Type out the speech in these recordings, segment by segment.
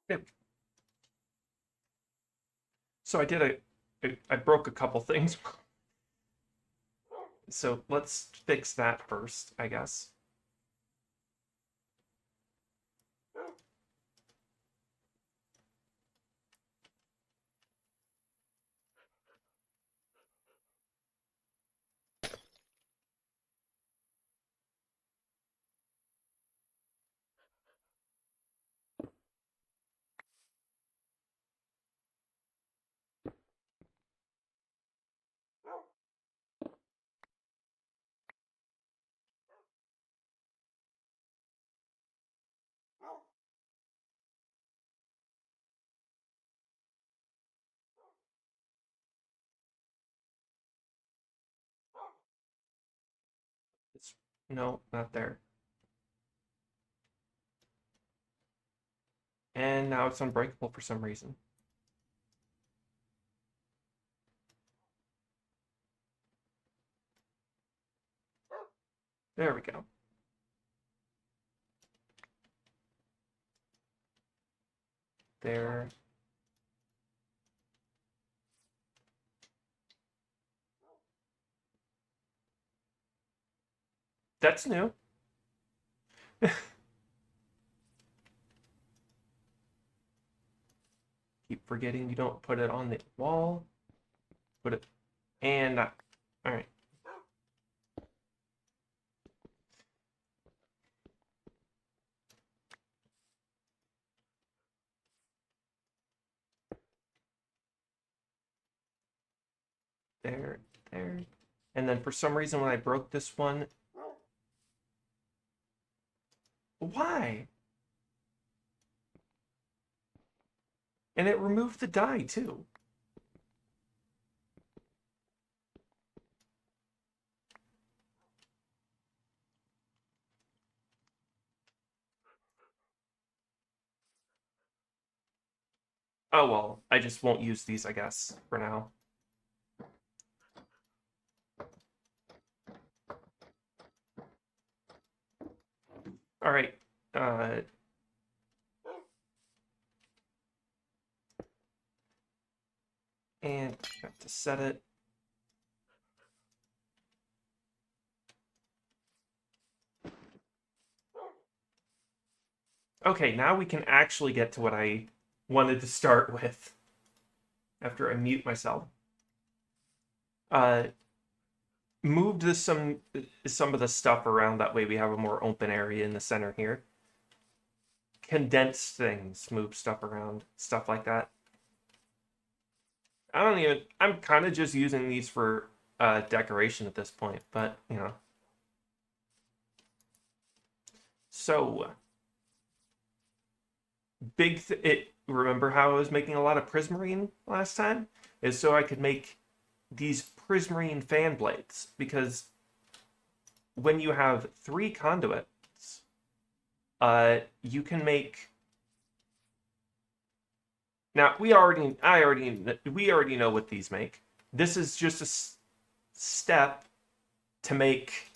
Yep. So I broke a couple things. So let's fix that first, I guess. It's, no, not there. And now it's unbreakable for some reason. There we go. There. That's new. Keep forgetting you don't put it on the wall. Put it, and all right. There, there. And then for some reason when I broke this one, why? And it removed the die too. Oh well, I just won't use these, I guess, for now. All right. And got to set it. Okay, now we can actually get to what I wanted to start with after I mute myself. Uh, moved some of the stuff around, that way we have a more open area in the center here. Condense things, move stuff around, stuff like that. I'm kind of just using these for decoration at this point, but you know. So remember how I was making a lot of prismarine last time? Is so I could make these prismarine fan blades, because when you have 3 conduits, you can make. Now we already know what these make. This is just a step to make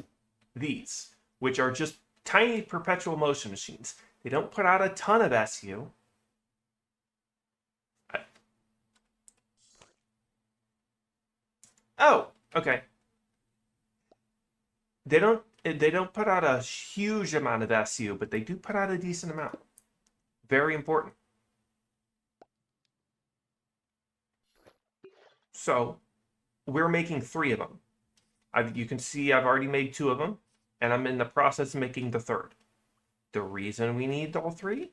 these, which are just tiny perpetual motion machines. They don't put out a ton of SU. Oh, okay. They don't put out a huge amount of SU, but they do put out a decent amount. Very important. So we're making 3 of them. You can see I've already made 2 of them, and I'm in the process of making the 3rd. The reason we need all 3?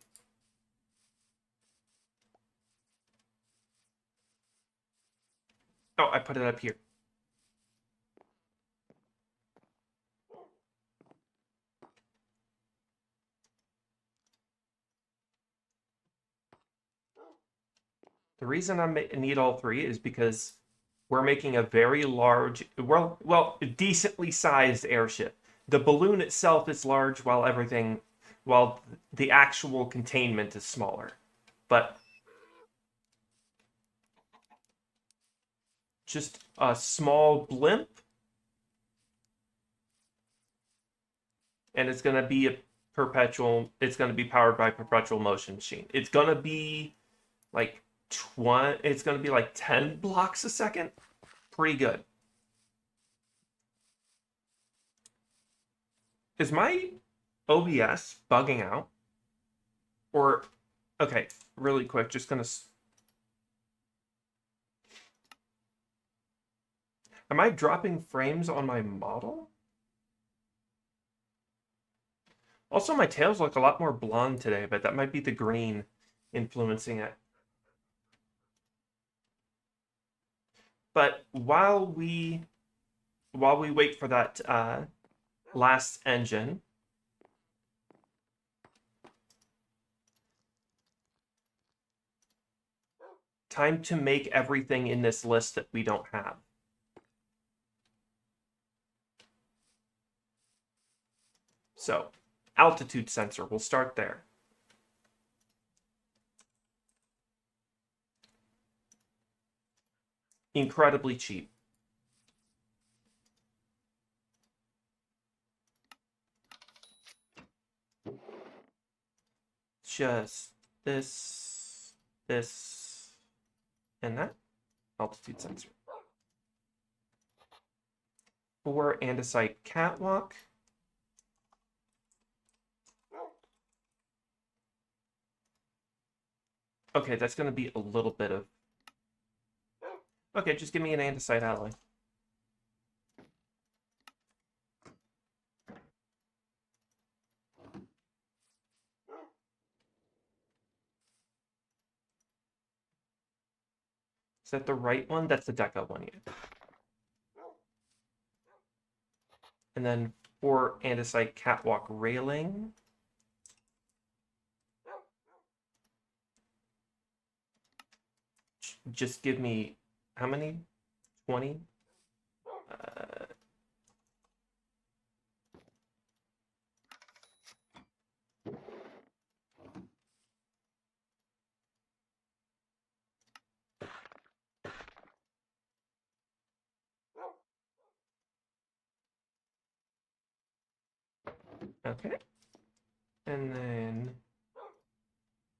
Oh, I put it up here. The reason I need all 3 is because we're making a very large, well, decently sized airship. The balloon itself is large, while the actual containment is smaller. But just a small blimp, and it's going to be perpetual. It's going to be powered by perpetual motion machine. It's going to be like 20. It's going to be like 10 blocks a second. Pretty good. Is my OBS bugging out? Or, okay, really quick, just gonna. Am I dropping frames on my model? Also, my tails look a lot more blonde today, but that might be the green influencing it. But while we wait for that last engine, time to make everything in this list that we don't have. So, altitude sensor, we'll start there. Incredibly cheap. Just this, and that. Altitude sensor. For andesite catwalk. Okay, that's going to be a little bit of... Okay, just give me an andesite alloy. Is that the right one? That's the deca one, yeah. And then for andesite catwalk railing. Just give me, how many? 20? Okay. And then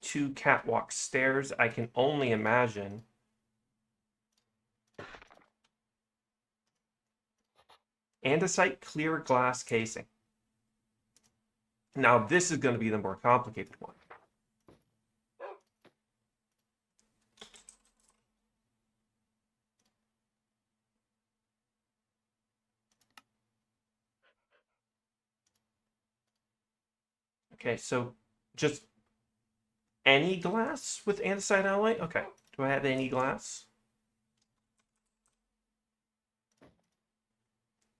2 catwalk stairs. I can only imagine. Andesite clear glass casing. Now this is going to be the more complicated one. Okay, so just any glass with andesite alloy? Okay. Do I have any glass?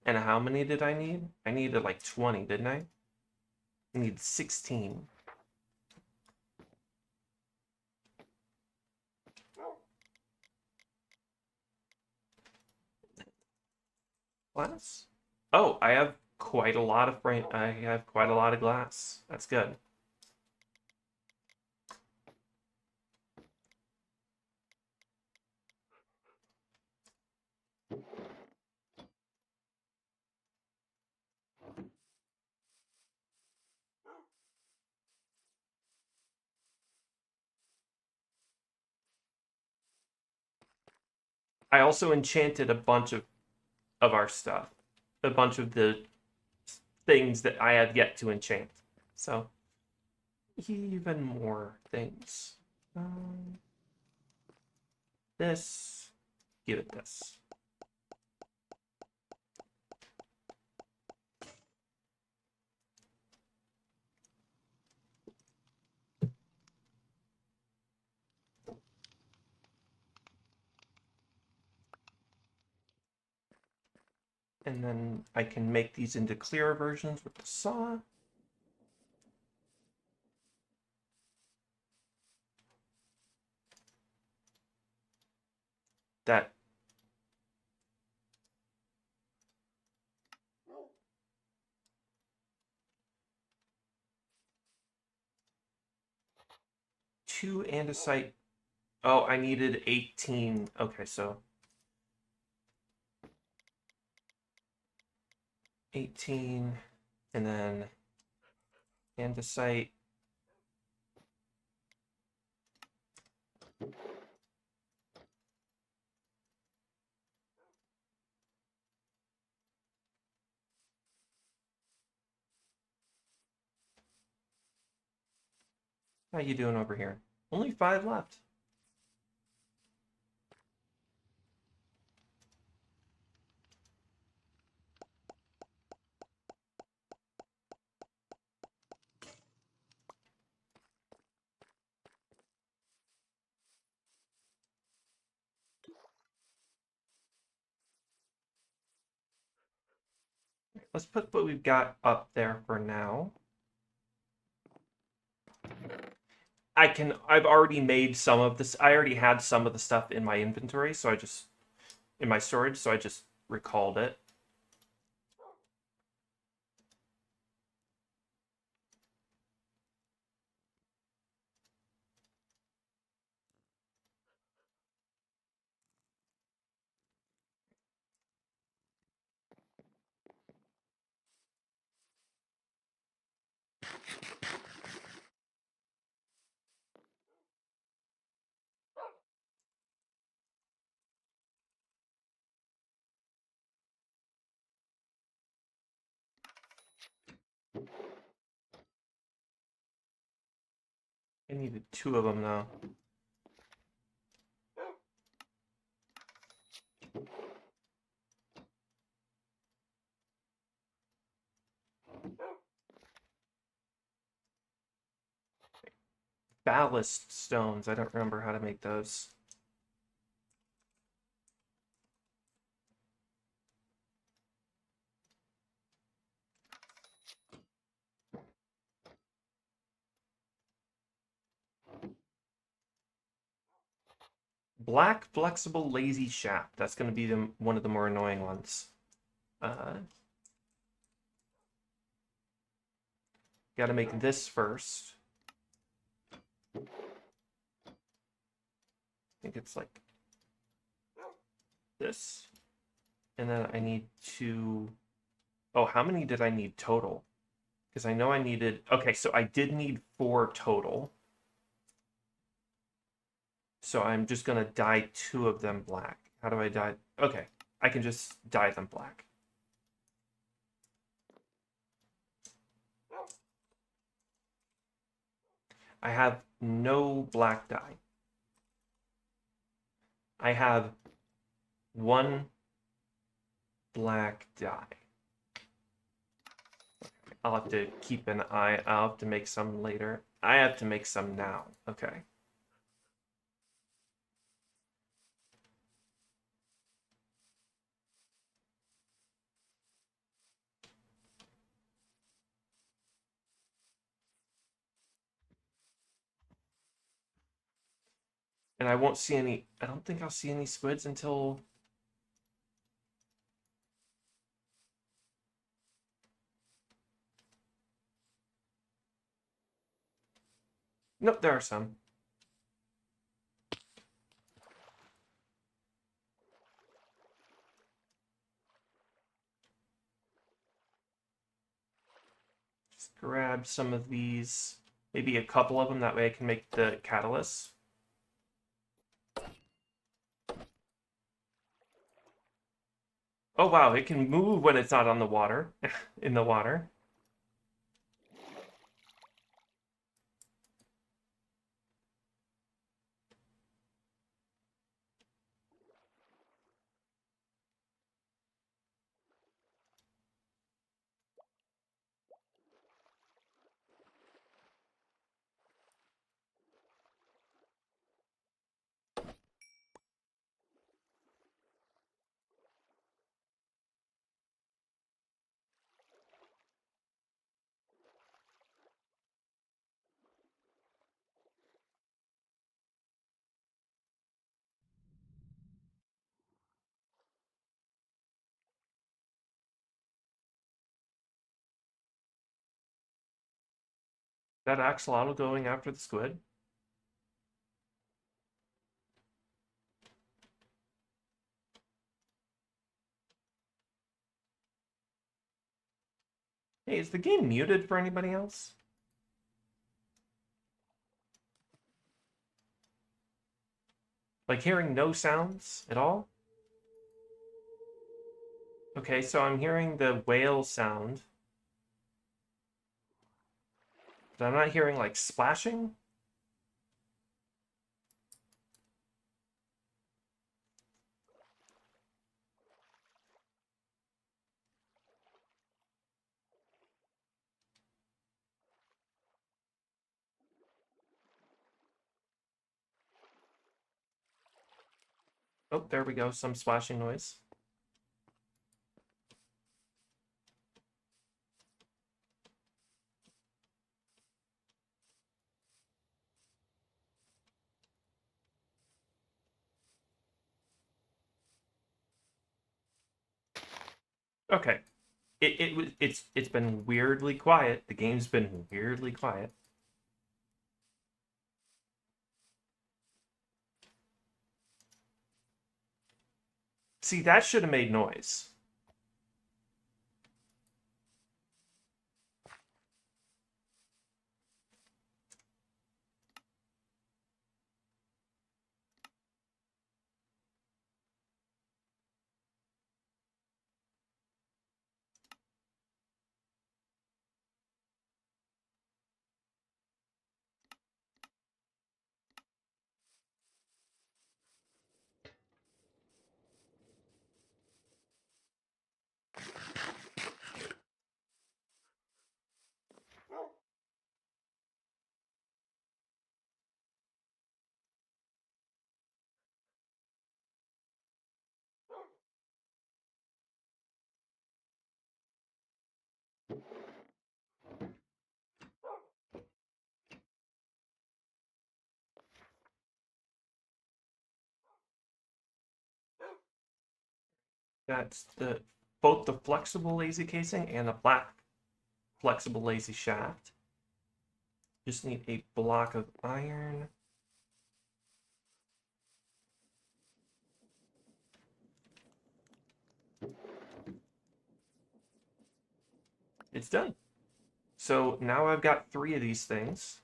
And how many did I need? I needed like 20, didn't I? I need 16. Glass? Oh, I have quite a lot of I have quite a lot of glass. That's good. I also enchanted a bunch of our stuff. A bunch of the things that I have yet to enchant. So, even more things. This. Give it this. And then I can make these into clearer versions with the saw. That two andesite. Oh, I needed 18. Okay, so 18, and then Andesite. How you doing over here? Only 5 left. Let's put what we've got up there for now. I've already made some of this. I already had some of the stuff in my inventory, so in my storage, so I just recalled it. I needed 2 of them though. Ballast stones. I don't remember how to make those. Black, flexible, lazy shaft. That's going to be one of the more annoying ones. Got to make this first. I think it's like this. And then I need to... Oh, how many did I need total? Because I know I needed... Okay, so I did need 4 total. So I'm just going to dye 2 of them black. How do I dye? Okay, I can just dye them black. I have no black dye. I have 1 black dye. I'll have to keep an eye. I'll have to make some later. I have to make some now. Okay. And I won't see any... I don't think I'll see any squids until... Nope, there are some. Just grab some of these, maybe a couple of them, that way I can make the catalyst. Oh wow, it can move when it's not on the water, in the water. That axolotl going after the squid. Hey, is the game muted for anybody else? Like hearing no sounds at all? Okay, so I'm hearing the whale sound. But I'm not hearing like splashing. Oh, there we go. Some splashing noise. Okay. It's been weirdly quiet. The game's been weirdly quiet. See, that should have made noise. That's the both the flexible lazy casing and the black flexible lazy shaft. Just need a block of iron. It's done. So now I've got 3 of these things.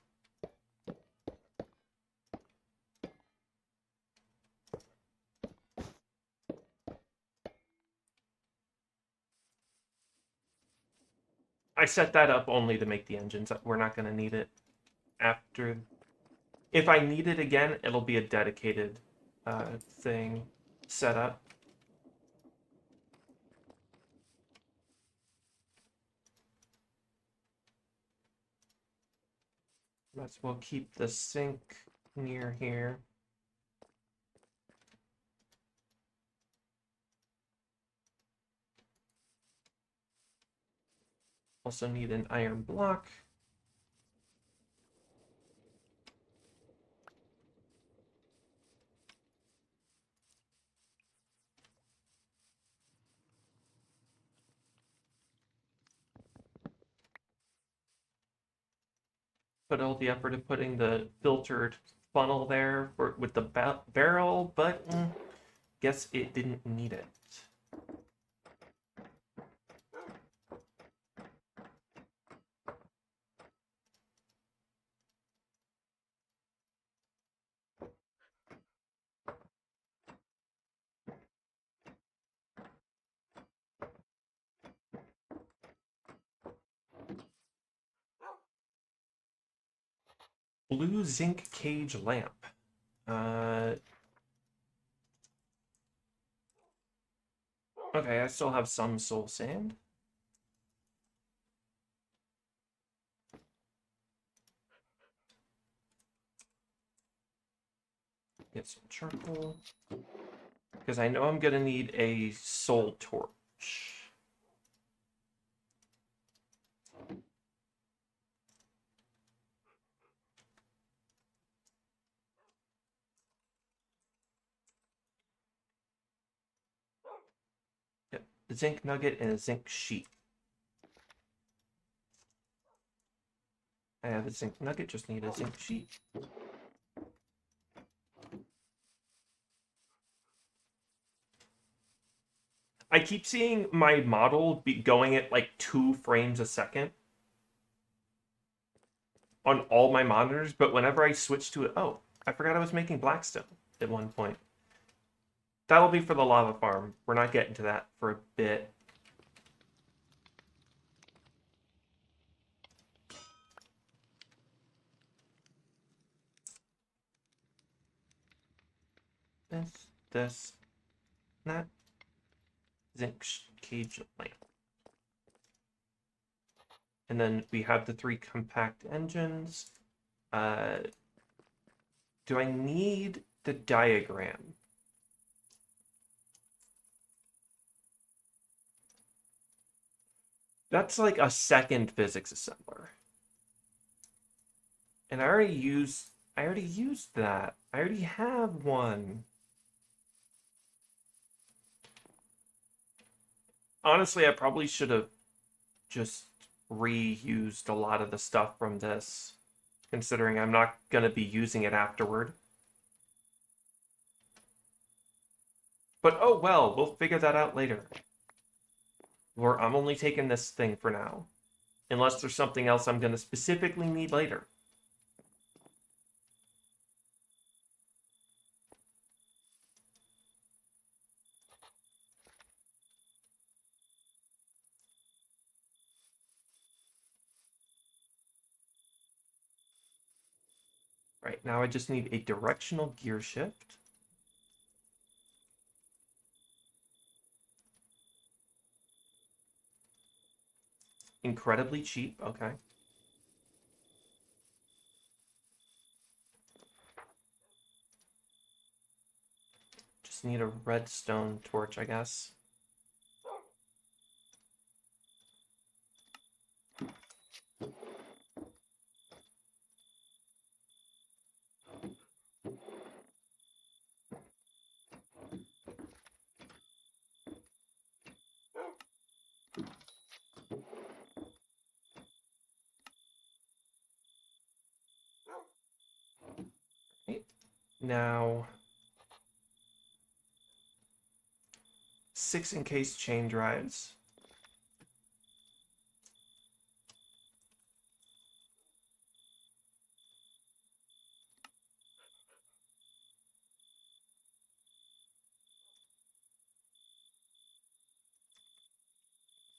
I set that up only to make the engines. We're not going to need it after. If I need it again, it'll be a dedicated thing set up. Might as well keep the sink near here. Also need an iron block. Put all the effort of putting the filtered funnel there with the barrel, but guess it didn't need it. Blue zinc cage lamp. Okay, I still have some soul sand. Get some charcoal. Because I know I'm going to need a soul torch. Yep, a zinc nugget and a zinc sheet. I have a zinc nugget, just need a zinc sheet. I keep seeing my model be going at like 2 frames a second on all my monitors, but whenever I switch to it, oh, I forgot I was making blackstone. at one point. That'll be for the lava farm. We're not getting to that for a bit. This, that. Zinc cage lamp. And then we have the 3 compact engines. Do I need the diagram? That's like a second physics assembler. And I already used that. I already have one. Honestly, I probably should have just reused a lot of the stuff from this, considering I'm not going to be using it afterward. But oh well, we'll figure that out later. Or I'm only taking this thing for now. Unless there's something else I'm going to specifically need later. Right, now I just need a directional gear shift. Incredibly cheap, okay. Just need a redstone torch, I guess. Right. Now, 6 encased chain drives.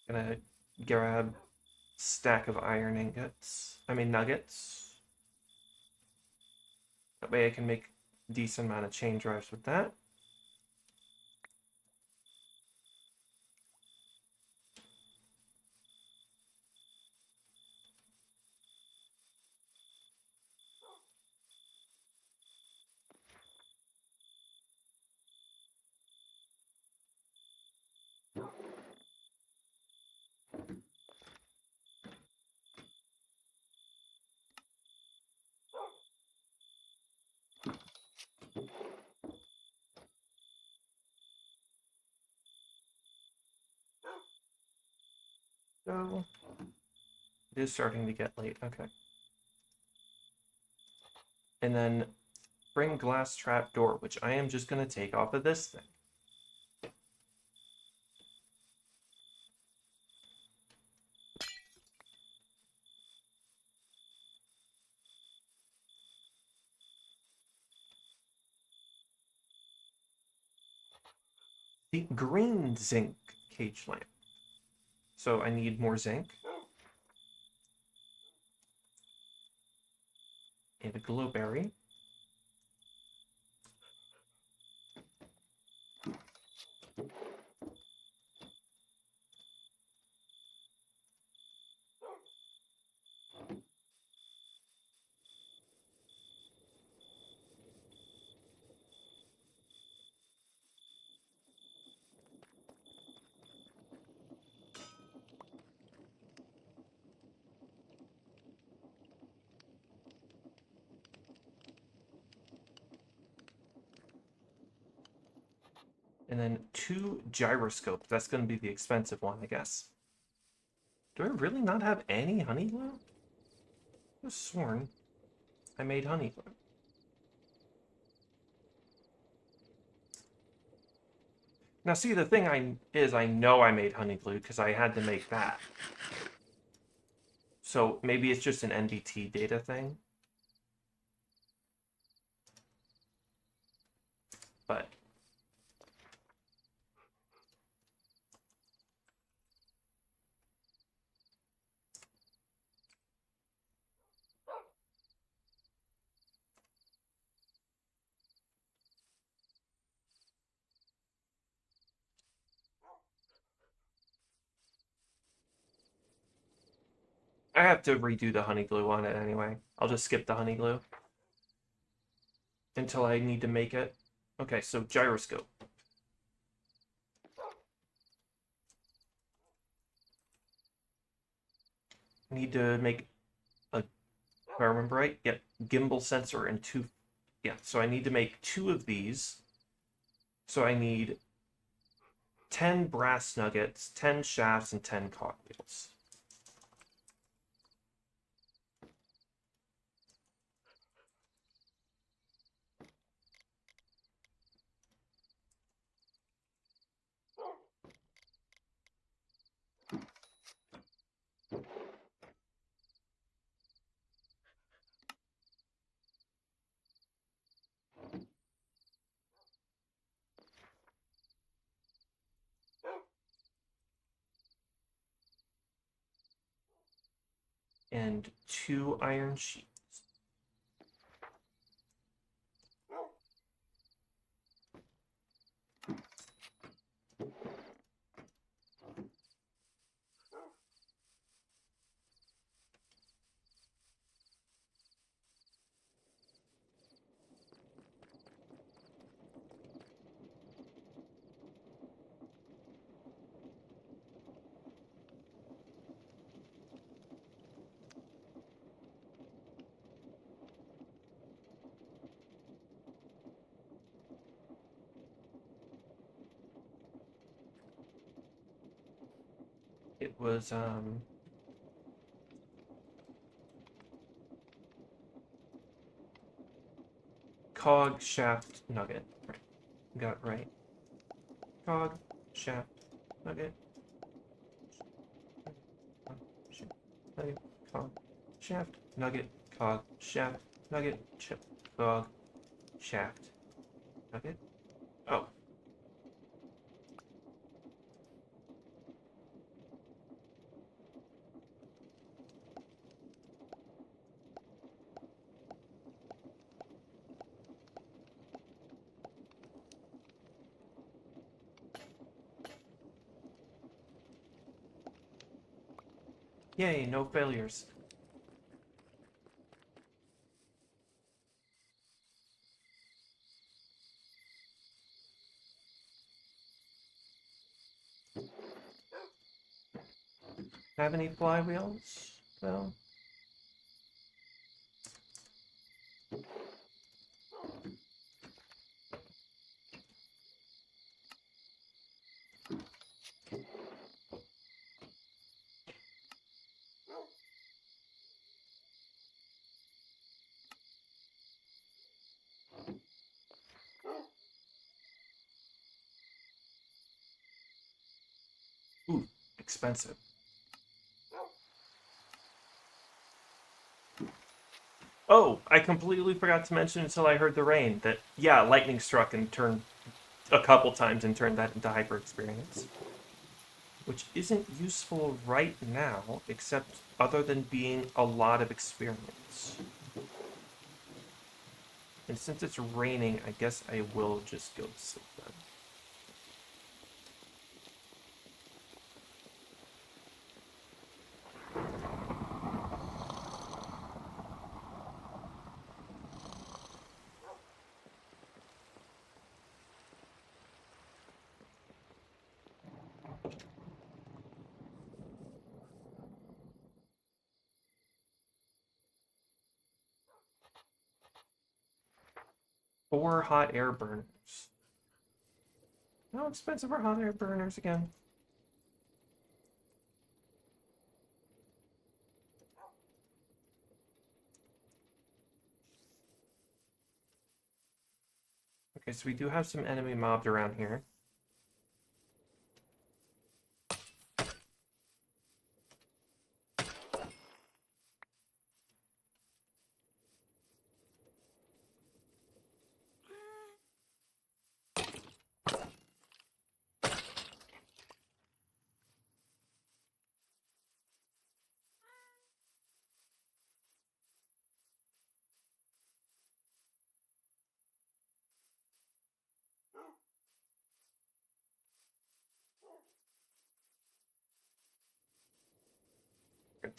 Gonna grab stack of iron ingots. Nuggets. That way I can make a decent amount of chain drives with that. So, it is starting to get late, okay. And then bring glass trap door, which I am just gonna take off of this thing. The green zinc cage lamp. So I need more zinc. And a glowberry. And then 2 gyroscopes. That's going to be the expensive one, I guess. Do I really not have any honey glue? I was sworn I made honey glue. Now, see, the thing I know I made honey glue because I had to make that. So maybe it's just an NBT data thing. but I have to redo the honey glue on it anyway. I'll just skip the honey glue until I need to make it. Okay, so gyroscope. Need to make a, if I remember right, yeah, gimbal sensor and two, yeah, so I need to make 2 of these. So I need 10 brass nuggets, 10 shafts, and 10 cogwheels. And 2 iron sheets. It was cog shaft nugget. Right. Got it right. Cog shaft nugget. Nugget, cog, shaft, nugget, cog, shaft, nugget, cog, shaft, nugget. Oh. Yay, no failures. Have any flywheels? No. Ooh, expensive. Oh, I completely forgot to mention until I heard the rain that, yeah, lightning struck and turned a couple times and turned that into hyper experience. Which isn't useful right now, except other than being a lot of experience. And since it's raining, I guess I will just go to sleep then. Four hot air burners. How expensive are hot air burners again? Okay, so we do have some enemy mobbed around here.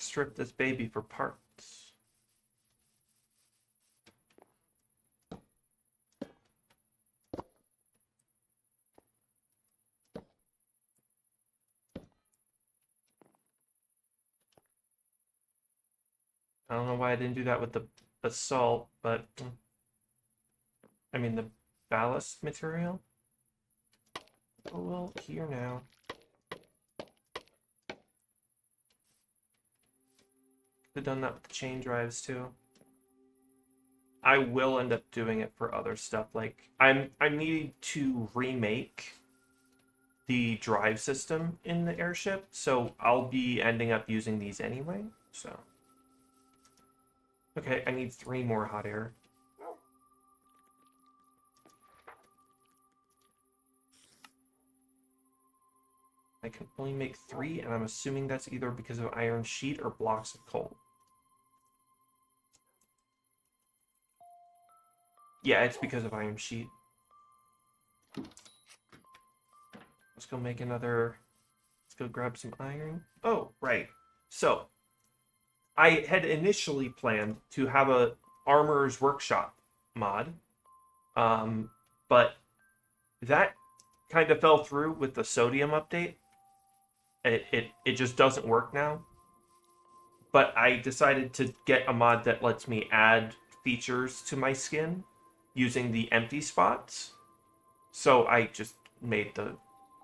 strip this baby for parts. I don't know why I didn't do that with the basalt, but I mean the ballast material. Oh well, here now. Could have done that with the chain drives too. I will end up doing it for other stuff. Like I need to remake the drive system in the airship, so I'll be ending up using these anyway. So okay, I need 3 more hot air. I can only make 3, and I'm assuming that's either because of iron sheet or blocks of coal. Yeah, it's because of iron sheet. Let's go make another... Let's go grab some iron. Oh, right. So, I had initially planned to have a Armorer's Workshop mod, but that kind of fell through with the sodium update. It just doesn't work now. But I decided to get a mod that lets me add features to my skin using the empty spots. So I just made the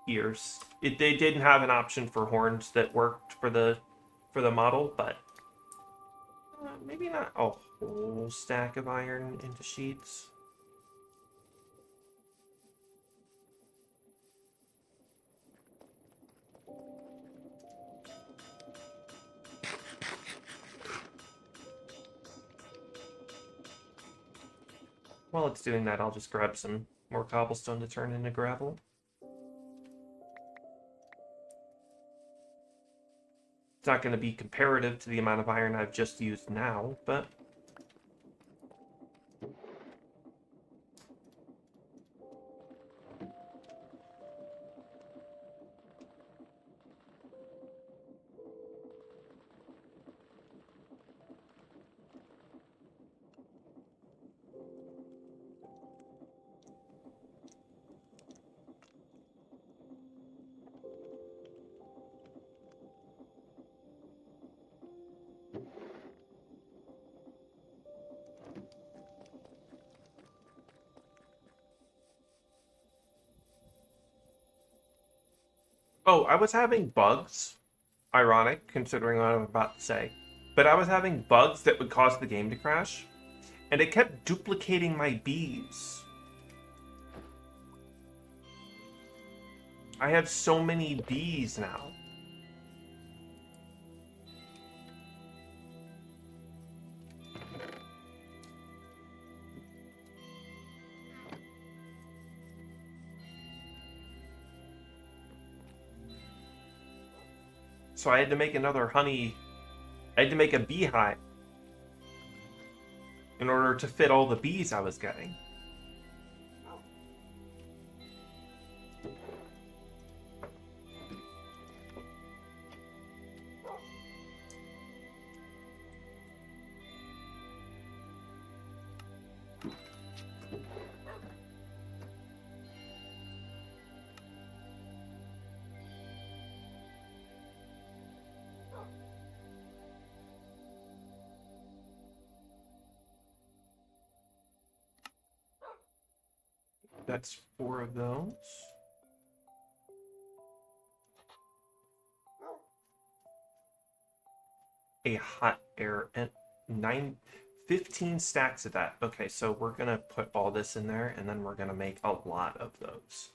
ears. They didn't have an option for horns that worked for the model, but maybe not a whole stack of iron into sheets. While it's doing that, I'll just grab some more cobblestone to turn into gravel. It's not going to be comparative to the amount of iron I've just used now, but... Oh, I was having bugs. Ironic, considering what I'm about to say. But I was having bugs that would cause the game to crash. And it kept duplicating my bees. I have so many bees now. So I had to make another honey... I had to make a beehive in order to fit all the bees I was getting. That's 4 of those. A hot air and 15 stacks of that. Okay, so we're gonna put all this in there, and then we're gonna make a lot of those.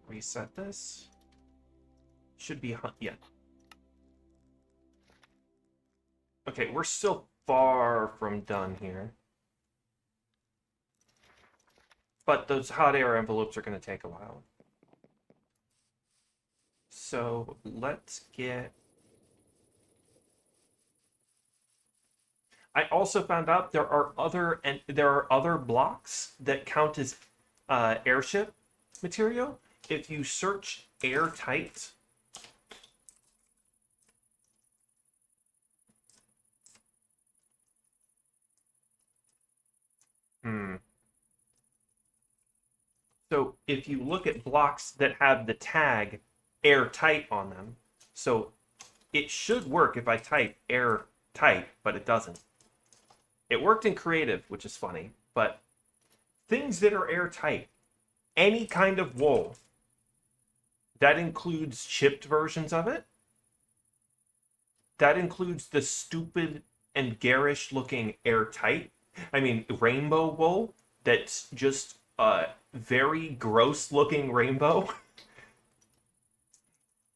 Reset this. Should be yeah. Okay, we're still far from done here. But those hot air envelopes are going to take a while. So let's get... I also found out there are other blocks that count as airship material. If you search airtight, hmm. So if you look at blocks that have the tag airtight on them, so it should work if I type airtight, but it doesn't. It worked in creative, which is funny, but things that are airtight, any kind of wool, that includes chipped versions of it. That includes the stupid and garish looking airtight, I mean, rainbow wool that's just a very gross looking rainbow.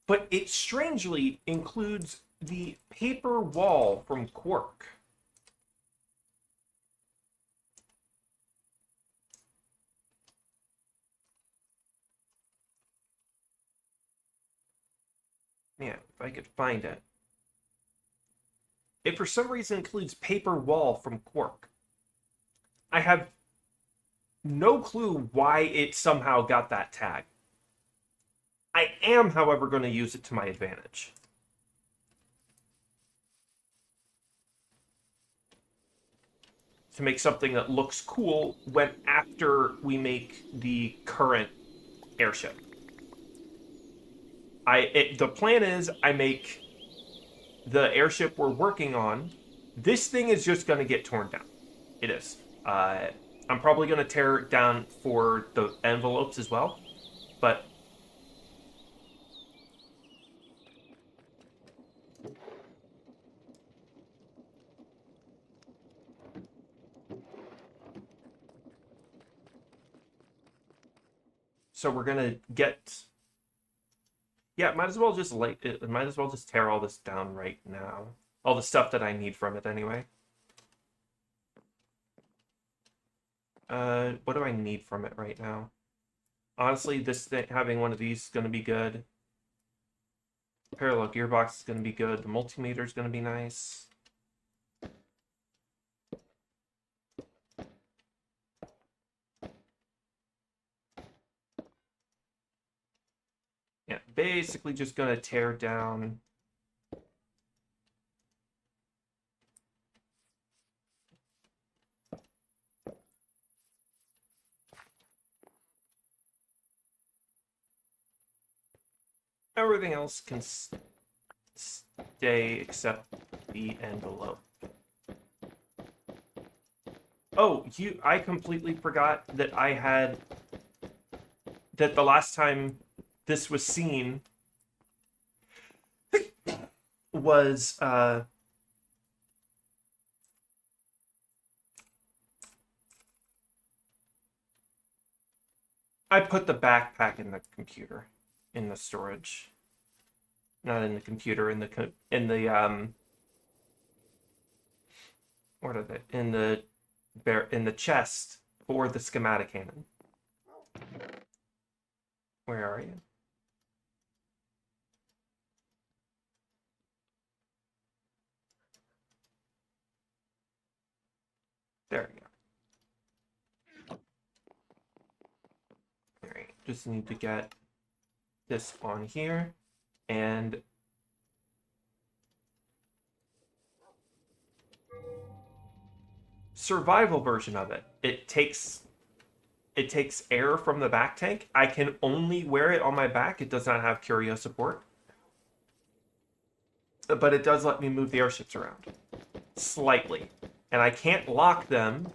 But it strangely includes the paper wall from Quark. Yeah, if I could find it. It for some reason includes paper wall from Quark. I have no clue why it somehow got that tag. I am, however, going to use it to my advantage. To make something that looks cool when after we make the current airship. The plan is I make the airship we're working on. This thing is just going to get torn down. It is. I'm probably going to tear it down for the envelopes as well, but so we're going to get... Yeah, might as well just might as well just tear all this down right now. All the stuff that I need from it anyway. What do I need from it right now? Honestly, having one of these is going to be good. Parallel gearbox is going to be good. The multimeter is going to be nice. Yeah, basically just going to tear down... Everything else can stay except the envelope. Oh, I completely forgot that that the last time this was seen was I put the backpack in the computer, in the storage, not in the computer, what are they? In the chest for the schematic cannon. Where are you? There you go. All right, just need to get this on here and survival version of it. It takes air from the back tank. I can only wear it on my back. It does not have curio support. But it does let me move the airships around. Slightly. And I can't lock them.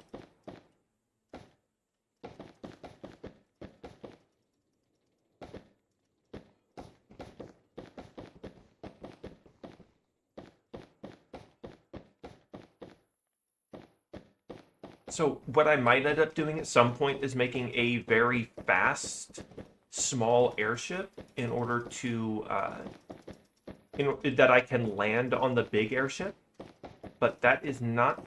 So what I might end up doing at some point is making a very fast, small airship in order to that I can land on the big airship. But that is not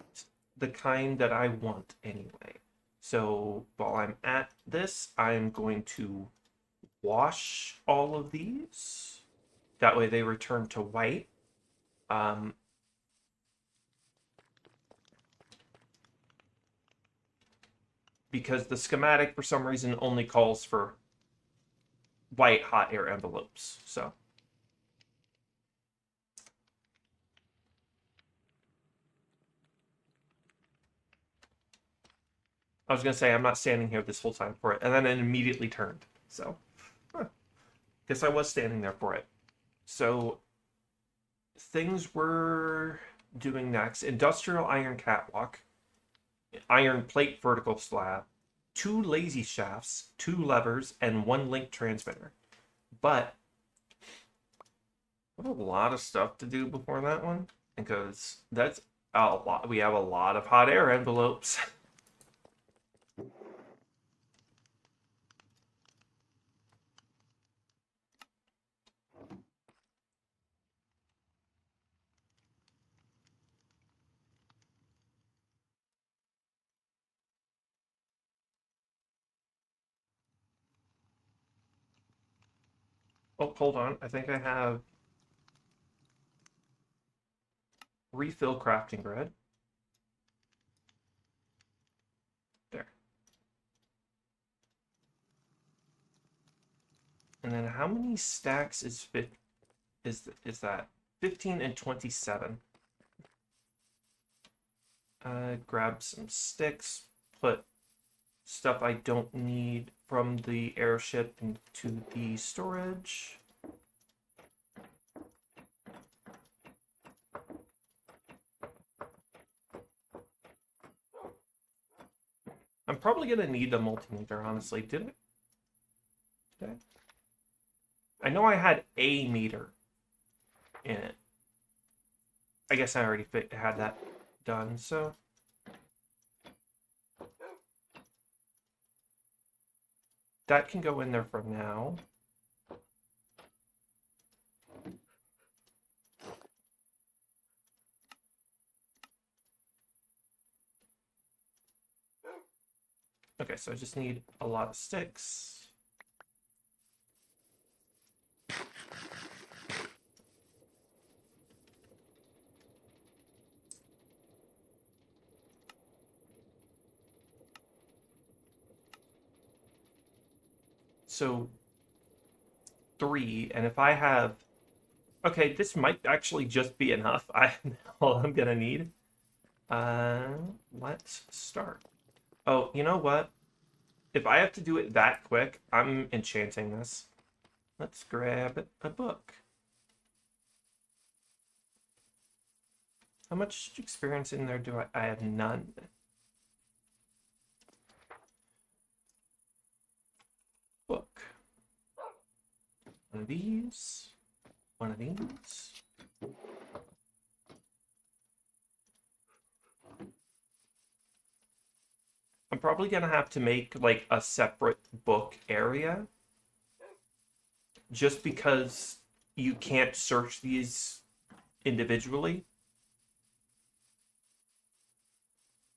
the kind that I want anyway. So while I'm at this, I'm going to wash all of these. That way they return to white. Because the schematic, for some reason, only calls for white hot air envelopes. So I was going to say, I'm not standing here this whole time for it. And then it immediately turned. So, guess I was standing there for it. So, things we're doing next: industrial iron catwalk, iron plate vertical slab, 2 lazy shafts, 2 levers, and 1 link transmitter. But, what a lot of stuff to do before that one. Because that's a lot. We have a lot of hot air envelopes. Oh, hold on. I think I have refill crafting grid. There. And then how many stacks is that? 15 and 27. Grab some sticks, put stuff I don't need from the airship into the storage. I'm probably gonna need a multimeter, honestly. Did I? I know I had a meter in it. I guess I already had that done, so. That can go in there for now. Okay, so I just need a lot of sticks. So 3, and if I have, okay, this might actually just be enough. All I'm gonna need. Uh, let's start. Oh, you know what? If I have to do it that quick, I'm enchanting this. Let's grab a book. How much experience in there do I have? None. Book. One of these. One of these. I'm probably gonna have to make like a separate book area just because you can't search these individually.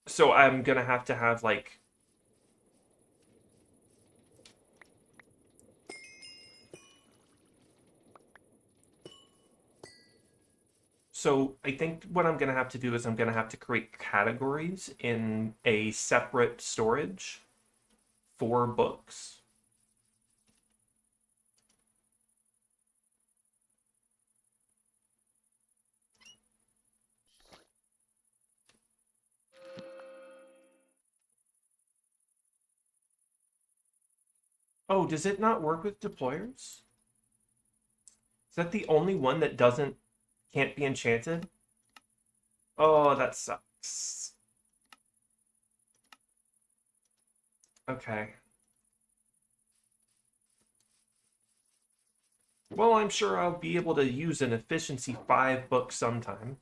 So I'm gonna have to have like, so I think what I'm gonna have to do is I'm gonna have to create categories in a separate storage for books. Oh, does it not work with deployers? Is that the only one that can't be enchanted? Oh, that sucks. Okay. Well, I'm sure I'll be able to use an efficiency 5 book sometime.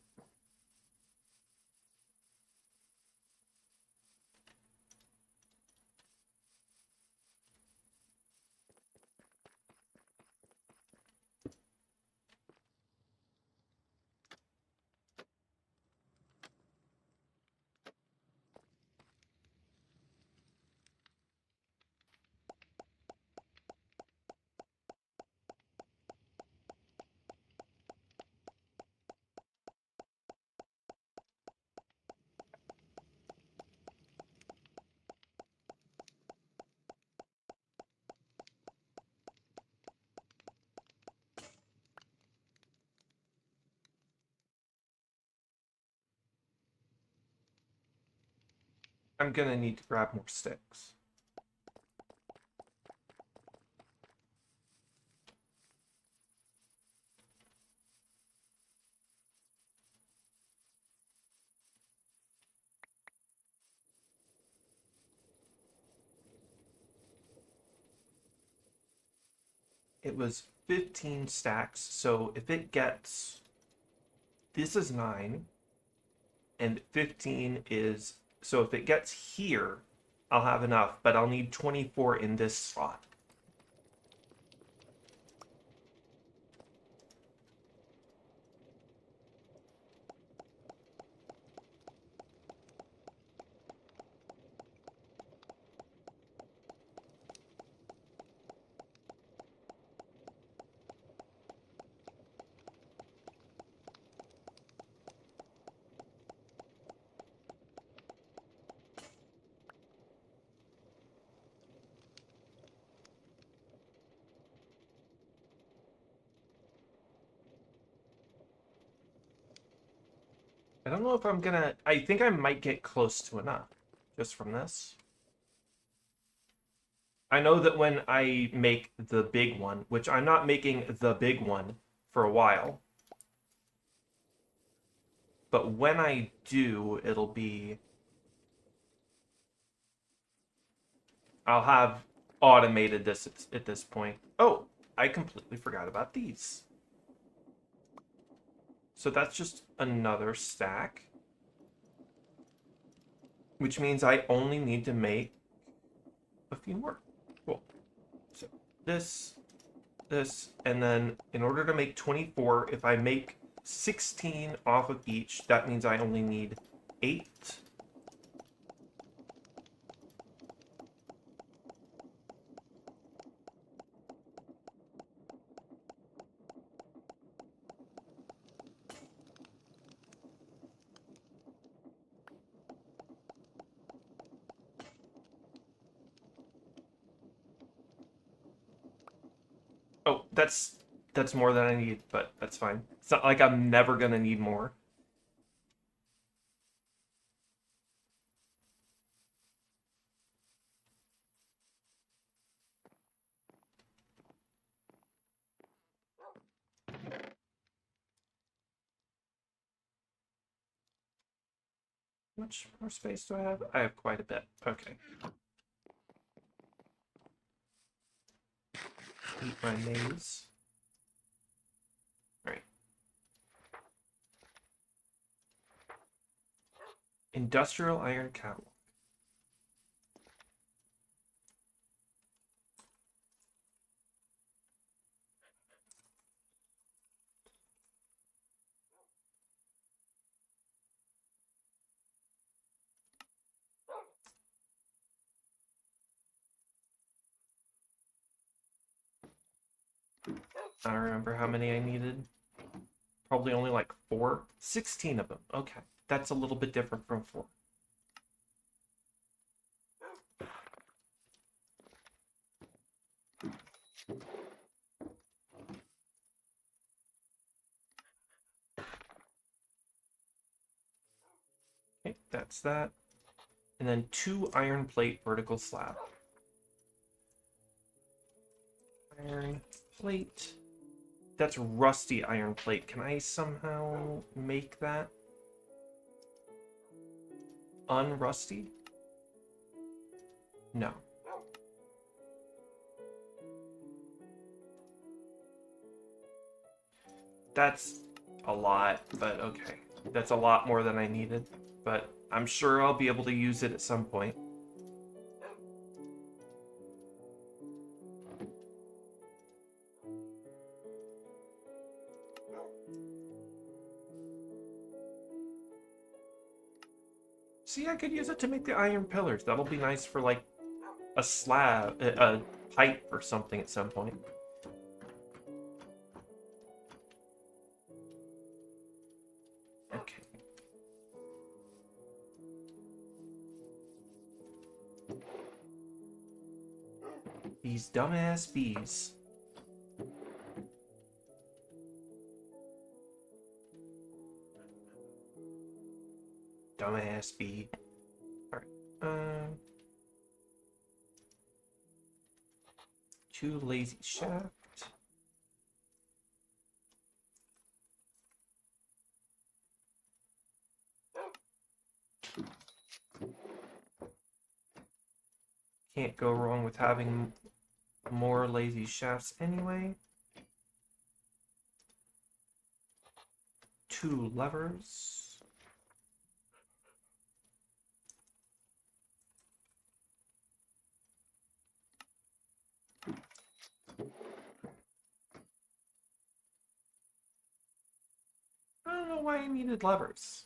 I'm gonna need to grab more sticks. It was 15 stacks, so if it gets... This is 9, and 15 is... So if it gets here, I'll have enough, but I'll need 24 in this slot. I don't know if I'm gonna... I think I might get close to enough, just from this. I know that when I make the big one, which I'm not making the big one for a while, but when I do, it'll be... I'll have automated this at this point. Oh, I completely forgot about these. So that's just another stack, which means I only need to make a few more. Cool. So this, and then in order to make 24, if I make 16 off of each, that means I only need 8. Oh, that's more than I need, but that's fine. It's not like I'm never gonna need more. How much more space do I have? I have quite a bit. Okay. Eat my maize. All right. Industrial iron catalog. I don't remember how many I needed. Probably only like 4. 16 of them. Okay. That's a little bit different from 4. Okay, that's that. And then 2 iron plate vertical slab. Iron plate. That's rusty iron plate. Can I somehow make that unrusty? No. That's a lot, but okay. That's a lot more than I needed, but I'm sure I'll be able to use it at some point. See, I could use it to make the iron pillars. That'll be nice for like a slab, a pipe or something at some point. Okay. These dumbass bees. Dumbass bee. Alright. Two lazy shaft. Can't go wrong with having more lazy shafts anyway. Two levers. I don't know why I needed levers.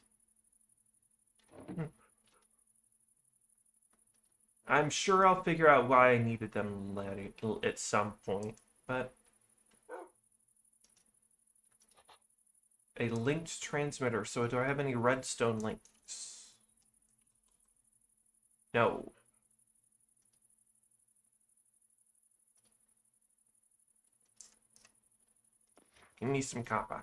I'm sure I'll figure out why I needed them at some point, but a linked transmitter. So do I have any redstone links? No. Give me some copper.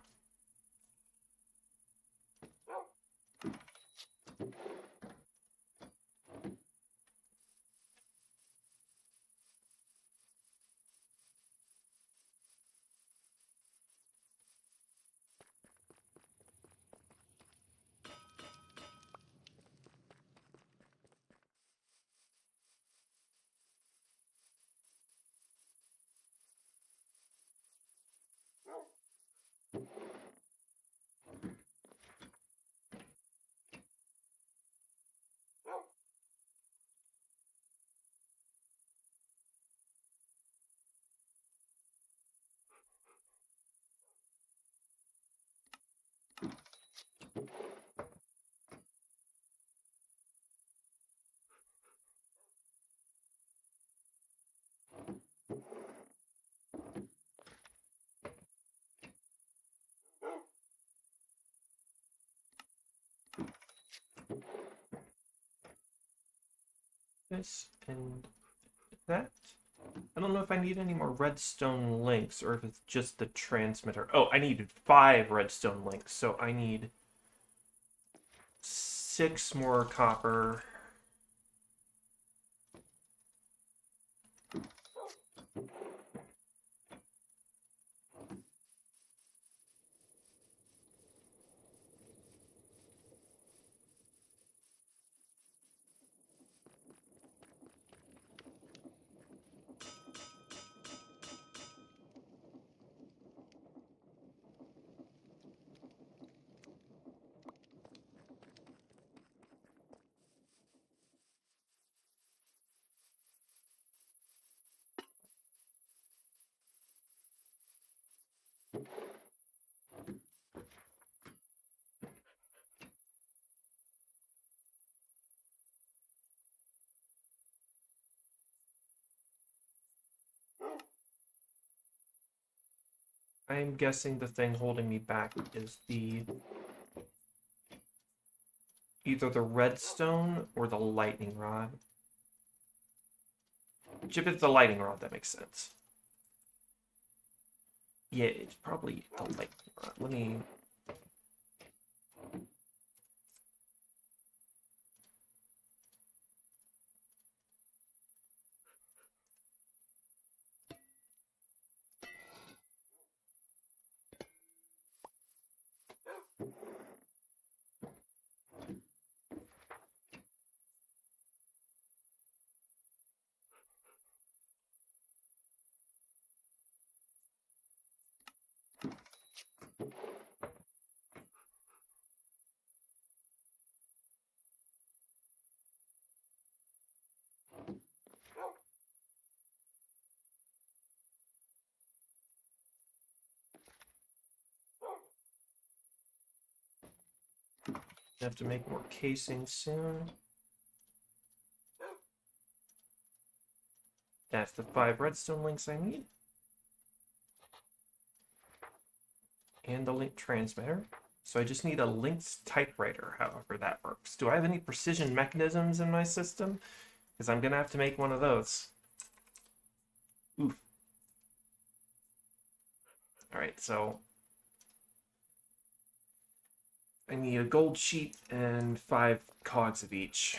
This and that. I don't know if I need any more redstone links or if it's just the transmitter. Oh, I needed 5 redstone links, so I need 6 more copper. I'm guessing the thing holding me back is either the redstone or the lightning rod. If it's the lightning rod, that makes sense. Yeah, it's probably the lightning rod. Let me... have to make more casing soon. That's the 5 redstone links I need. And the link transmitter. So I just need a linked typewriter, however that works. Do I have any precision mechanisms in my system? Because I'm going to have to make one of those. Oof. Alright, so I need a gold sheet and 5 cogs of each.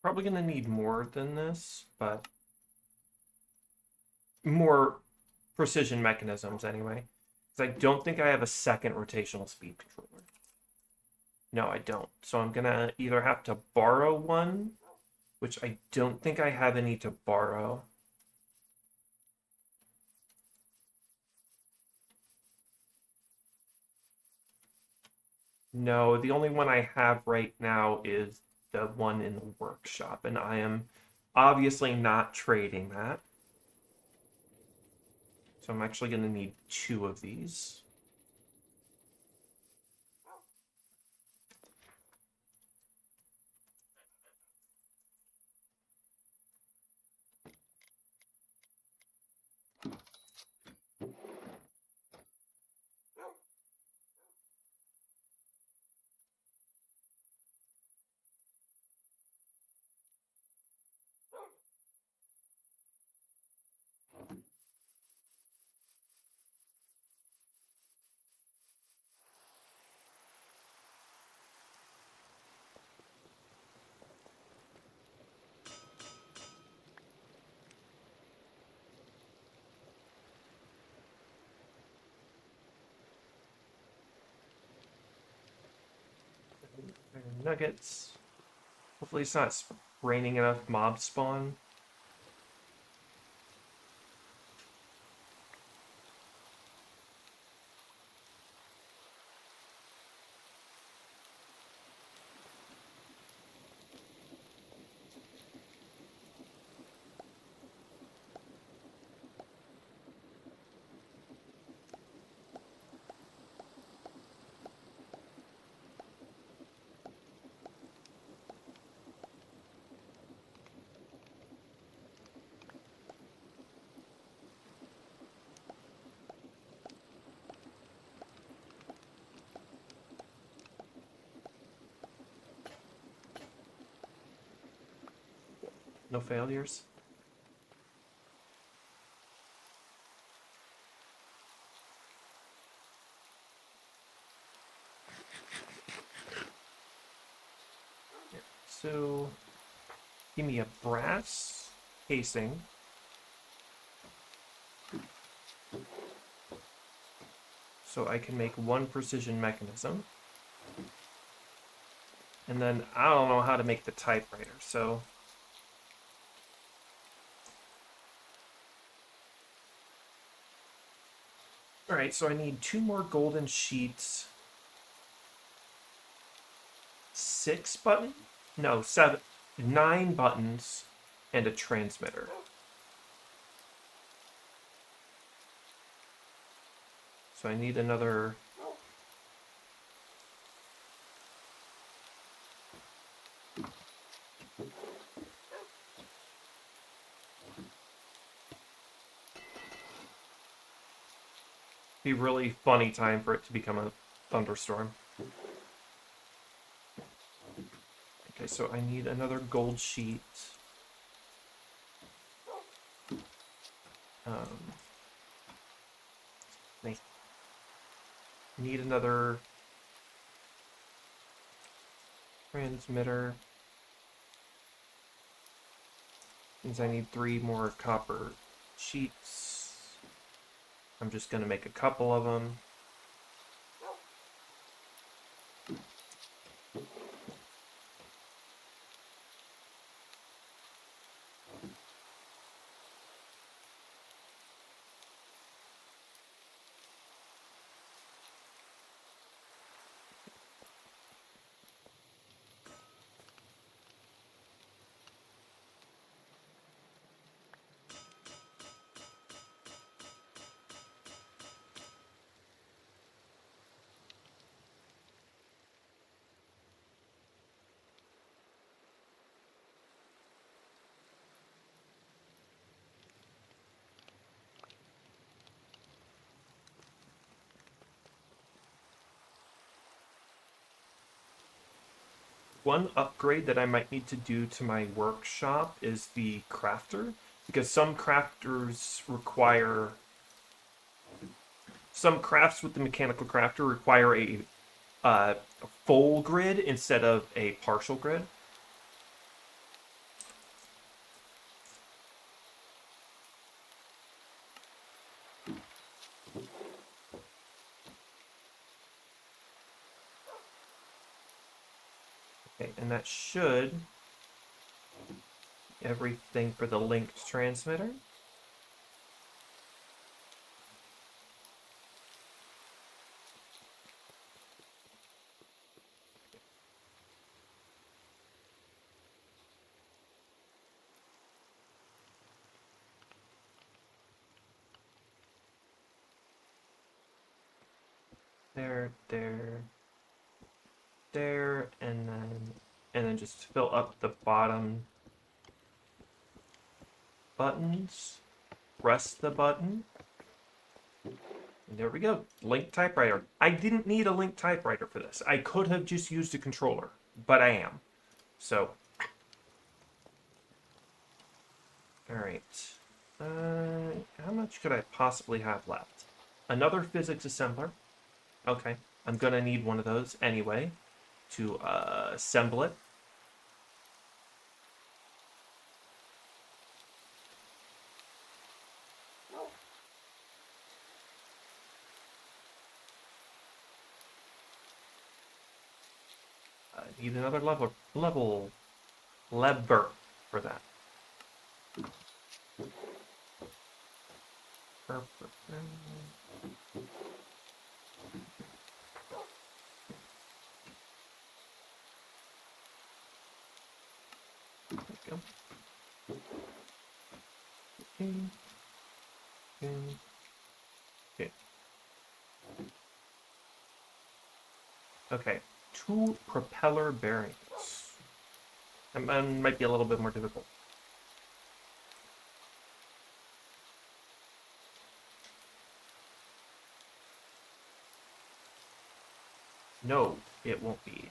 Probably going to need more than this, but more precision mechanisms anyway. Because I don't think I have a second rotational speed controller. No, I don't. So I'm going to either have to borrow one, which I don't think I have any to borrow. No, the only one I have right now is the one in the workshop, and I am obviously not trading that. So I'm actually going to need 2 of these. Nuggets. Hopefully it's not raining enough mob spawn. No failures. So, give me a brass casing. So I can make 1 precision mechanism. And then I don't know how to make the typewriter, so... Alright, so I need 2 more golden sheets. 6 buttons? No, 7. 9 buttons and a transmitter. So I need another... Be really funny time for it to become a thunderstorm. Okay, so I need another gold sheet. I need another transmitter. Means I need 3 more copper sheets. I'm just going to make a couple of them. One upgrade that I might need to do to my workshop is the crafter, because some crafters require some crafts with the mechanical crafter require a full grid instead of a partial grid. Okay, and that should be everything for the linked transmitter. There, there, and then just fill up the bottom buttons. Press the button. And there we go. Link typewriter. I didn't need a link typewriter for this. I could have just used a controller, but I am. So, all right. How much could I possibly have left? Another physics assembler. Okay, I'm gonna need one of those anyway to assemble it. I need another lever for that. Perfect. There we go. Okay. Okay. Okay. Two propeller bearings. That might be a little bit more difficult. No, it won't be.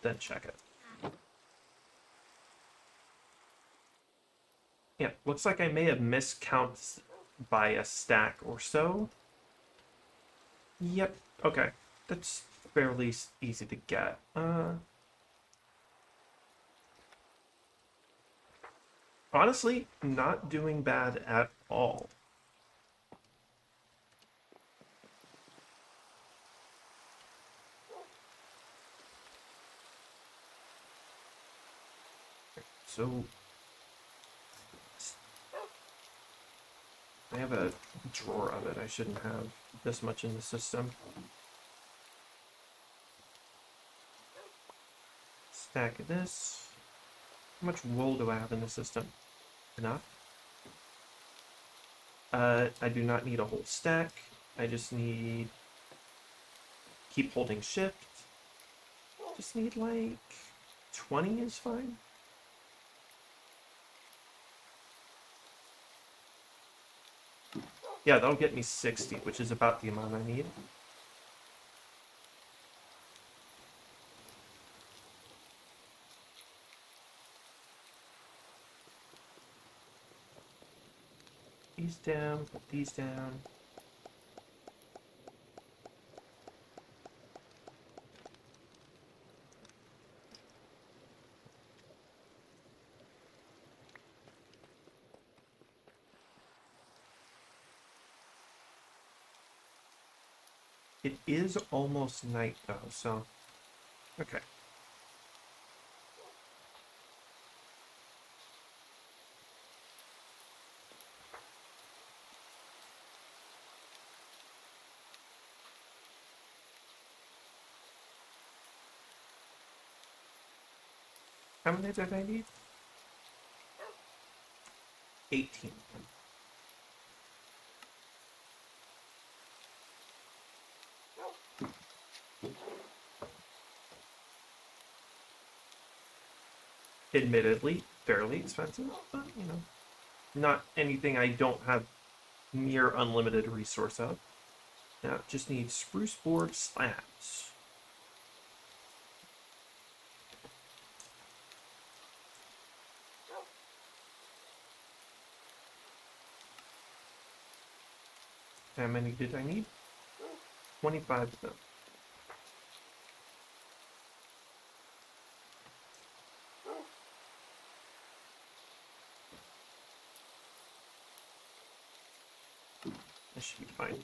then check it. Yeah, looks like I may have miscounted by a stack or so. Yep, okay. That's fairly easy to get. Honestly, not doing bad at all. So, I have a drawer of it. I shouldn't have this much in the system. Stack of this. How much wool do I have in the system? Enough? I do not need a whole stack. I just need... Keep holding shift. Just need like 20 is fine. Yeah, that'll get me 60, which is about the amount I need. These down, put these down. It is almost night though, so okay. How many did I need? 18. Admittedly, fairly expensive, but you know, not anything I don't have near unlimited resource of. Now, just need spruce board slabs. How many did I need? 25 of them. That should be fine.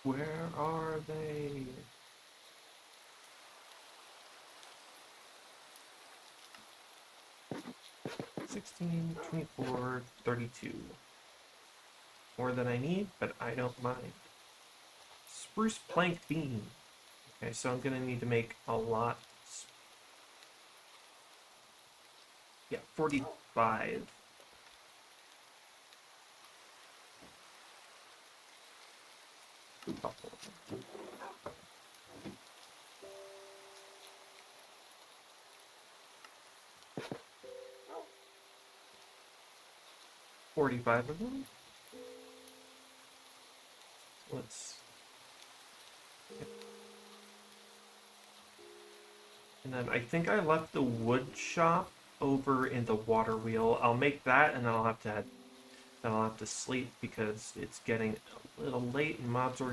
Where are they? $16, $24, $32. More than I need, but I don't mind. Spruce plank beam. Okay, so I'm gonna need to make a lot. Yeah, 45. Couple. 45 of them. Let's. And then I think I left the wood shop over in the water wheel. I'll make that, and then I'll have to sleep because it's getting a little late, and mobs are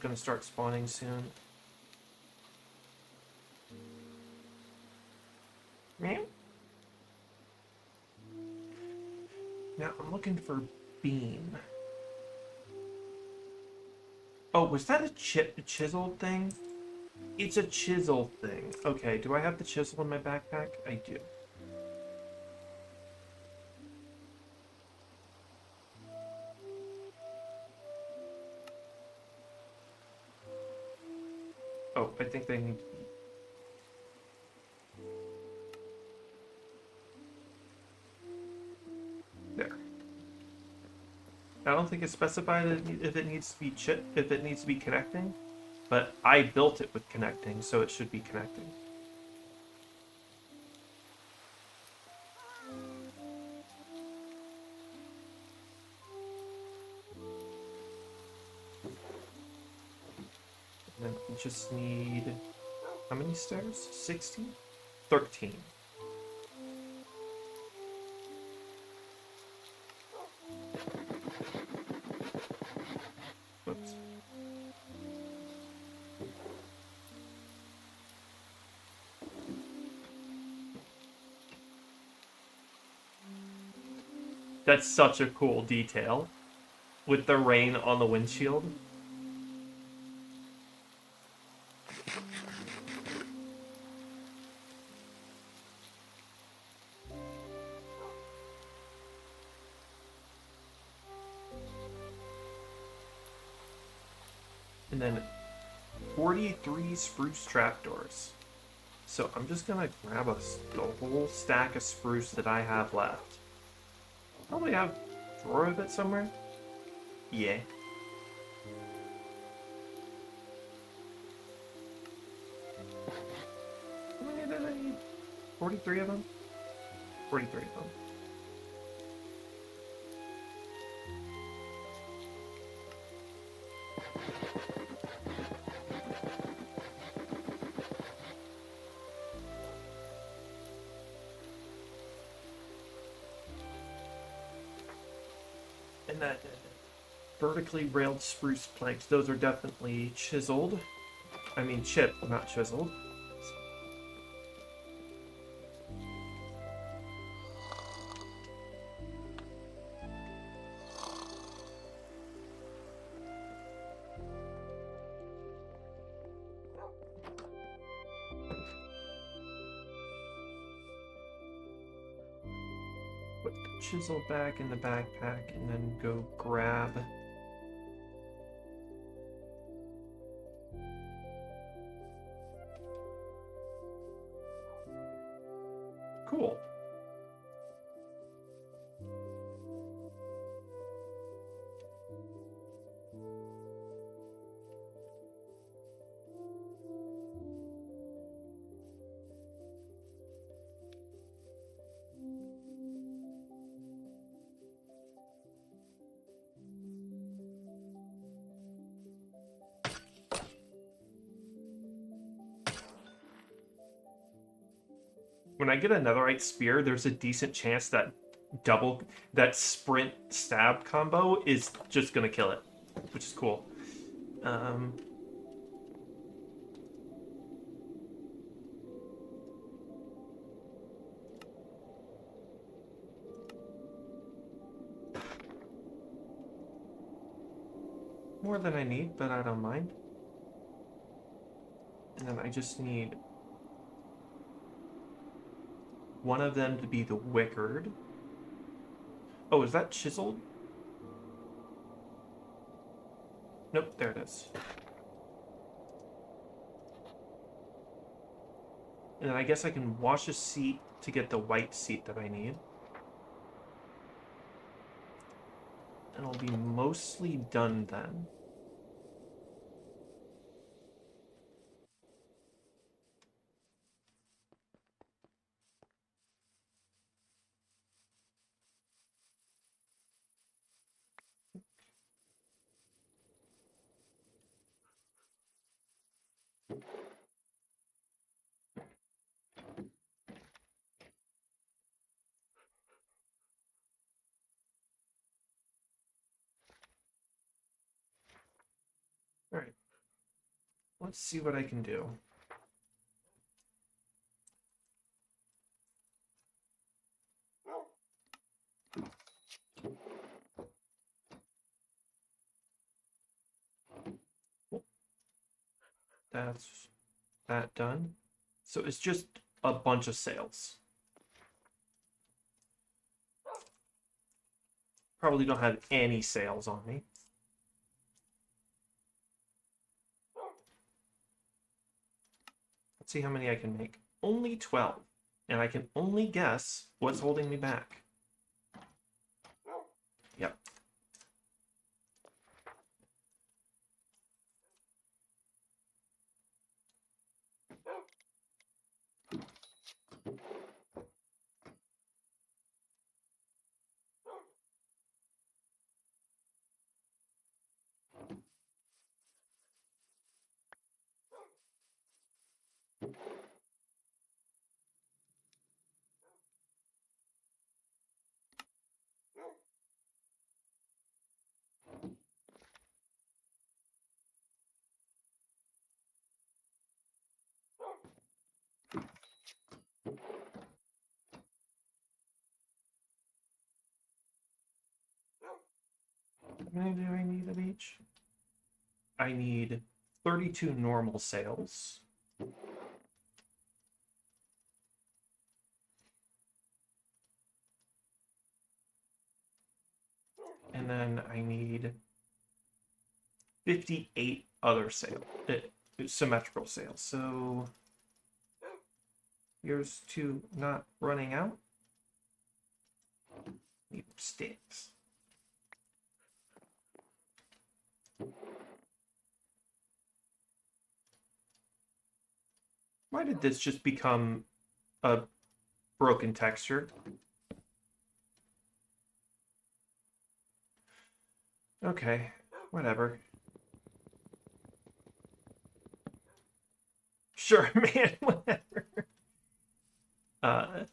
gonna start spawning soon. Meow. Now I'm looking for beam. Oh, was that a chisel thing? It's a chisel thing. Okay, do I have the chisel in my backpack? I do. Oh, I think they need to be... There. I don't think it's specified if it needs to be if it needs to be connecting. But I built it with connecting, so it should be connecting. And then we just need... how many stairs? 60? 13. Whoops. That's such a cool detail. With the rain on the windshield. And then 43 spruce trapdoors. So I'm just gonna grab the whole stack of spruce that I have left. Probably have a drawer of it somewhere. Yeah. How many did I need? 43 of them? 43 of them. And that vertically railed spruce planks, those are definitely chiseled. I mean chipped, not chiseled. Put the chisel back in the backpack and then go grab... Cool. When I get a netherite spear, there's a decent chance that that sprint stab combo is just gonna kill it, which is cool. More than I need, but I don't mind. And then I just need one of them to be the wickered. Oh, is that chiseled? Nope, there it is. And then I guess I can wash a seat to get the white seat that I need. And I'll be mostly done then. All right. Let's see what I can do. That's that done. So it's just a bunch of sails. Probably don't have any sails on me. Let's see how many I can make. Only 12. And I can only guess what's holding me back. Yep. many do I need of each? I need 32 normal sails. And then I need 58 other sails, symmetrical sails. So here's to not running out. Need sticks. Why did this just become a broken texture? Okay, whatever. Sure, man, whatever. Uh,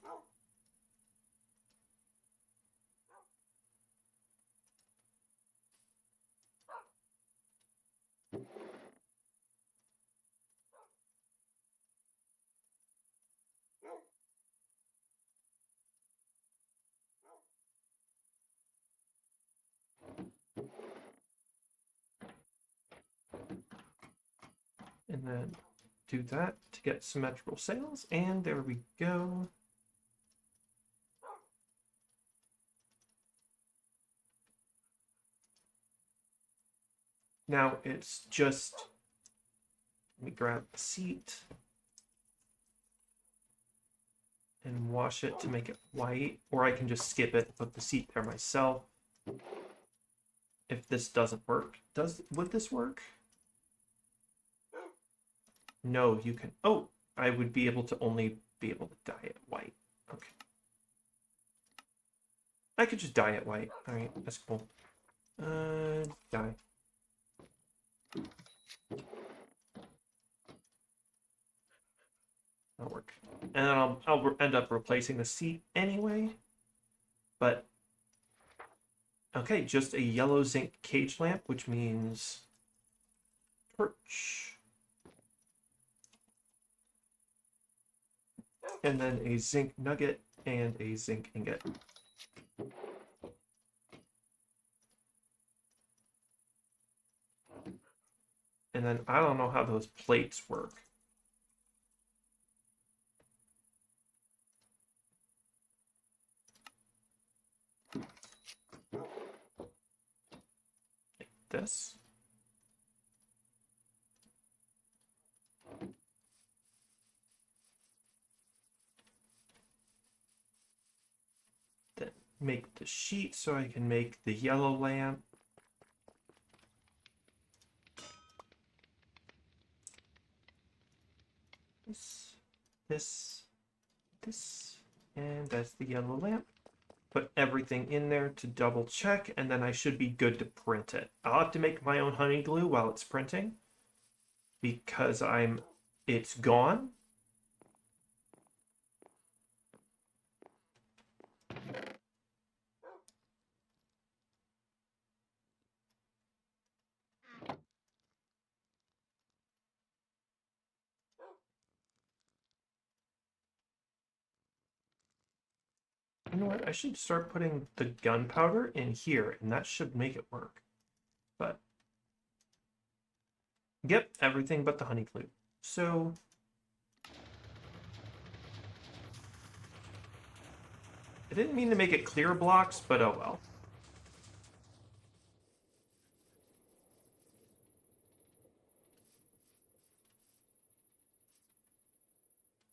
and then do that to get symmetrical sails, and there we go. Now it's just, let me grab the seat and wash it to make it white, or I can just skip it and put the seat there myself. If this doesn't work, would this work? No, you can. Oh, I would be able to only be able to dye it white. Okay. I could just dye it white. All right, that's cool. Dye. That'll work. And then I'll end up replacing the seat anyway. But okay, just a yellow zinc cage lamp, which means torch. And then a zinc nugget and a zinc ingot. And then I don't know how those plates work. Like this. Then make the sheet so I can make the yellow lamp. This, and that's the yellow lamp. Put everything in there to double check, and then I should be good to print it. I'll have to make my own honey glue while it's printing because it's gone. You know what? I should start putting the gunpowder in here, and that should make it work. But, yep, everything but the honey glue. So, I didn't mean to make it clear blocks, but oh well.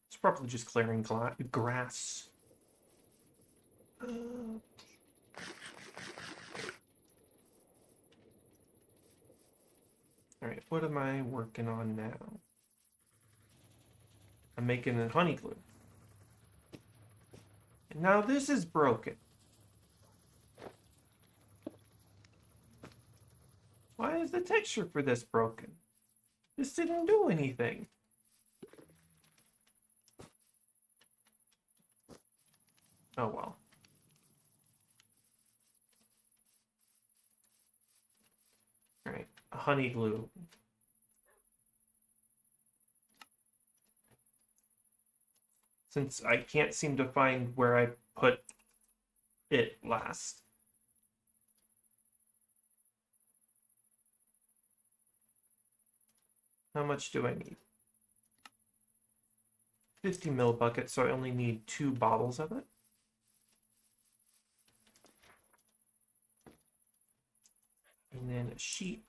It's probably just clearing grass. Alright, what am I working on now? I'm making a honey glue. And now this is broken. Why is the texture for this broken? This didn't do anything. Oh well. Alright, honey glue. Since I can't seem to find where I put it last. How much do I need? 50 ml buckets, so I only need 2 bottles of it. And then a sheet.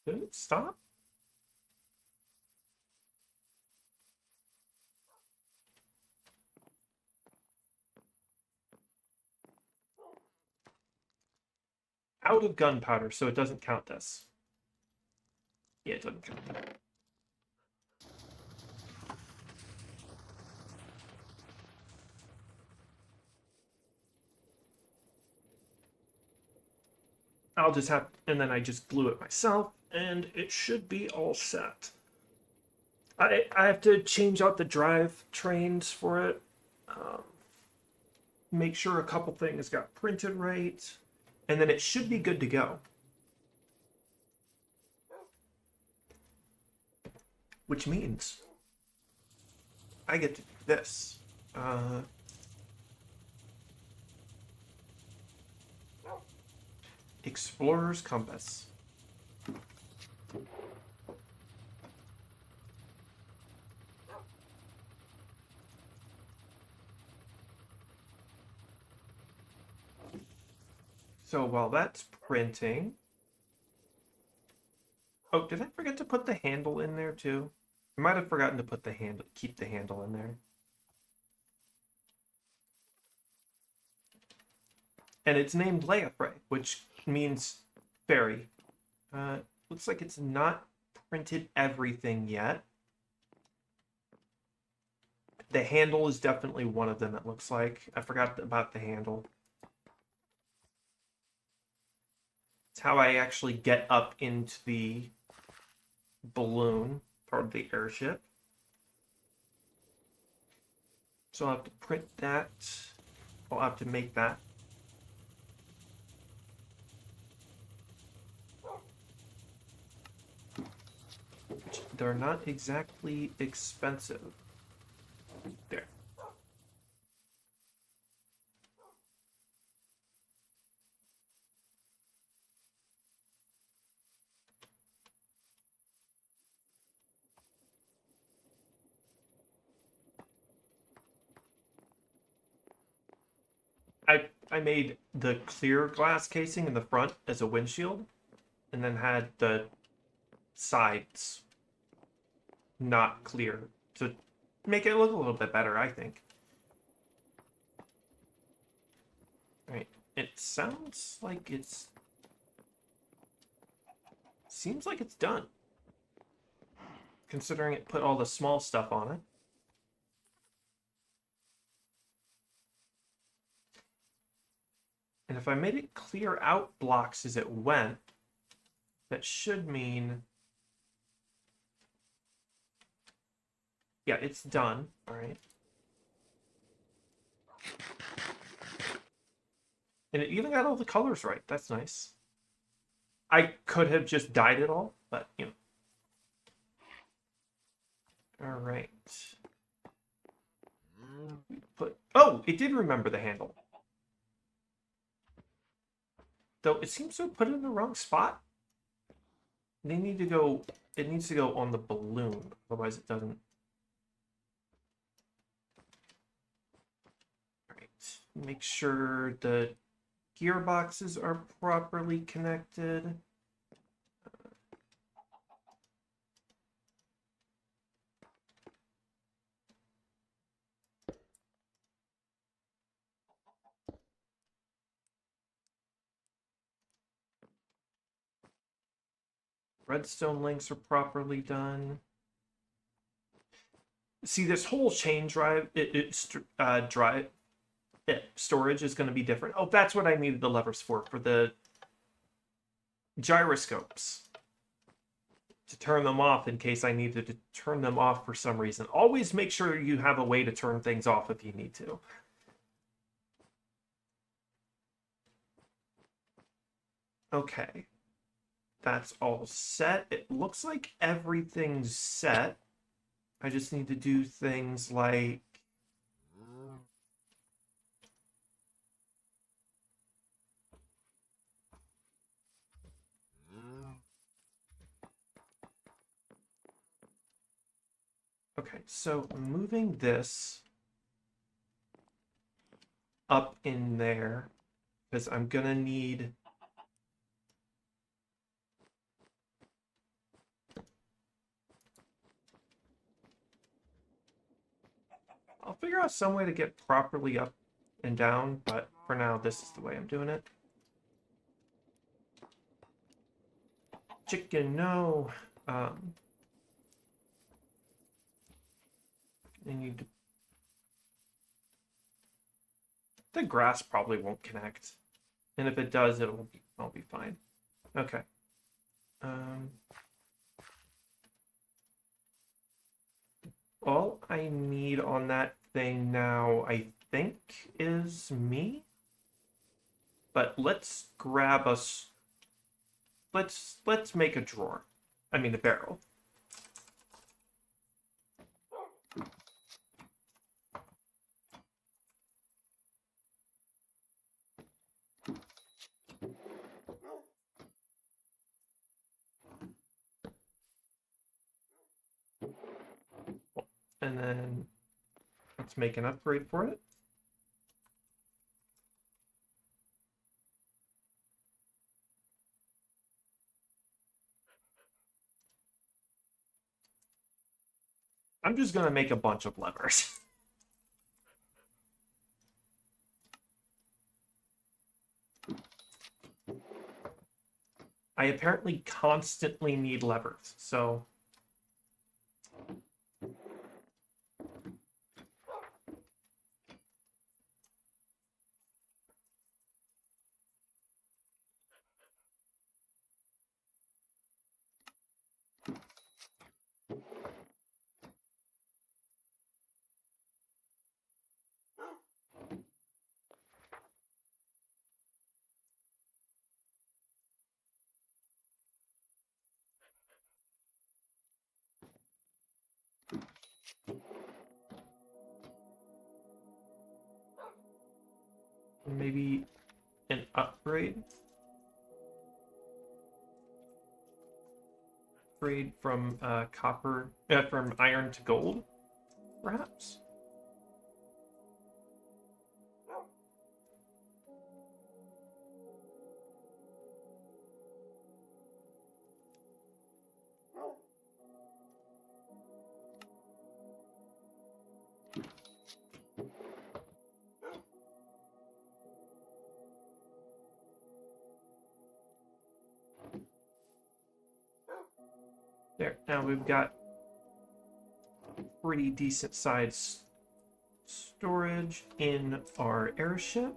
Did it stop? Out of gunpowder, so it doesn't count this. Yeah, it doesn't count. I'll just have, and then I just glue it myself, and it should be all set. I have to change out the drive trains for it. Make sure a couple things got printed right, and then it should be good to go. Which means I get to do this. Explorer's Compass. So while that's printing... Oh, did I forget to put the handle in there too? I might have forgotten to put the handle, keep the handle in there. And it's named Leafray, which means fairy. Looks like it's not printed everything yet. The handle is definitely one of them, it looks like. I forgot about the handle. It's how I actually get up into the balloon, part of the airship. So I'll have to print that. I'll have to make that. They're not exactly expensive. There. I made the clear glass casing in the front as a windshield, and then had the sides not clear to make it look a little bit better, I think. Right. It sounds like it's... Seems like it's done. Considering it put all the small stuff on it. And if I made it clear out blocks as it went, that should mean... Yeah, it's done. All right. And it even got all the colors right. That's nice. I could have just dyed it all, but, you know. All right. Oh, it did remember the handle. Though it seems to have put it in the wrong spot. They need to go... It needs to go on the balloon. Otherwise it doesn't... Alright. Make sure the gearboxes are properly connected. Redstone links are properly done. See, this whole chain drive, storage is going to be different. Oh, that's what I needed the levers for the gyroscopes. to turn them off in case I needed to turn them off for some reason. Always make sure you have a way to turn things off if you need to. Okay. That's all set. It looks like everything's set. I just need to do things like... Okay, so moving this up in there, because I'm gonna need... I'll figure out some way to get properly up and down, but for now, this is the way I'm doing it. Chicken, no. I need to... The grass probably won't connect. And if it does, I'll be fine. Okay. All I need on that thing now, I think, is me. But let's grab us... Let's make a drawer. I mean, a barrel. And then let's make an upgrade for it. I'm just going to make a bunch of levers. I apparently constantly need levers, so... Maybe an upgrade? Upgrade from from iron to gold, perhaps? There, now we've got pretty decent sized storage in our airship.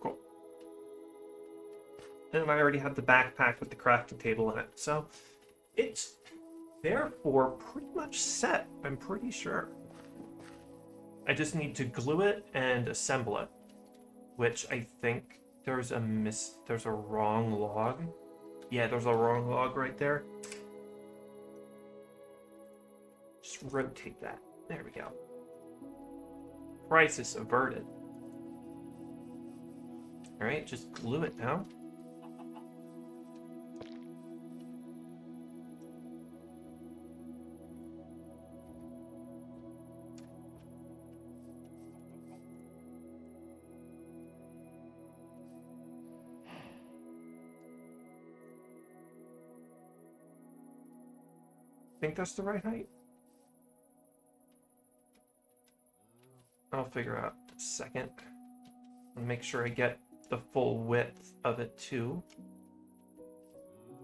Cool. And I already had the backpack with the crafting table in it, so it's therefore pretty much set, I'm pretty sure. I just need to glue it and assemble it, which I think there's a wrong log. Yeah, there's a wrong log right there. Just rotate that. There we go. Crisis averted. Alright, just glue it now. Think that's the right height? I'll figure out in a second. And make sure I get the full width of it too.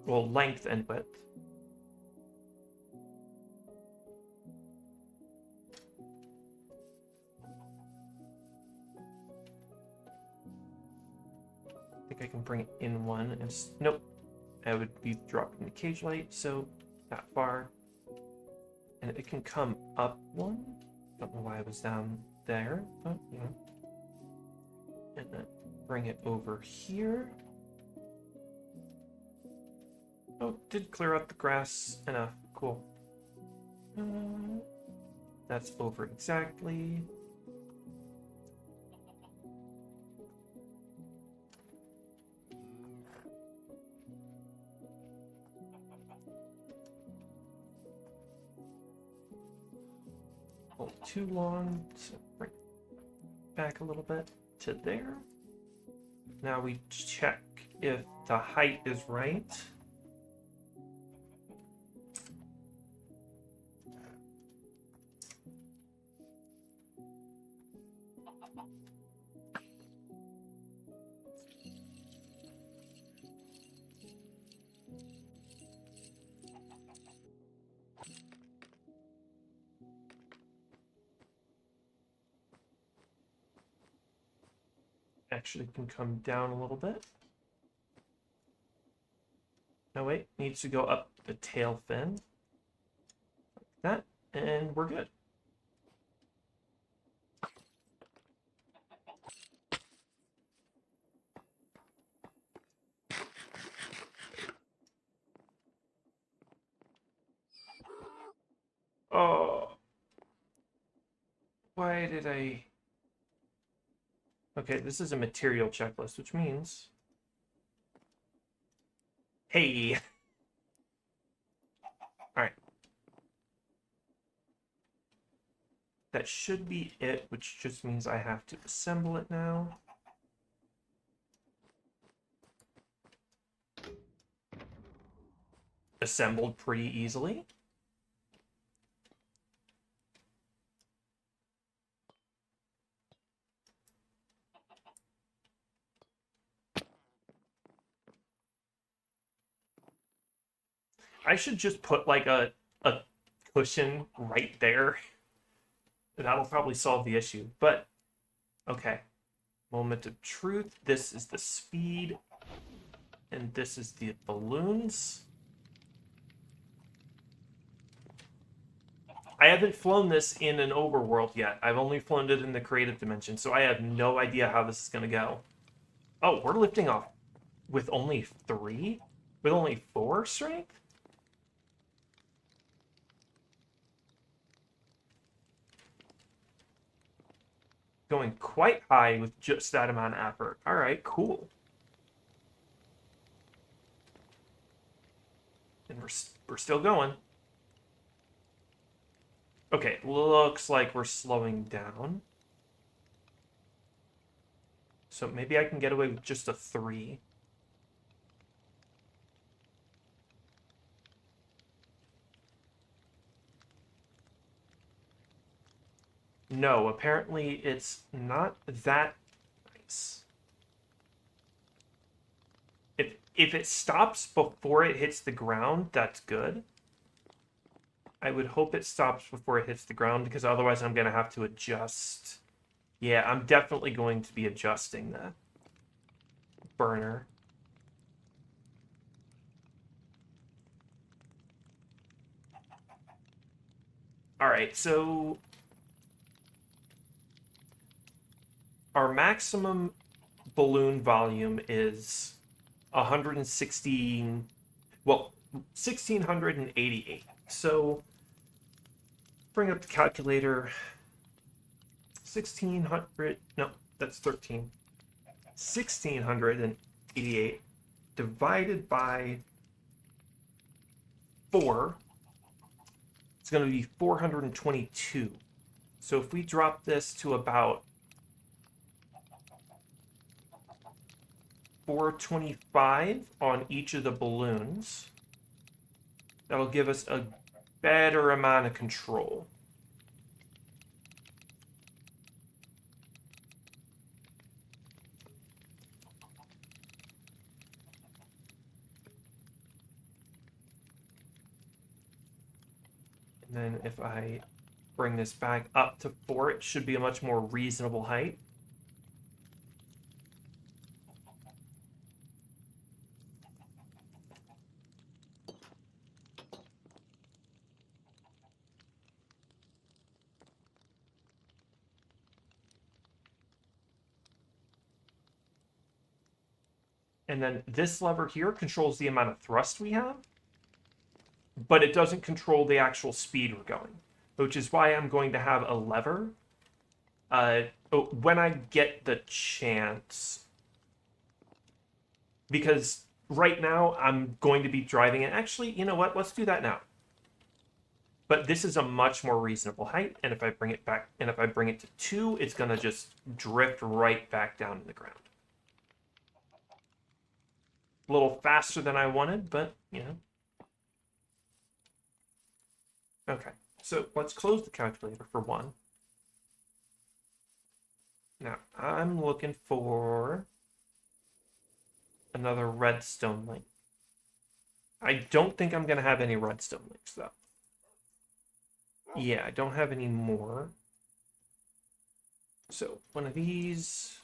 Well, length and width. think I can bring it in one and nope. I would be dropping the cage light, so not far. And it can come up one. Don't know why I was down there, but you know. And then bring it over here. Oh, did clear out the grass enough. Cool. That's over exactly. Too long, so bring it back a little bit to there. Now we check if the height is right. Actually can come down a little bit. No, wait, needs to go up the tail fin. Like that, and we're good. Oh. Why did I... Okay, this is a material checklist, which means... Hey! Alright. That should be it, which just means I have to assemble it now. Assembled pretty easily. I should just put like a cushion right there. That'll probably solve the issue. But, okay. Moment of truth. This is the speed. And this is the balloons. I haven't flown this in an overworld yet. I've only flown it in the creative dimension, so I have no idea how this is going to go. Oh, we're lifting off with only 3? With only 4 strength? Going quite high with just that amount of effort. All right, cool. And we're still going. Okay, looks like we're slowing down. So maybe I can get away with just a 3. No, apparently it's not that nice. If it stops before it hits the ground, that's good. I would hope it stops before it hits the ground, because otherwise I'm going to have to adjust. Yeah, I'm definitely going to be adjusting the burner. Alright, so... Our maximum balloon volume is 116... Well, 1,688. So, bring up the calculator. 1,600... No, that's 13. 1,688 divided by 4, it's going to be 422. So if we drop this to about 425 on each of the balloons, that'll give us a better amount of control. And then if I bring this back up to 4, it should be a much more reasonable height. And then this lever here controls the amount of thrust we have, but it doesn't control the actual speed we're going, which is why I'm going to have a lever when I get the chance. Because right now I'm going to be driving it. Actually, you know what? Let's do that now. But this is a much more reasonable height, and if I bring it back, and if I bring it to 2, it's going to just drift right back down to the ground. A little faster than I wanted, but, you know. Okay, so let's close the calculator for 1. Now, I'm looking for another redstone link. I don't think I'm going to have any redstone links, though. Yeah, I don't have any more. So, one of these,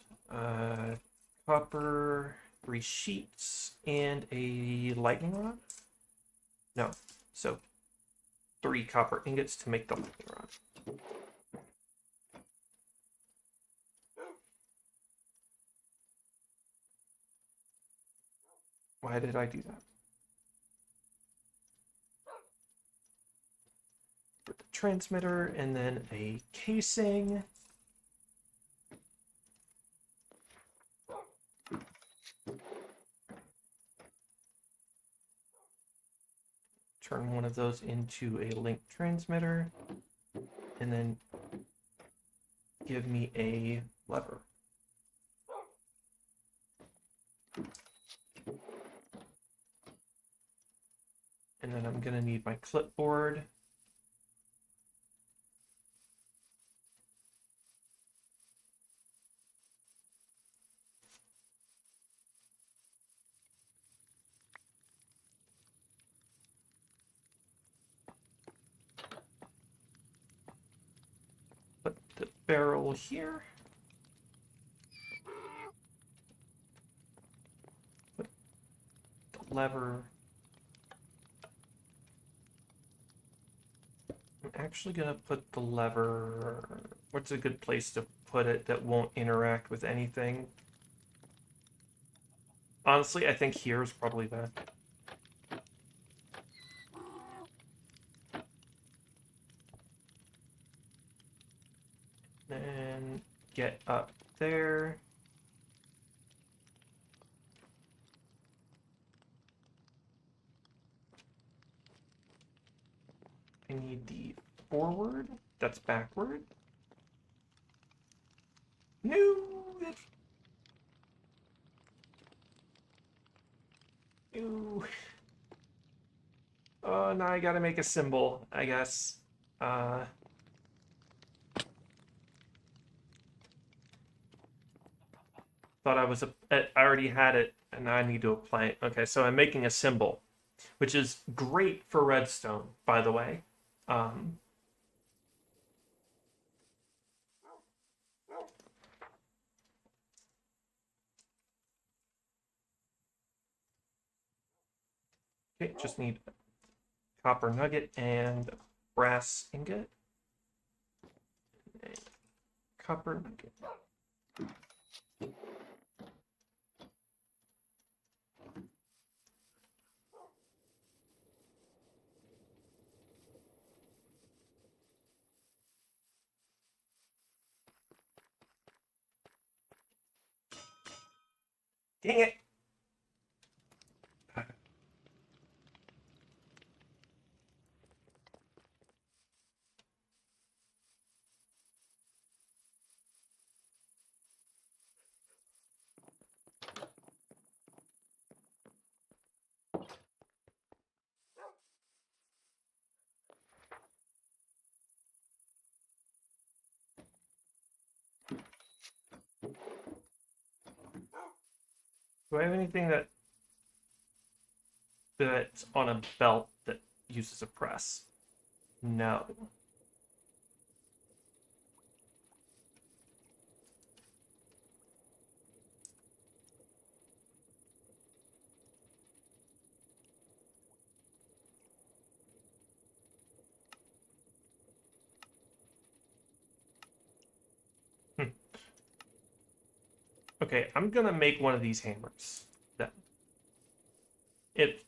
copper, 3 sheets, and a lightning rod? No, so 3 copper ingots to make the lightning rod. Why did I do that? Put the transmitter, and then a casing. Turn one of those into a link transmitter, and then give me a lever. And then I'm gonna need my clipboard. Put the barrel here. Put the lever. I'm actually gonna put the lever. What's a good place to put it that won't interact with anything? Honestly, I think here is probably the. And get up there. I need the forward. That's backward. No, that's. No. Oh, now I gotta make a symbol, I guess. Thought I was I already had it, and now I need to apply it. Okay, so I'm making a symbol, which is great for redstone, by the way. Okay, just need copper nugget and brass ingot. Copper nugget. Dang it! Do I have anything that's on a belt that uses a press? No. Okay, I'm gonna make one of these hammers then. It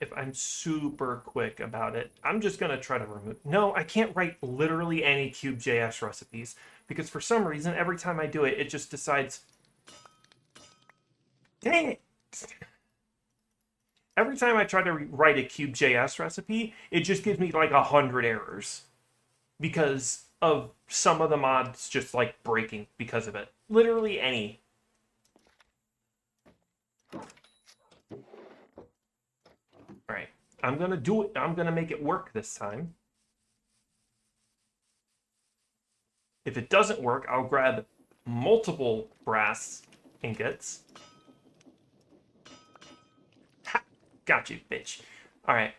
if I'm super quick about it, I'm just going to try to remove... No, I can't write literally any Cube.js recipes because for some reason, every time I do it, it just decides... Dang it! Every time I try to write a Cube.js recipe, it just gives me like 100 errors because of some of the mods just like breaking because of it. Literally any. All right, I'm gonna do it. I'm gonna make it work this time. If it doesn't work, I'll grab multiple brass ingots. Ha! Got you, bitch. All right,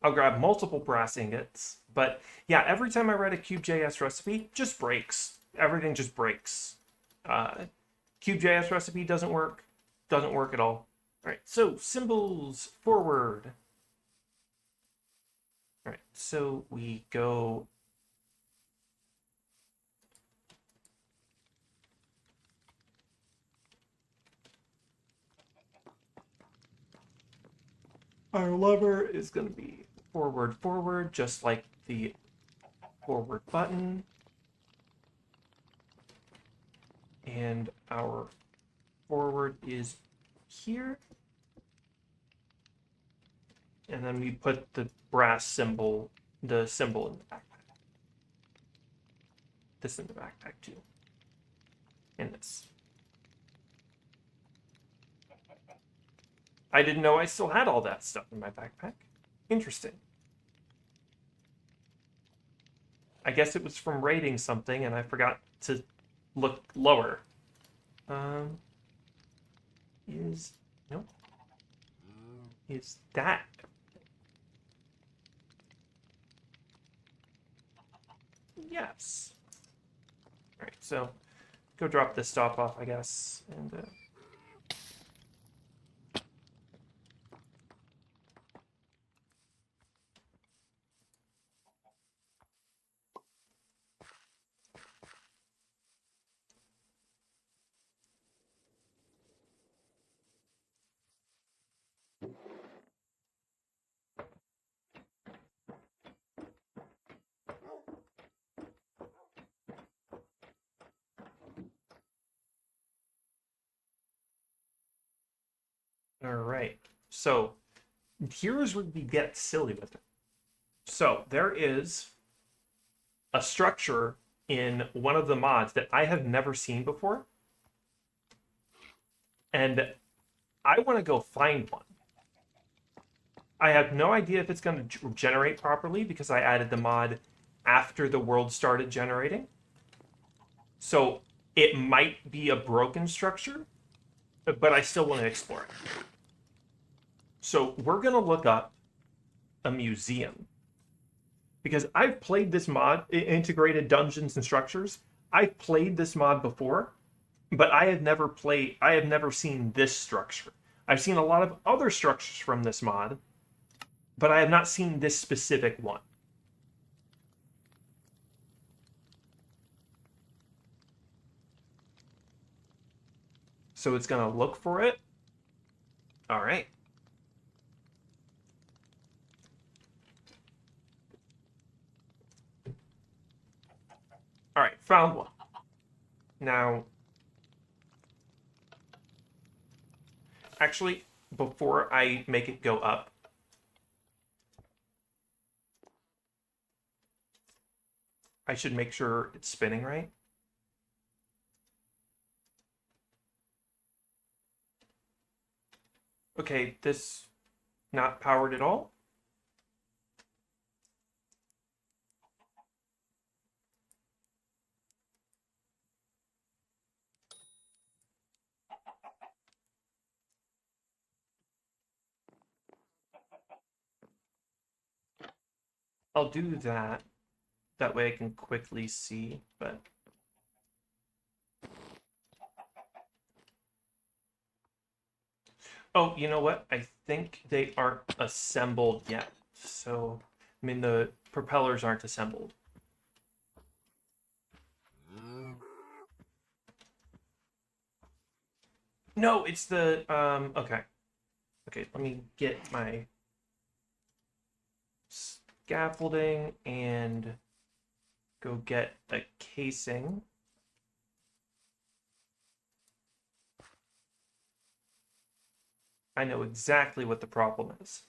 I'll grab multiple brass ingots. But yeah, every time I write a Cube.js recipe, just breaks. Everything just breaks. Cube.js recipe doesn't work. Doesn't work at all. All right, so symbols forward. All right, so we go... Our lever is going to be forward, forward, just like the forward button. And our forward is here. And then we put the brass symbol, the symbol in the backpack. This in the backpack too. And this. I didn't know I still had all that stuff in my backpack. Interesting. I guess it was from raiding something and I forgot to look lower. Nope. Is that... Yes. All right, so go drop this stuff off, I guess, and all right. So here's where we get silly with it. So there is a structure in one of the mods that I have never seen before, and I want to go find one. I have no idea if it's going to generate properly because I added the mod after the world started generating. So it might be a broken structure, but I still want to explore it. So we're going to look up a museum. Because I've played this mod, Integrated Dungeons and Structures. I've played this mod before, but I have never seen this structure. I've seen a lot of other structures from this mod, but I have not seen this specific one. So it's going to look for it. All right. All right, found one. Now, actually, before I make it go up, I should make sure it's spinning right. Okay, this not powered at all. I'll do that. That way I can quickly see, but... Oh, you know what? I think they aren't assembled yet. So, I mean, the propellers aren't assembled. No, it's the okay. Okay, let me get my scaffolding and go get a casing. I know exactly what the problem is.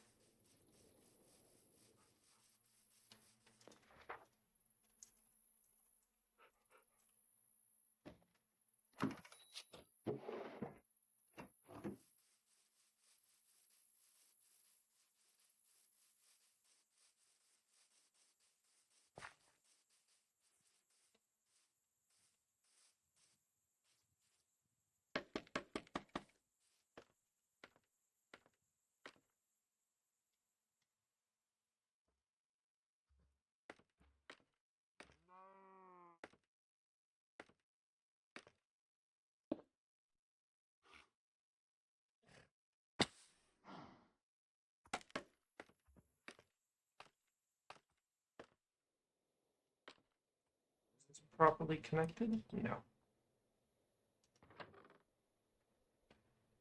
Is this properly connected? No.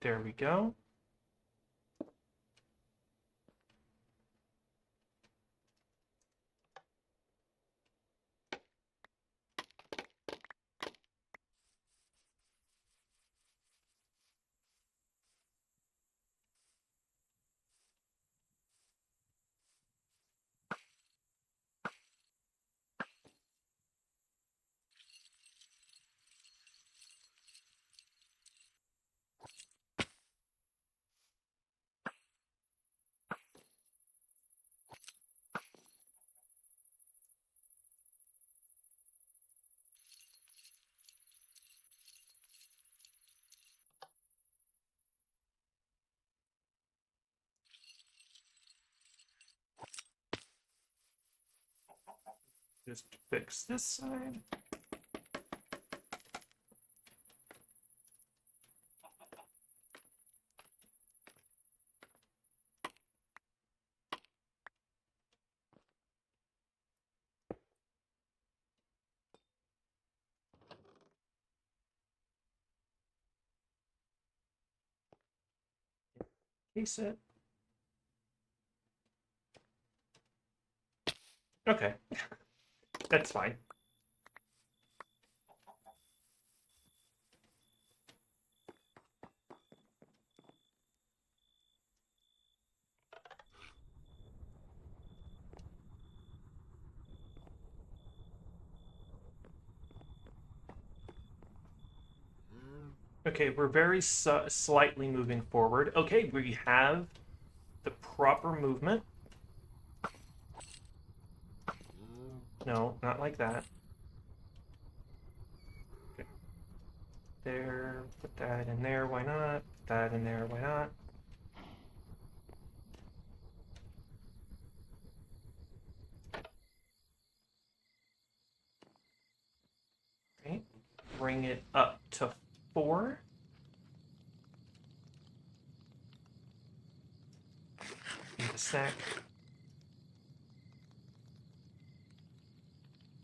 There we go. Just fix this side. Case it. Okay, that's fine. Okay, we're very slightly moving forward. Okay, we have the proper movement. No, not like that. Okay. There, put that in there, why not? Put that in there, why not? Right, bring it up to 4. Need a snack.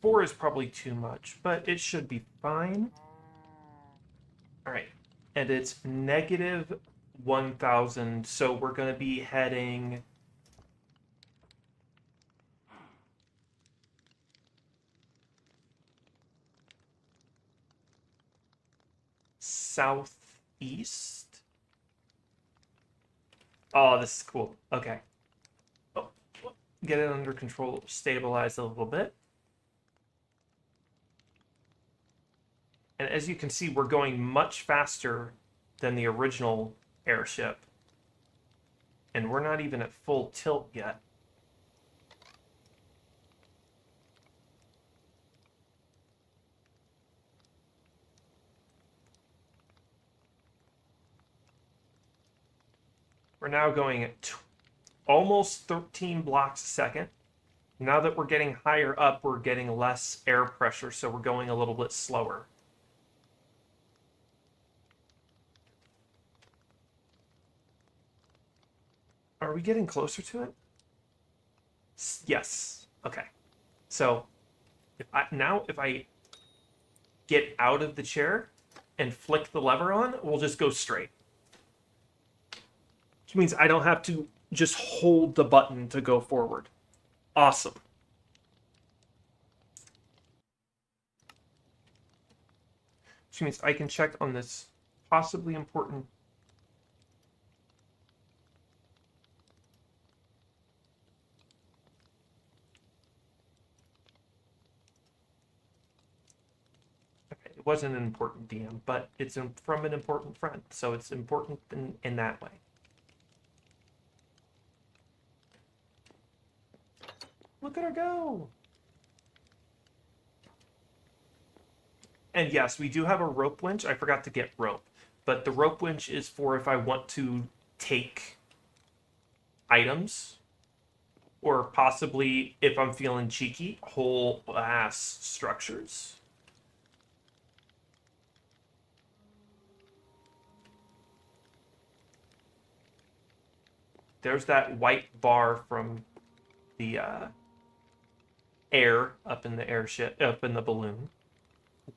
4 is probably too much, but it should be fine. All right, and it's negative 1,000, so we're going to be heading southeast. Oh, this is cool. Okay. Oh, get it under control, stabilize a little bit. And as you can see, we're going much faster than the original airship. And we're not even at full tilt yet. We're now going at almost 13 blocks a second. Now that we're getting higher up, we're getting less air pressure, so we're going a little bit slower. Are we getting closer to it? Yes. Okay. So if I get out of the chair and flick the lever on, we'll just go straight. Which means I don't have to just hold the button to go forward. Awesome. Which means I can check on this possibly important. Okay, it wasn't an important DM, but it's from an important friend, so it's important in that way. Look at her go! And yes, we do have a rope winch. I forgot to get rope. But the rope winch is for if I want to take items, or possibly, if I'm feeling cheeky, whole ass structures. There's that white bar from the air up in the airship, up in the balloon.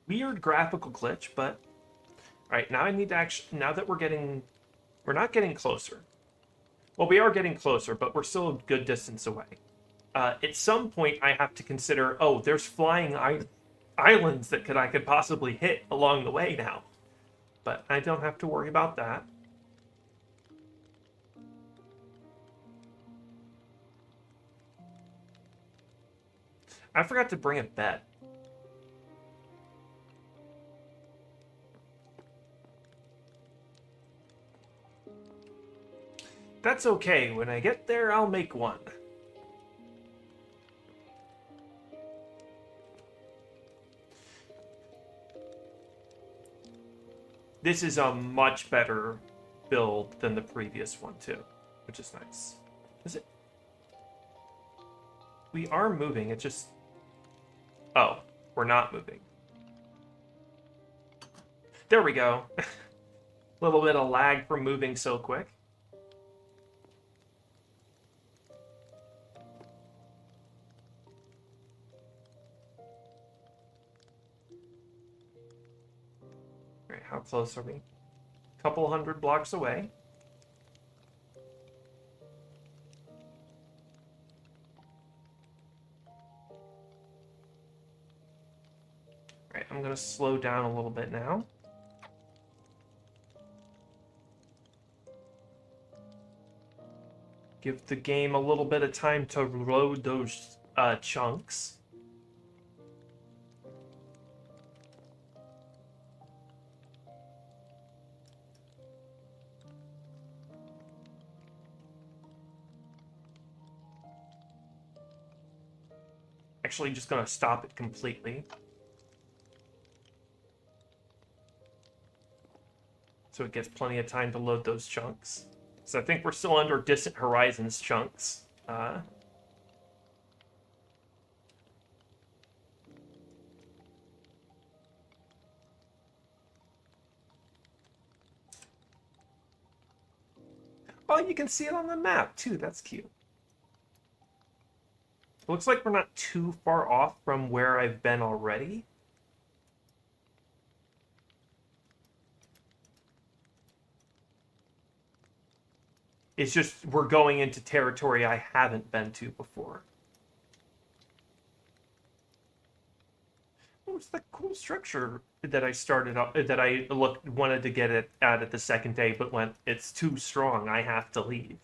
Weird graphical glitch, but all right, now I need to actually, now that we're not getting closer. Well, we are getting closer, but we're still a good distance away. At some point, I have to consider, oh, there's flying islands that I could possibly hit along the way now. But I don't have to worry about that. I forgot to bring a bed. That's okay. When I get there, I'll make one. This is a much better build than the previous one, too, which is nice. Is it? We are moving. It just... Oh, we're not moving. There we go. A little bit of lag from moving so quick. All right, how close are we? A couple hundred blocks away. All right, I'm going to slow down a little bit now. Give the game a little bit of time to load those chunks. Actually, just going to stop it completely. So it gets plenty of time to load those chunks. So I think we're still under Distant Horizons chunks. Oh, you can see it on the map, too. That's cute. It looks like we're not too far off from where I've been already. It's just we're going into territory I haven't been to before. What was the cool structure that I started up, that I wanted to get it at the second day, but went, it's too strong, I have to leave.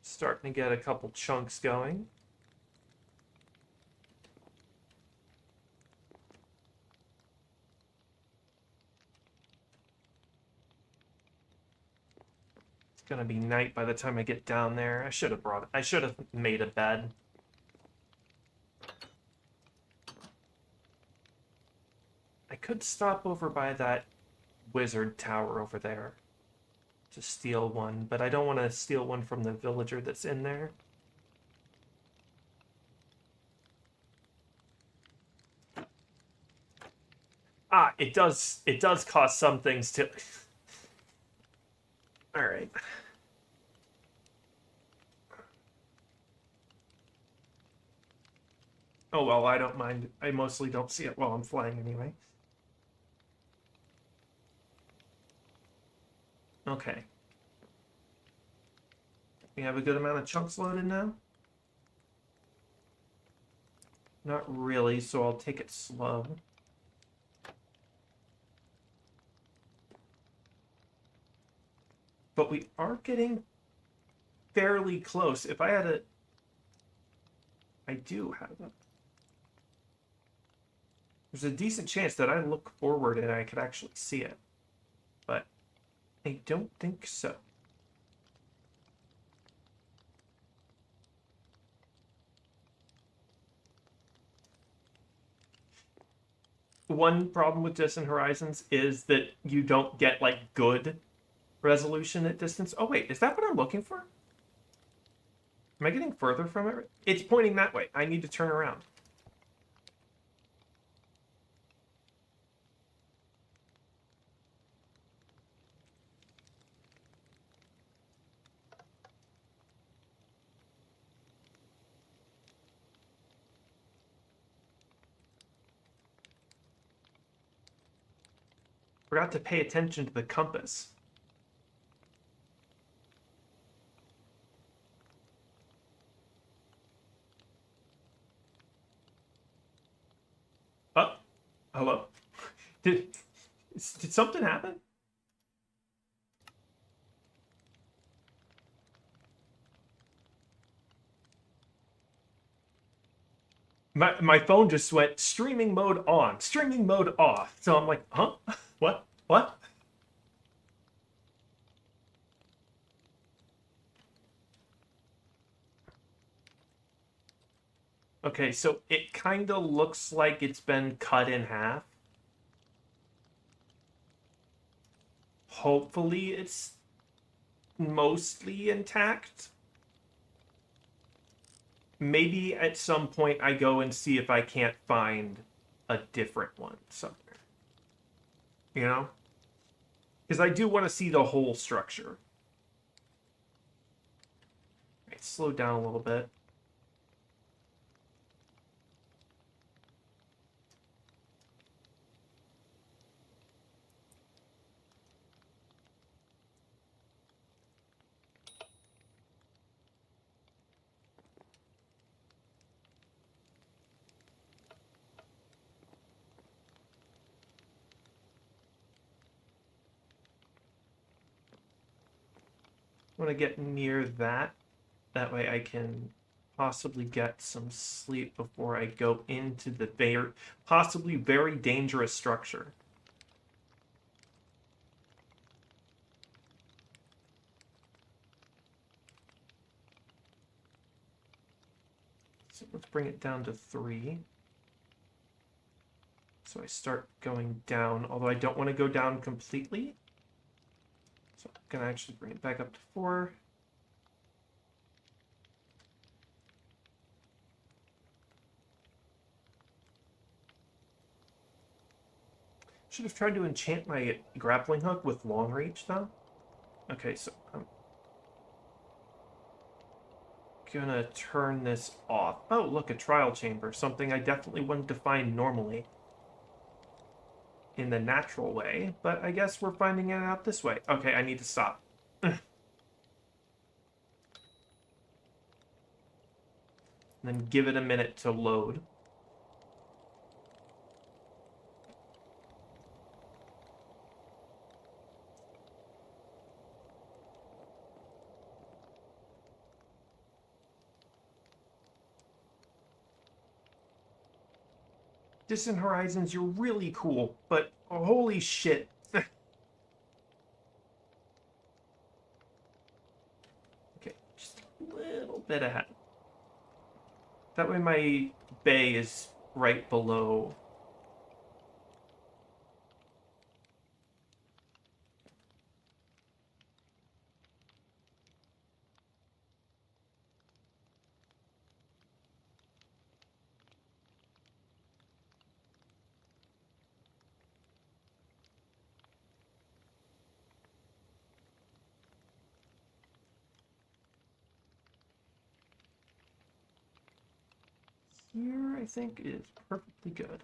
Starting to get a couple chunks going. It's gonna be night by the time I get down there. I should have made a bed. I could stop over by that wizard tower over there to steal one, but I don't want to steal one from the villager that's in there. Ah, it does cost some things to... Alright. Oh, well, I don't mind. I mostly don't see it while I'm flying anyway. Okay. We have a good amount of chunks loaded now? Not really, so I'll take it slow. But we are getting fairly close. If I had a... I do have a... There's a decent chance that I look forward and I could actually see it. But I don't think so. One problem with Distant Horizons is that you don't get, like, good resolution at distance. Oh, wait, is that what I'm looking for? Am I getting further from it? It's pointing that way. I need to turn around. Forgot to pay attention to the compass. Oh, hello? Did, did something happen? My phone just went streaming mode on, streaming mode off. So I'm like, huh? What? What? Okay, so it kind of looks like it's been cut in half. Hopefully it's mostly intact. Maybe at some point I go and see if I can't find a different one somewhere. You know? Because I do want to see the whole structure. Right, slow down a little bit. I want to get near that. That way I can possibly get some sleep before I go into the possibly very dangerous structure. So let's bring it down to 3. So I start going down, although I don't want to go down completely. So I'm going to actually bring it back up to 4. Should have tried to enchant my grappling hook with long reach, though. Okay, so I'm gonna turn this off. Oh, look, a trial chamber. Something I definitely wouldn't define normally in the natural way, but I guess we're finding it out this way. Okay, I need to stop. And then give it a minute to load. Distant Horizons, you're really cool, but holy shit. Okay, just a little bit ahead. That way my bay is right below. here, I think, is perfectly good.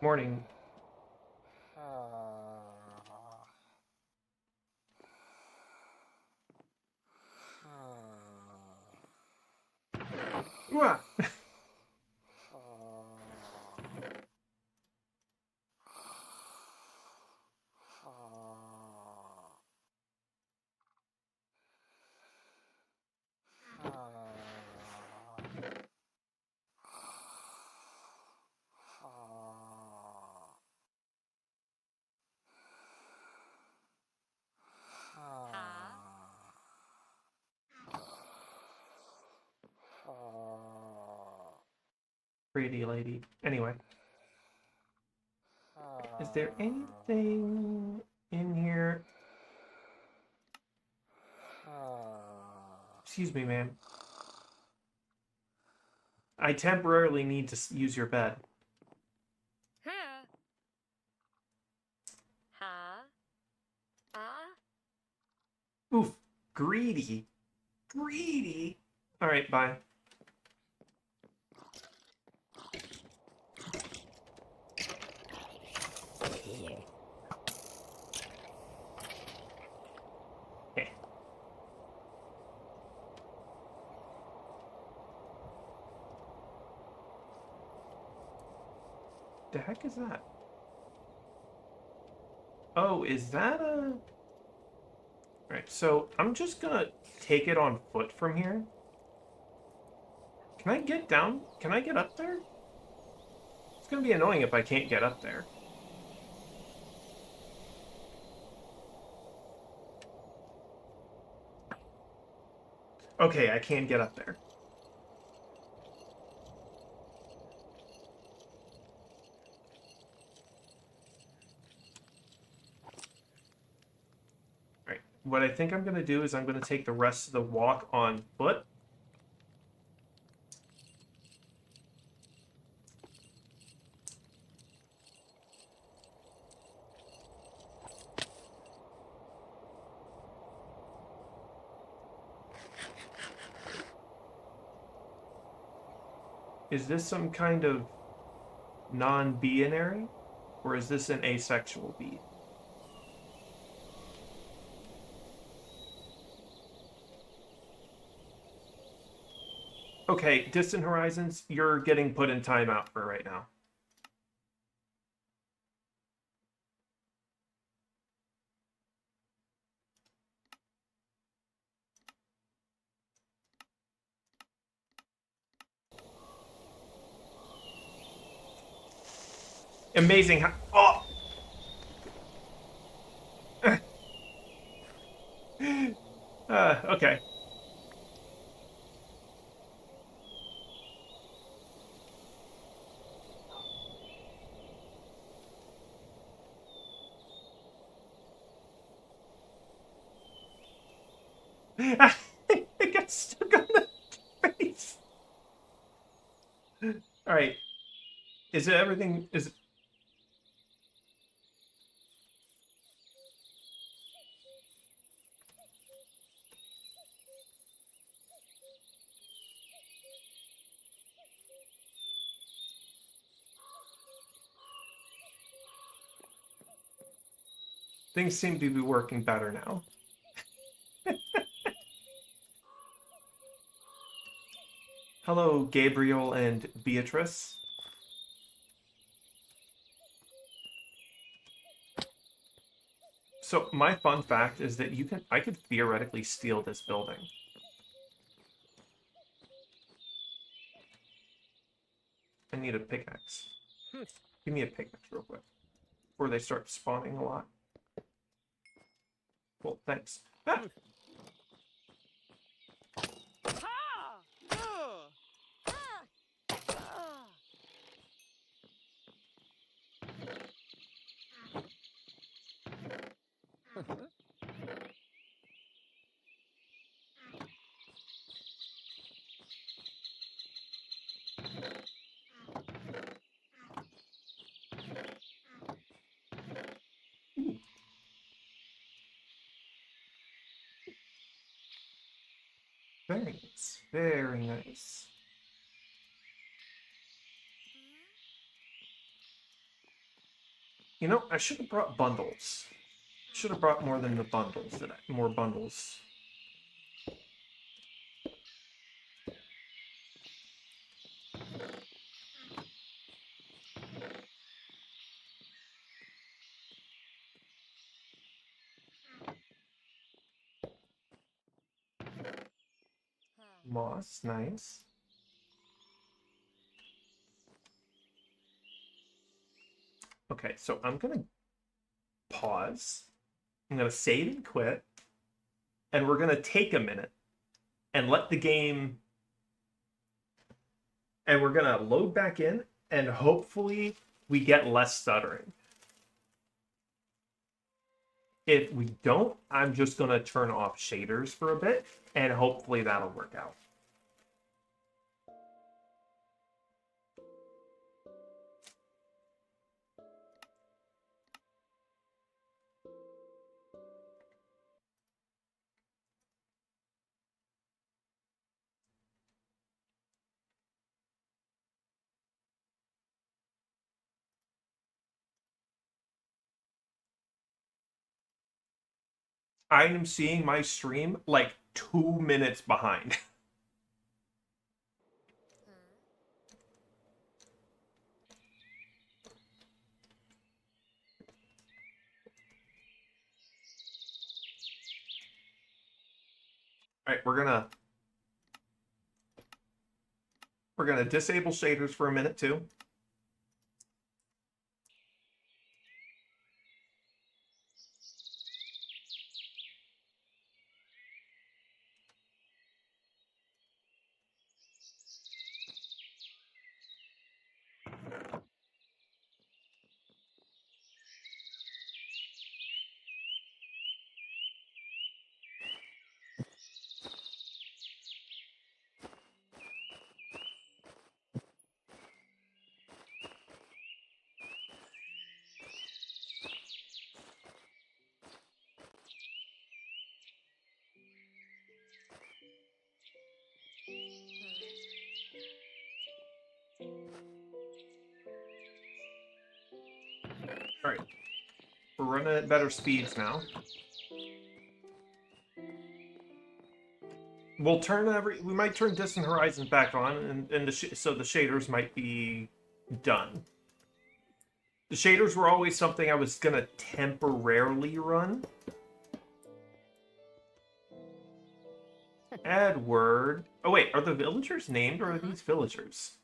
Morning. Mwah! Pretty lady. Anyway. Is there anything in here? Excuse me, ma'am. I temporarily need to use your bed. Oof. Greedy. Greedy. Alright, bye. Okay. The heck is that? Oh, is that a... Alright, so I'm just gonna take it on foot from here. Can I get down? Can I get up there? It's gonna be annoying if I can't get up there. Okay, I can get up there. Alright, what I think I'm gonna do is I'm gonna take the rest of the walk on foot. Is this some kind of non-binary? Or is this an asexual bee? Okay, Distant Horizons, you're getting put in timeout for right now. Amazing how... Oh! Okay. It gets stuck on the face. Alright. Is it everything... Is... Things seem to be working better now. Hello, Gabriel and Beatrice. So my fun fact is that I could theoretically steal this building. I need a pickaxe. Give me a pickaxe real quick before they start spawning a lot. Well, thanks. Ah! Very nice. Very nice. You know, I should have brought bundles. Should have brought more than the bundles. More bundles. Moss, nice. Okay, so I'm gonna pause. I'm gonna save and quit, and we're gonna take a minute and let the game. And we're gonna load back in, and hopefully we get less stuttering. If we don't, I'm just gonna turn off shaders for a bit, and hopefully that'll work out. I am seeing my stream like 2 minutes behind. All right, we're gonna disable shaders for a minute too. All right, we're running at better speeds now. We might turn Distant Horizons back on, and so the shaders might be done. The shaders were always something I was gonna temporarily run. Edward. Oh wait, are the villagers named or are these villagers?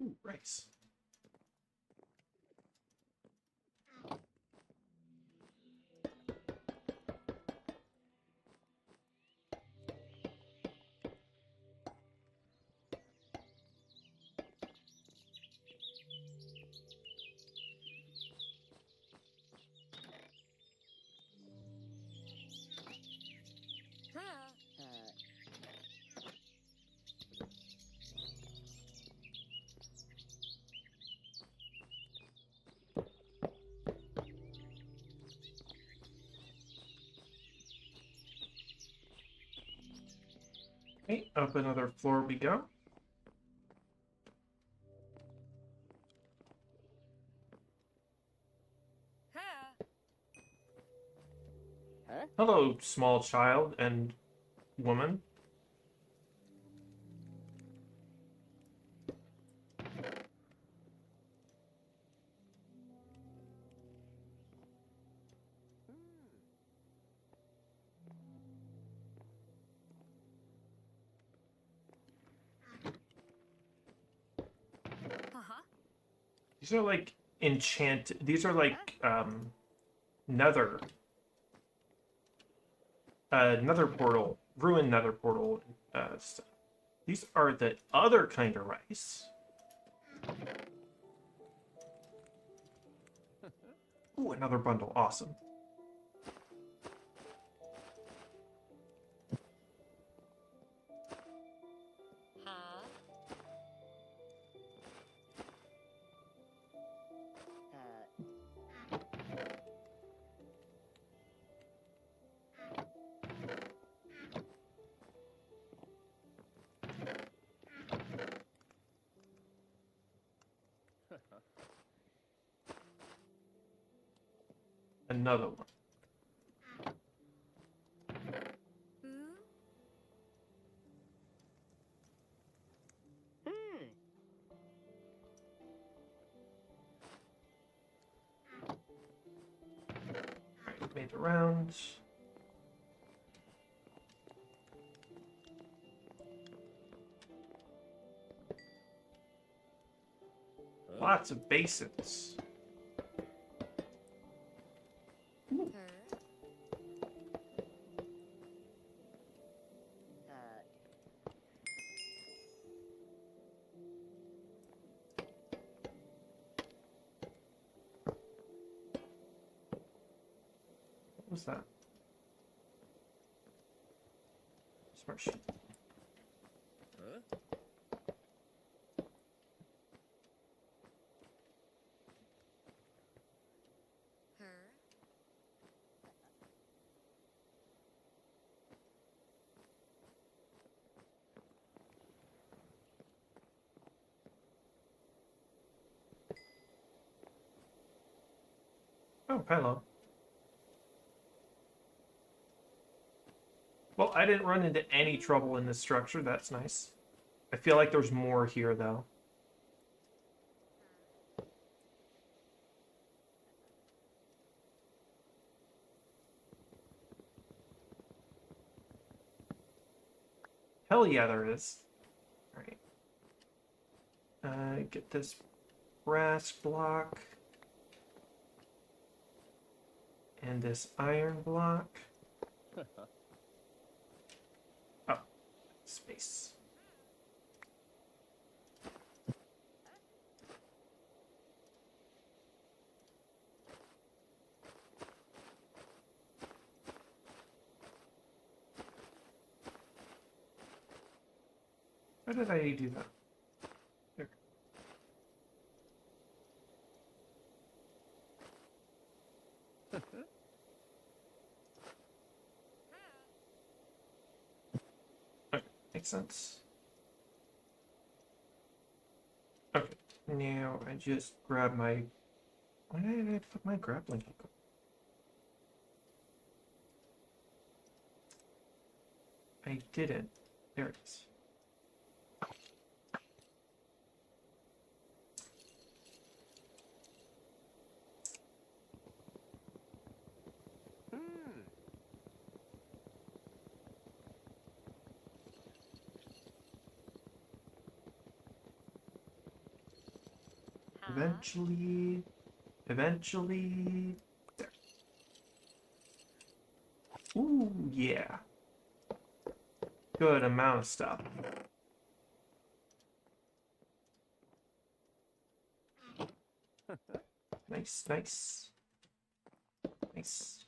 Ooh, rice. Okay, up another floor we go. Huh? Hello, small child and woman. These are like these are like nether nether portal, ruined nether portal stuff. These are the other kind of rice. Ooh, another bundle. Awesome. Another one. Alright, made the rounds. Lots of basins. Ooh. What was that? Smart sheet. Oh, hello. Well, I didn't run into any trouble in this structure. That's nice. I feel like there's more here, though. Hell yeah, there is. Alright. Get this brass block. And this iron block. Oh, space. How did I do that? There. Okay, makes sense. Okay, now I just grab my... Why did I put my grappling hook? I didn't. There it is. Eventually, there. Ooh, yeah. Good amount of stuff. Nice, nice. Nice.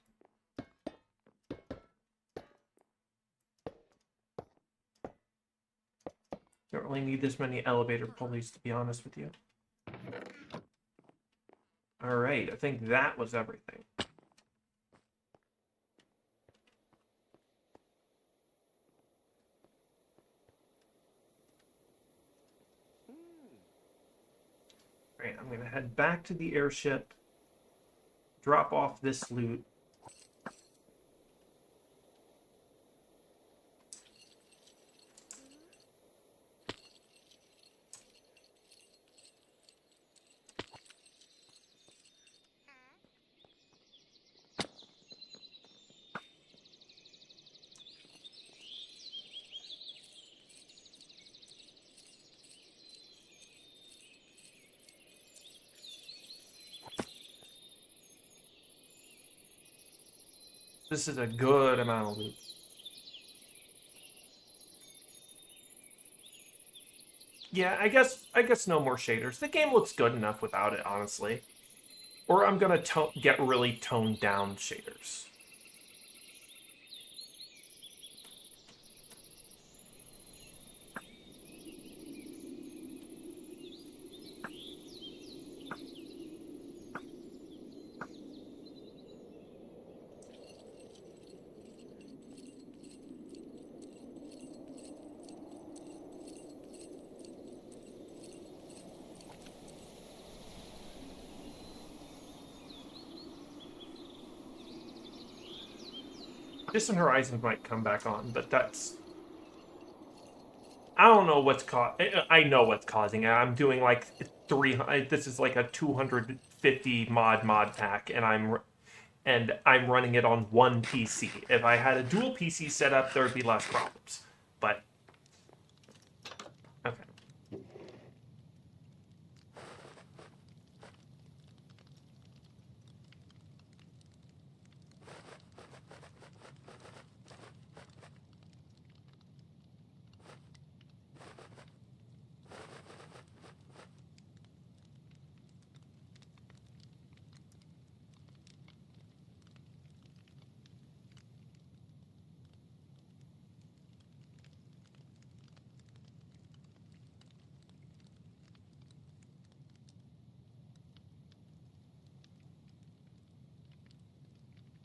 Don't really need this many elevator pulleys, to be honest with you. Alright, I think that was everything. Alright, I'm gonna head back to the airship, drop off this loot. This is a good amount of loot. Yeah, I guess no more shaders. The game looks good enough without it, honestly. Or I'm gonna get really toned down shaders. Distant Horizons might come back on, but that's... I don't know what's I know what's causing it. I'm doing like 300... This is like a 250 mod pack, and I'm running it on one PC. If I had a dual PC set up, there would be less problems. But... Okay.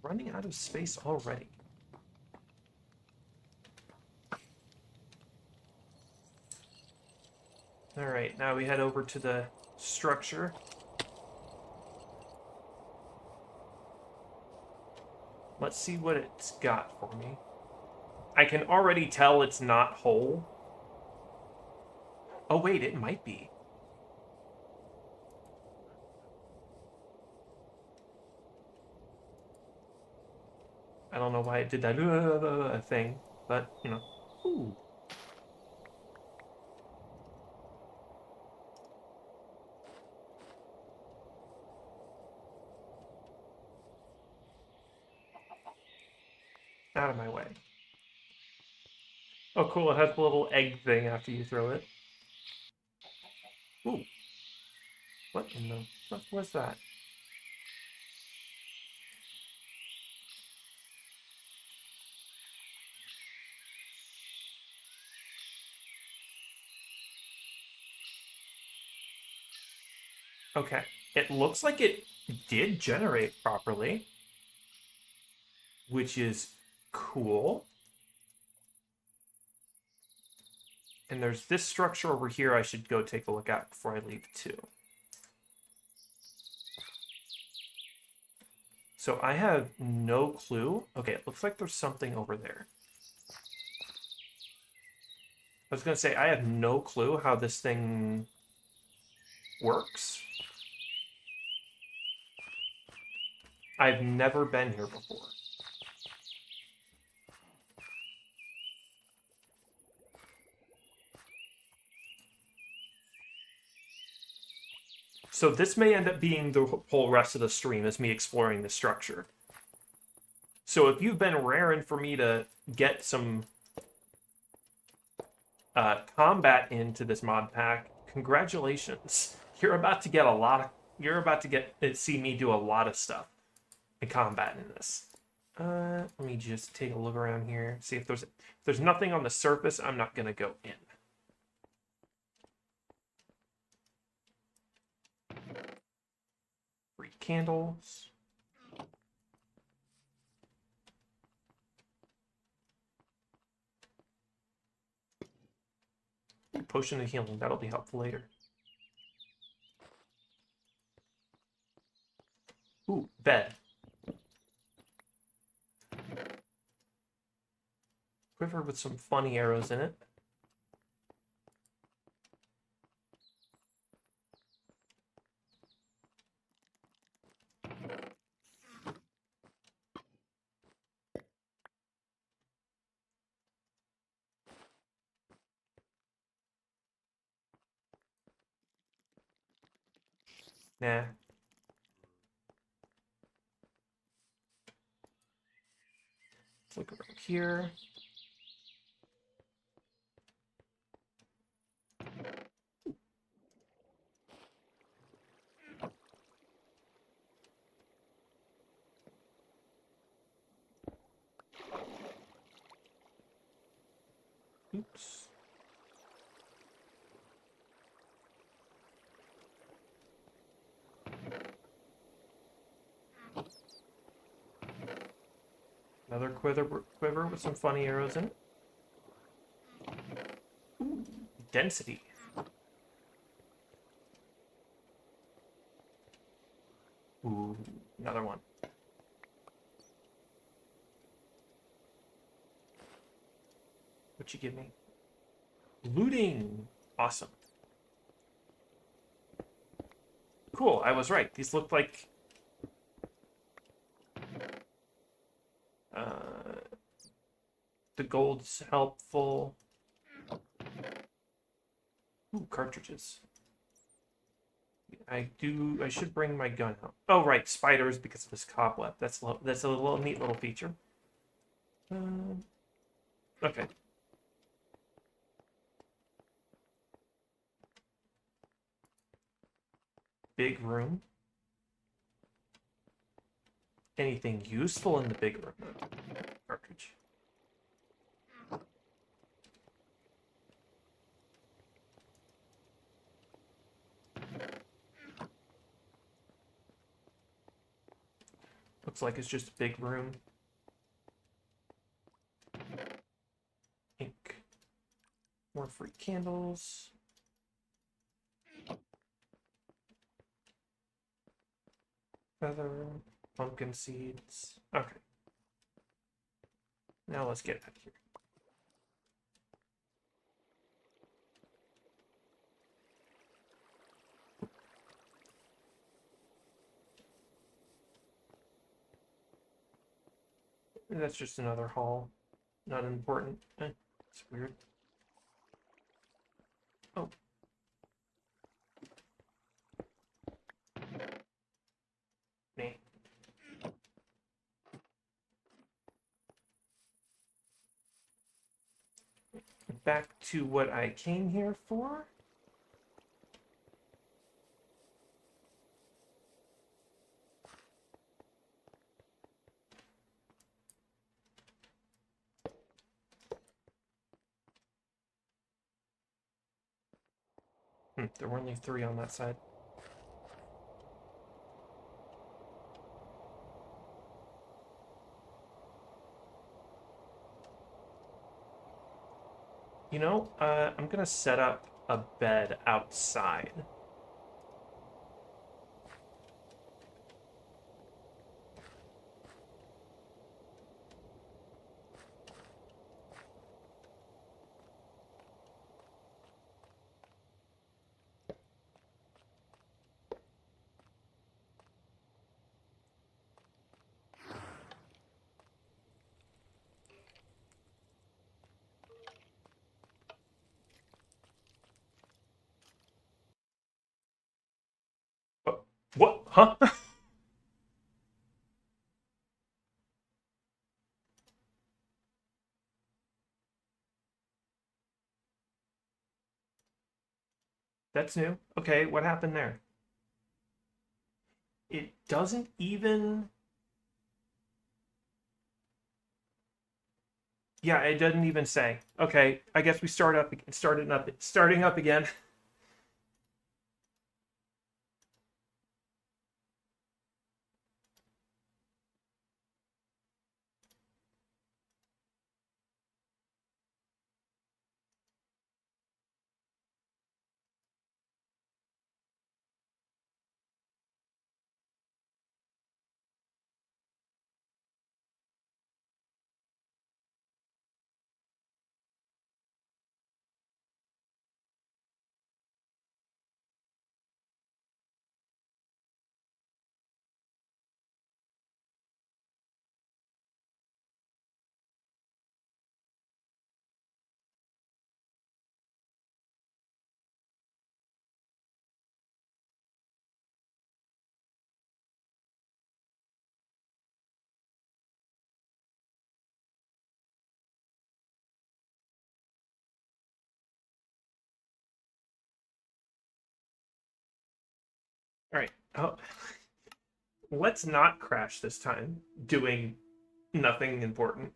Running out of space already. Alright, now we head over to the structure. Let's see what it's got for me. I can already tell it's not whole. Oh wait, it might be. I don't know why it did that thing, but, you know. Ooh. Out of my way. Oh, cool, it has the little egg thing after you throw it. Ooh. What in the fuck was that? Okay, it looks like it did generate properly, which is cool. And there's this structure over here I should go take a look at before I leave too. So I have no clue. Okay, it looks like there's something over there. I was going to say, I have no clue how this thing works. I've never been here before. So this may end up being the whole rest of the stream, is me exploring the structure. So if you've been raring for me to get some combat into this mod pack, congratulations. You're about to get a lot of... You're about to see me do a lot of stuff in combat in this. Let me just take a look around here. See if there's nothing on the surface, I'm not going to go in. Free candles. Potion of healing, that'll be helpful later. Bed. Quiver with some funny arrows in it. Nah. Let's look around here. Oops. Another quiver with some funny arrows in it. Ooh, density. Ooh, another one. What'd you give me? Looting. Awesome. Cool, I was right. These look like... the gold's helpful. Ooh, cartridges. I should bring my gun out. Oh, right, spiders because of this cobweb. That's a little neat little feature. Okay. Big room. Anything useful in the big room? Cartridge. Looks like it's just a big room. Ink. More free candles. Feather. Pumpkin seeds. Okay. Now let's get out of here. That's just another hall. Not important. It's weird. Oh. Nah. Back to what I came here for. There were only 3 on that side. You know, I'm gonna set up a bed outside. Oh, what? Huh? That's new. Okay, what happened there? It doesn't even... Yeah, it doesn't even say. Okay, I guess we starting up again. All right. Oh, let's not crash this time, doing nothing important.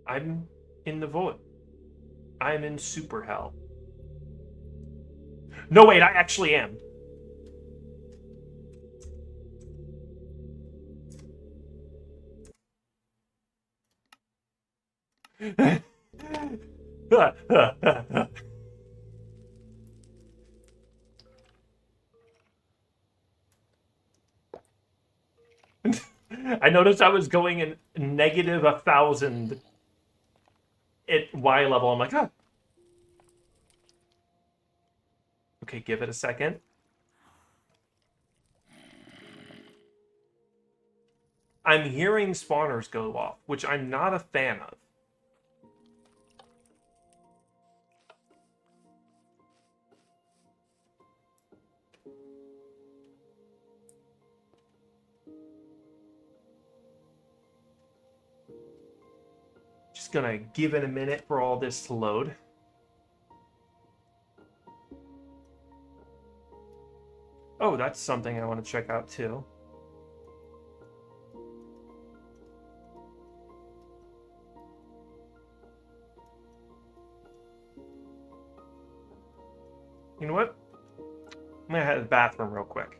I'm in the void. I'm in super hell. No, wait, I actually am. I noticed I was going in negative 1,000 at Y level. I'm like, ah. Okay, give it a second. I'm hearing spawners go off, which I'm not a fan of. Just gonna give it a minute for all this to load. Oh, that's something I want to check out too. You know what? I'm gonna head to the bathroom real quick.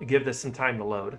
Give this some time to load.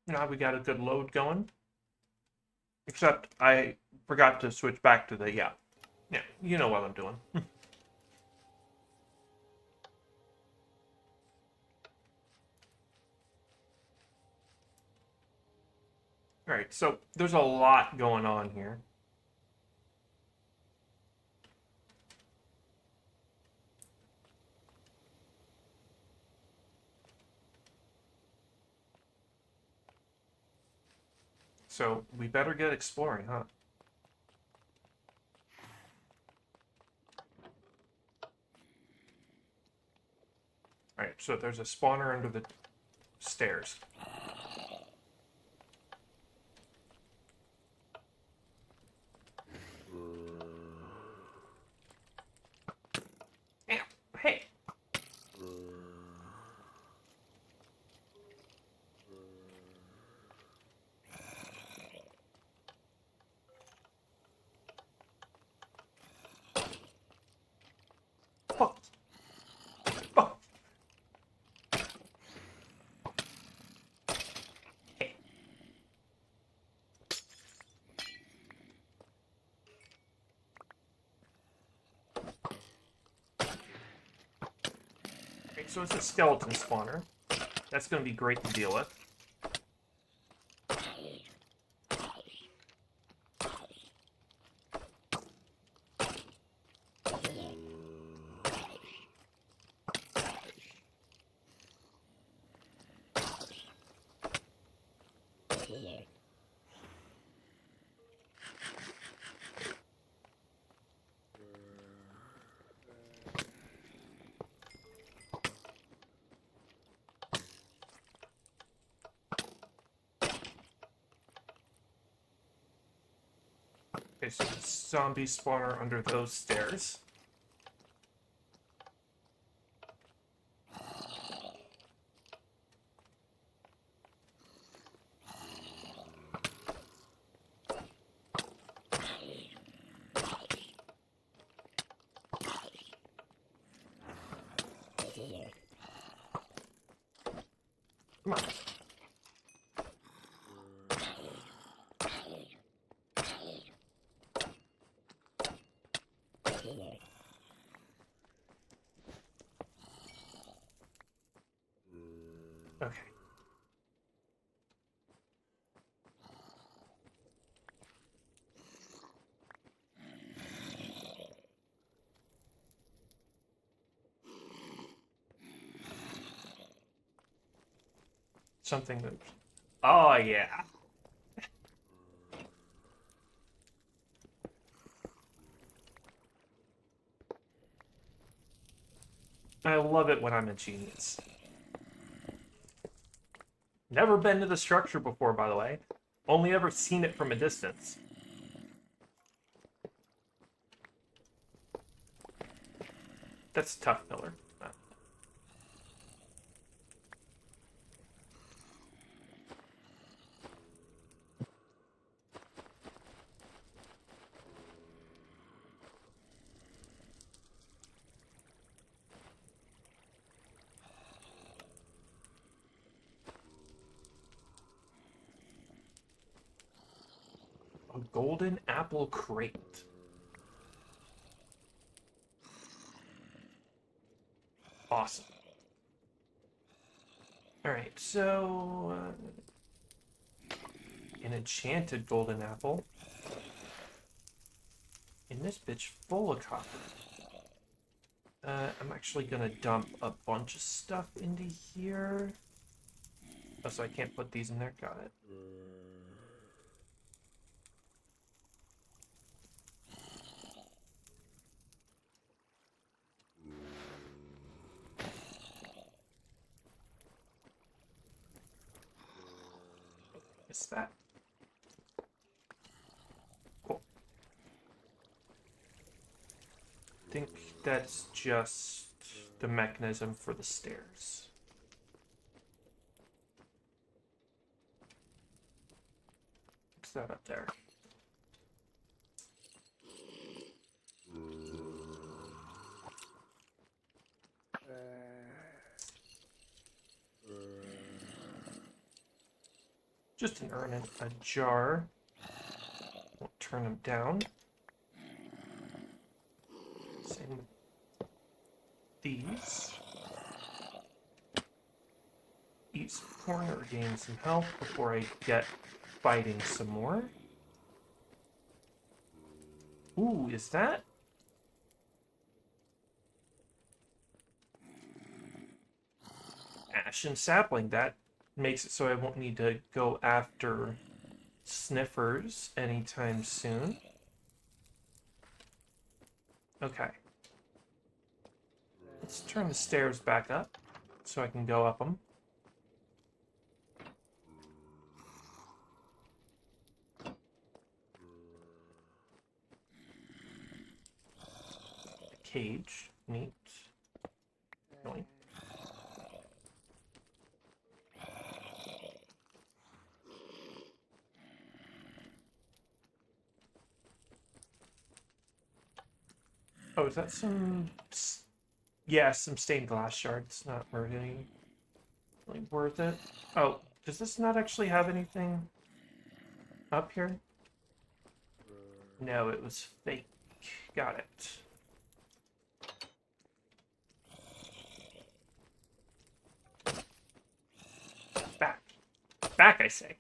Now we got a good load going. Except I forgot to switch back to the, yeah, you know what I'm doing. Alright, so there's a lot going on here. So we better get exploring, huh? Alright, so there's a spawner under the stairs. Damn, hey! Oh. Oh. Hey. Okay, so it's a skeleton spawner. That's going to be great to deal with. Okay, so the zombie spawner under those stairs. Come on. Okay. Something that... Oh, yeah. I love it when I'm a genius. Never been to the structure before, by the way. Only ever seen it from a distance. That's a tough pillar. A golden apple crate. Awesome. Alright, so... an enchanted golden apple. And this bitch full of copper. I'm actually gonna dump a bunch of stuff into here. Oh, so I can't put these in there? Got it. Is that? Cool. I think that's just the mechanism for the stairs. What's that up there? Just an urn and a jar. Won't turn them down. Same with these. Eat some corn or gain some health before I get fighting some more. Ooh, is that? Ash and sapling. That makes it so I won't need to go after sniffers anytime soon. Okay. Let's turn the stairs back up so I can go up them. Cage. Neat. Noink. Oh, is that some... Yeah, some stained glass shards. Not really worth it. Oh, does this not actually have anything up here? No, it was fake. Got it. Back. Back, I say.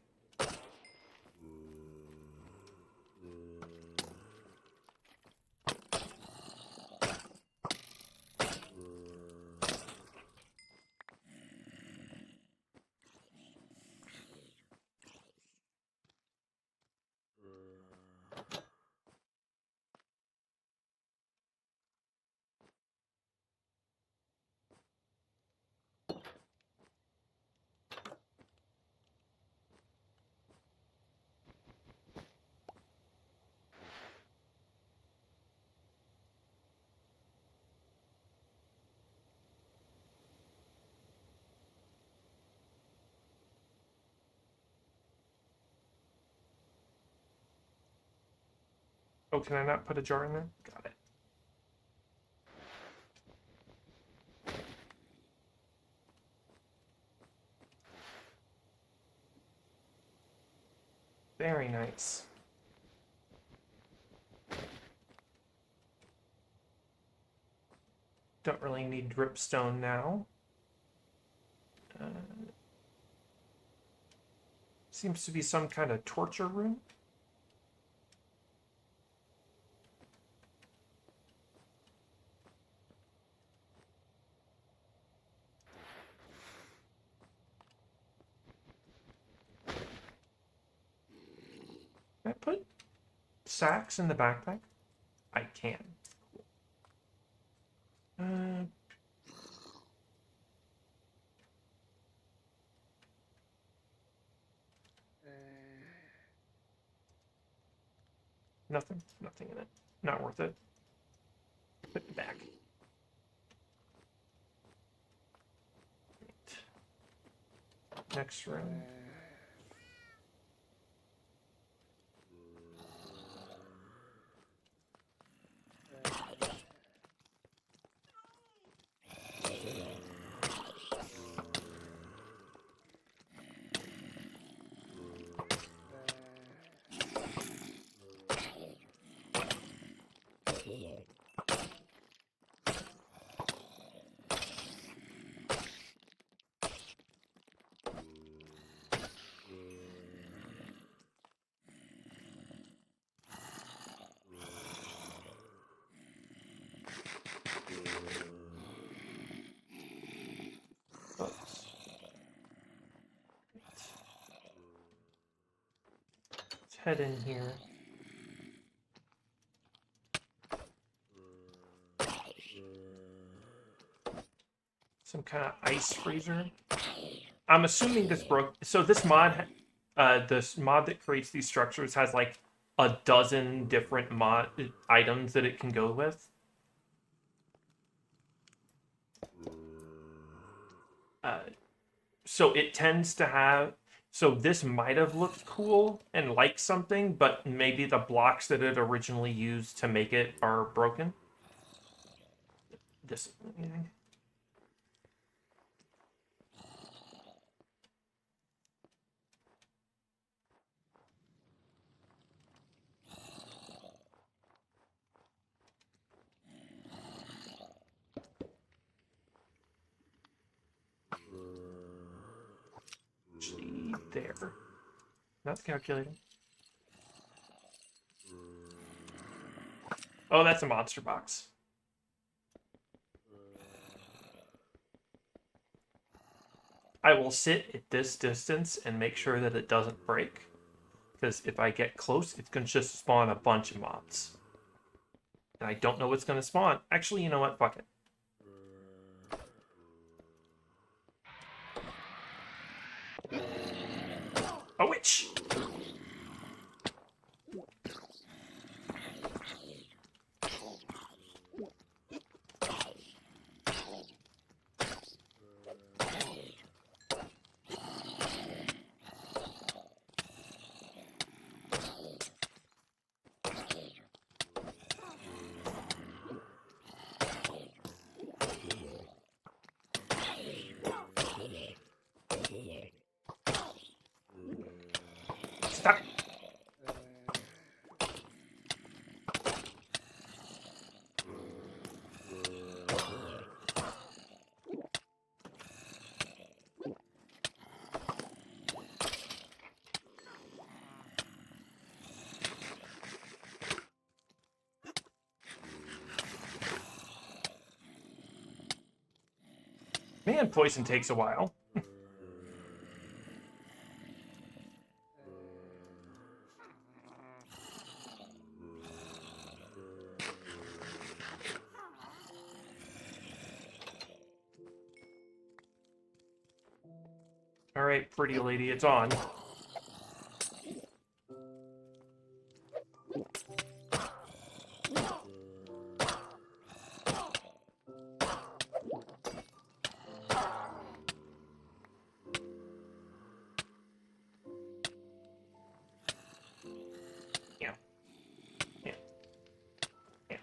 Oh, can I not put a jar in there? Got it. Very nice. Don't really need dripstone now. Seems to be some kind of torture room. Can I put sacks in the backpack? I can. Nothing? Nothing in it. Not worth it. Put it back. Next room. Oops. Let's head in here. Some kind of ice freezer. I'm assuming this broke. So this mod that creates these structures has like a dozen different mod items that it can go with. So it tends to have. So this might have looked cool and like something, but maybe the blocks that it originally used to make it are broken. This. there. That's calculating. Oh, that's a monster box. I will sit at this distance and make sure that it doesn't break. Because if I get close, it's going to just spawn a bunch of mobs. And I don't know what's going to spawn. Actually, you know what? Fuck it. A witch! Stop it. Man, poison takes a while. Alright, pretty lady, it's on. Yeah. Yeah. Yeah.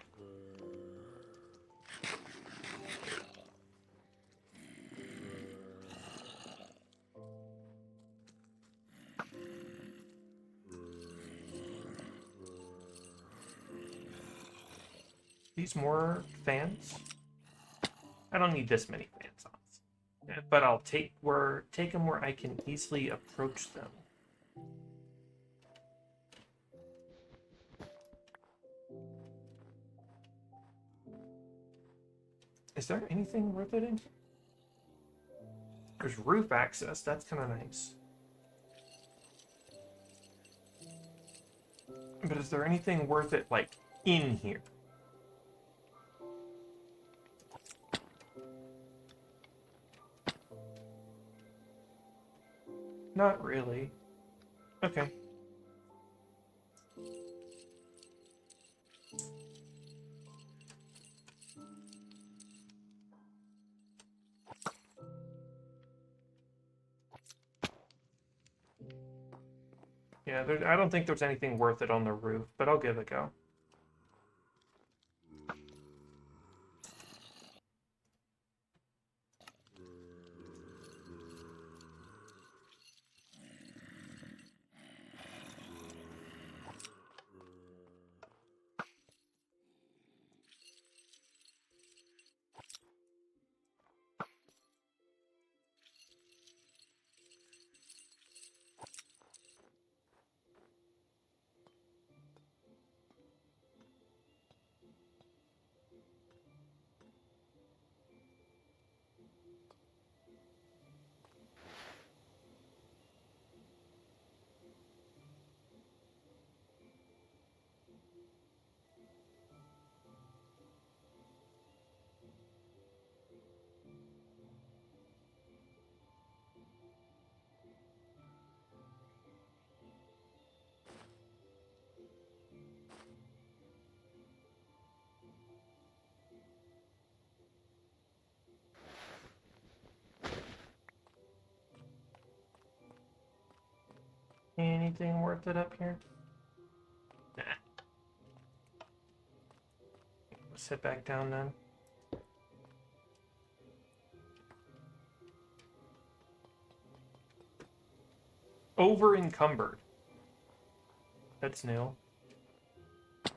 These more fans? I don't need this many fans on. But I'll take them where I can easily approach them. Is there anything worth it in here? There's roof access, that's kind of nice. But is there anything worth it, like, in here? Not really. Okay. Yeah, I don't think there's anything worth it on the roof, but I'll give it a go. Anything worth it up here? Nah. Let's head back down then. Over encumbered. That's new. I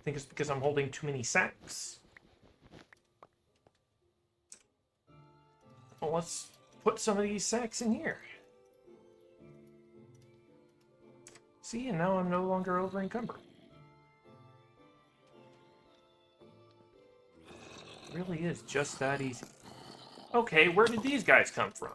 think it's because I'm holding too many sacks. Well, let's put some of these sacks in here. See, and now I'm no longer over encumbered. Really is just that easy. Okay, where did these guys come from?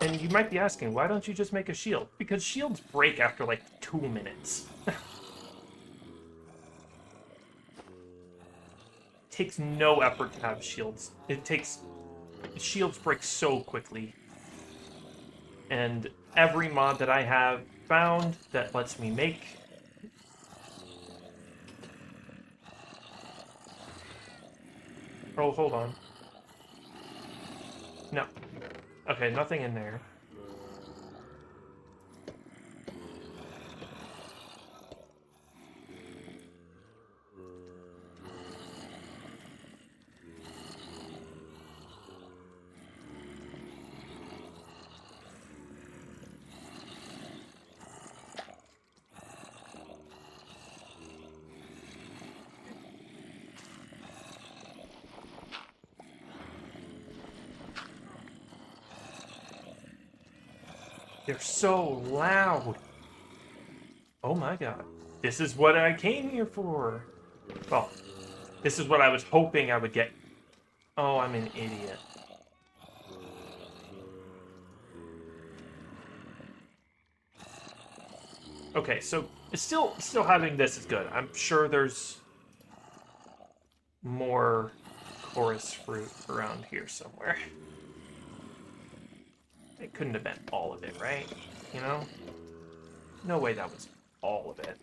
And you might be asking, why don't you just make a shield? Because shields break after like 2 minutes. Takes no effort to have shields. Shields break so quickly. And every mod that I have found that lets me make... Oh, hold on. No. Okay, nothing in there. They're so loud. Oh my god. This is what I came here for. Well, this is what I was hoping I would get. Oh, I'm an idiot. Okay, so still having this is good. I'm sure there's more chorus fruit around here somewhere. It couldn't have been all of it, right? You know? No way that was all of it.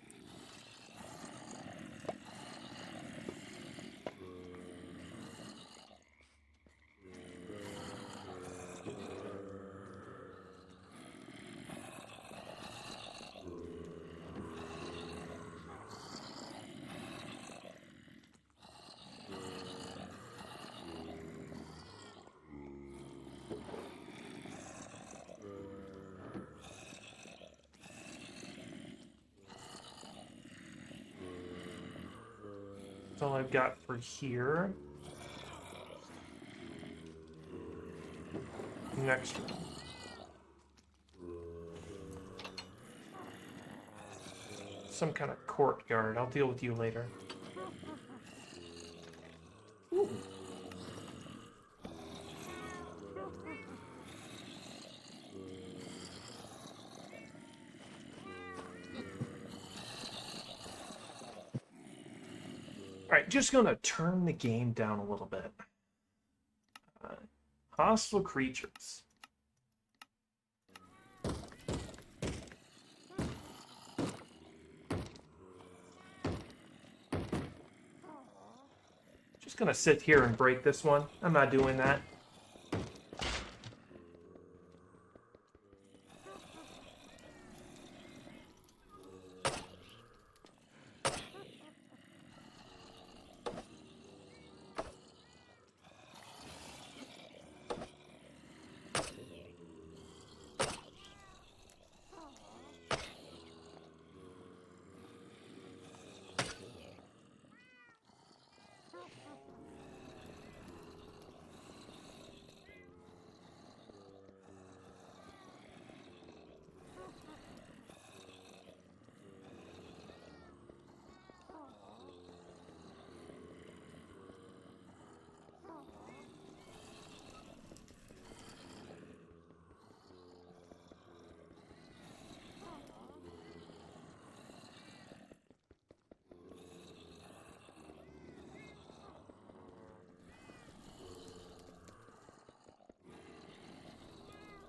That's all I've got for here. Next one. Some kind of courtyard. I'll deal with you later. Ooh. Alright, just gonna turn the game down a little bit. Hostile creatures. Just gonna sit here and break this one. I'm not doing that.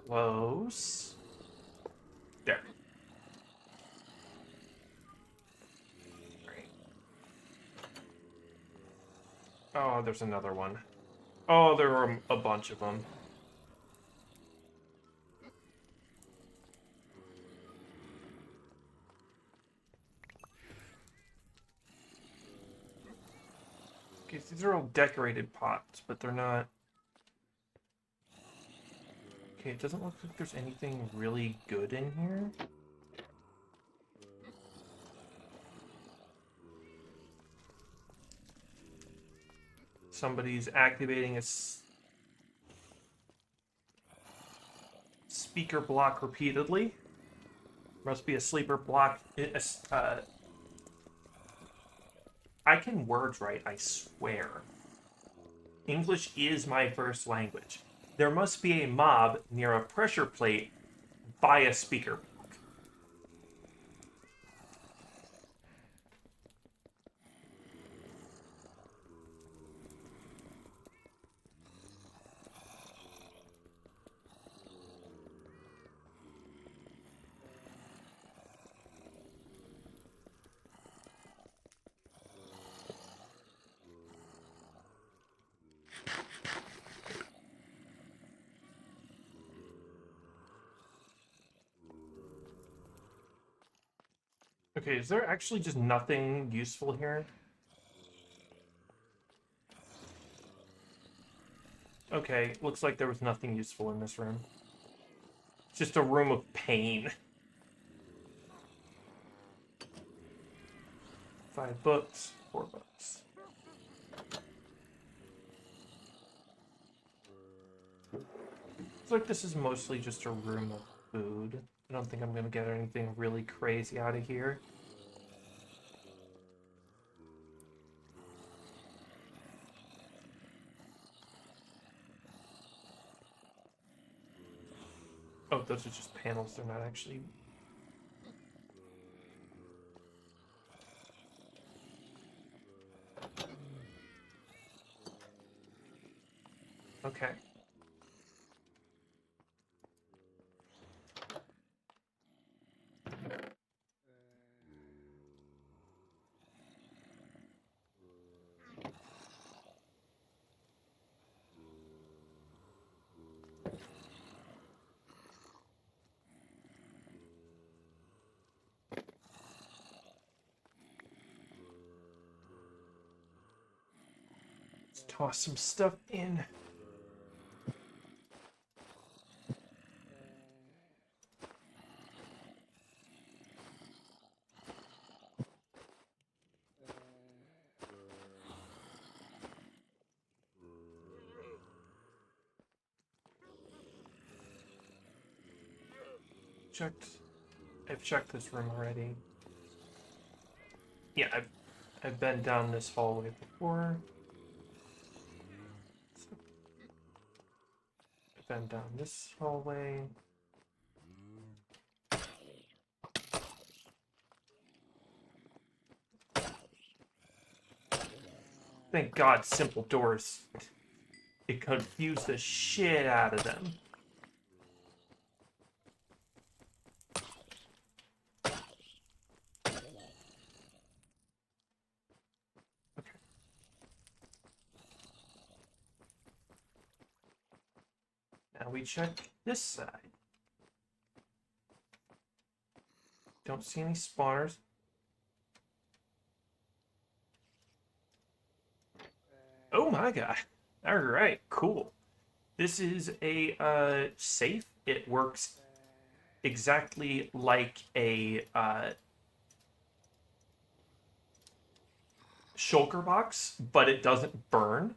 Close. There. Great. Oh, there's another one. Oh, there are a bunch of them. Okay, so these are all decorated pots, but they're not... Okay, it doesn't look like there's anything really good in here. Somebody's activating a speaker block repeatedly. Must be a sleeper block. I can words right, I swear. English is my first language. There must be a mob near a pressure plate by a speaker. Okay, is there actually just nothing useful here? Okay, looks like there was nothing useful in this room. It's just a room of pain. 5 books, 4 books. Looks like this is mostly just a room of food. I don't think I'm gonna get anything really crazy out of here. Oh, those are just panels, they're not actually... Okay. Let's toss some stuff in. I've checked this room already. Yeah, I've been down this hallway before. So, I've been down this hallway. Thank God, simple doors. It confused the shit out of them. Okay. Now we check this side. Don't see any spawners. Oh my God. Alright, cool. This is a safe. It works exactly like a shulker box, but it doesn't burn.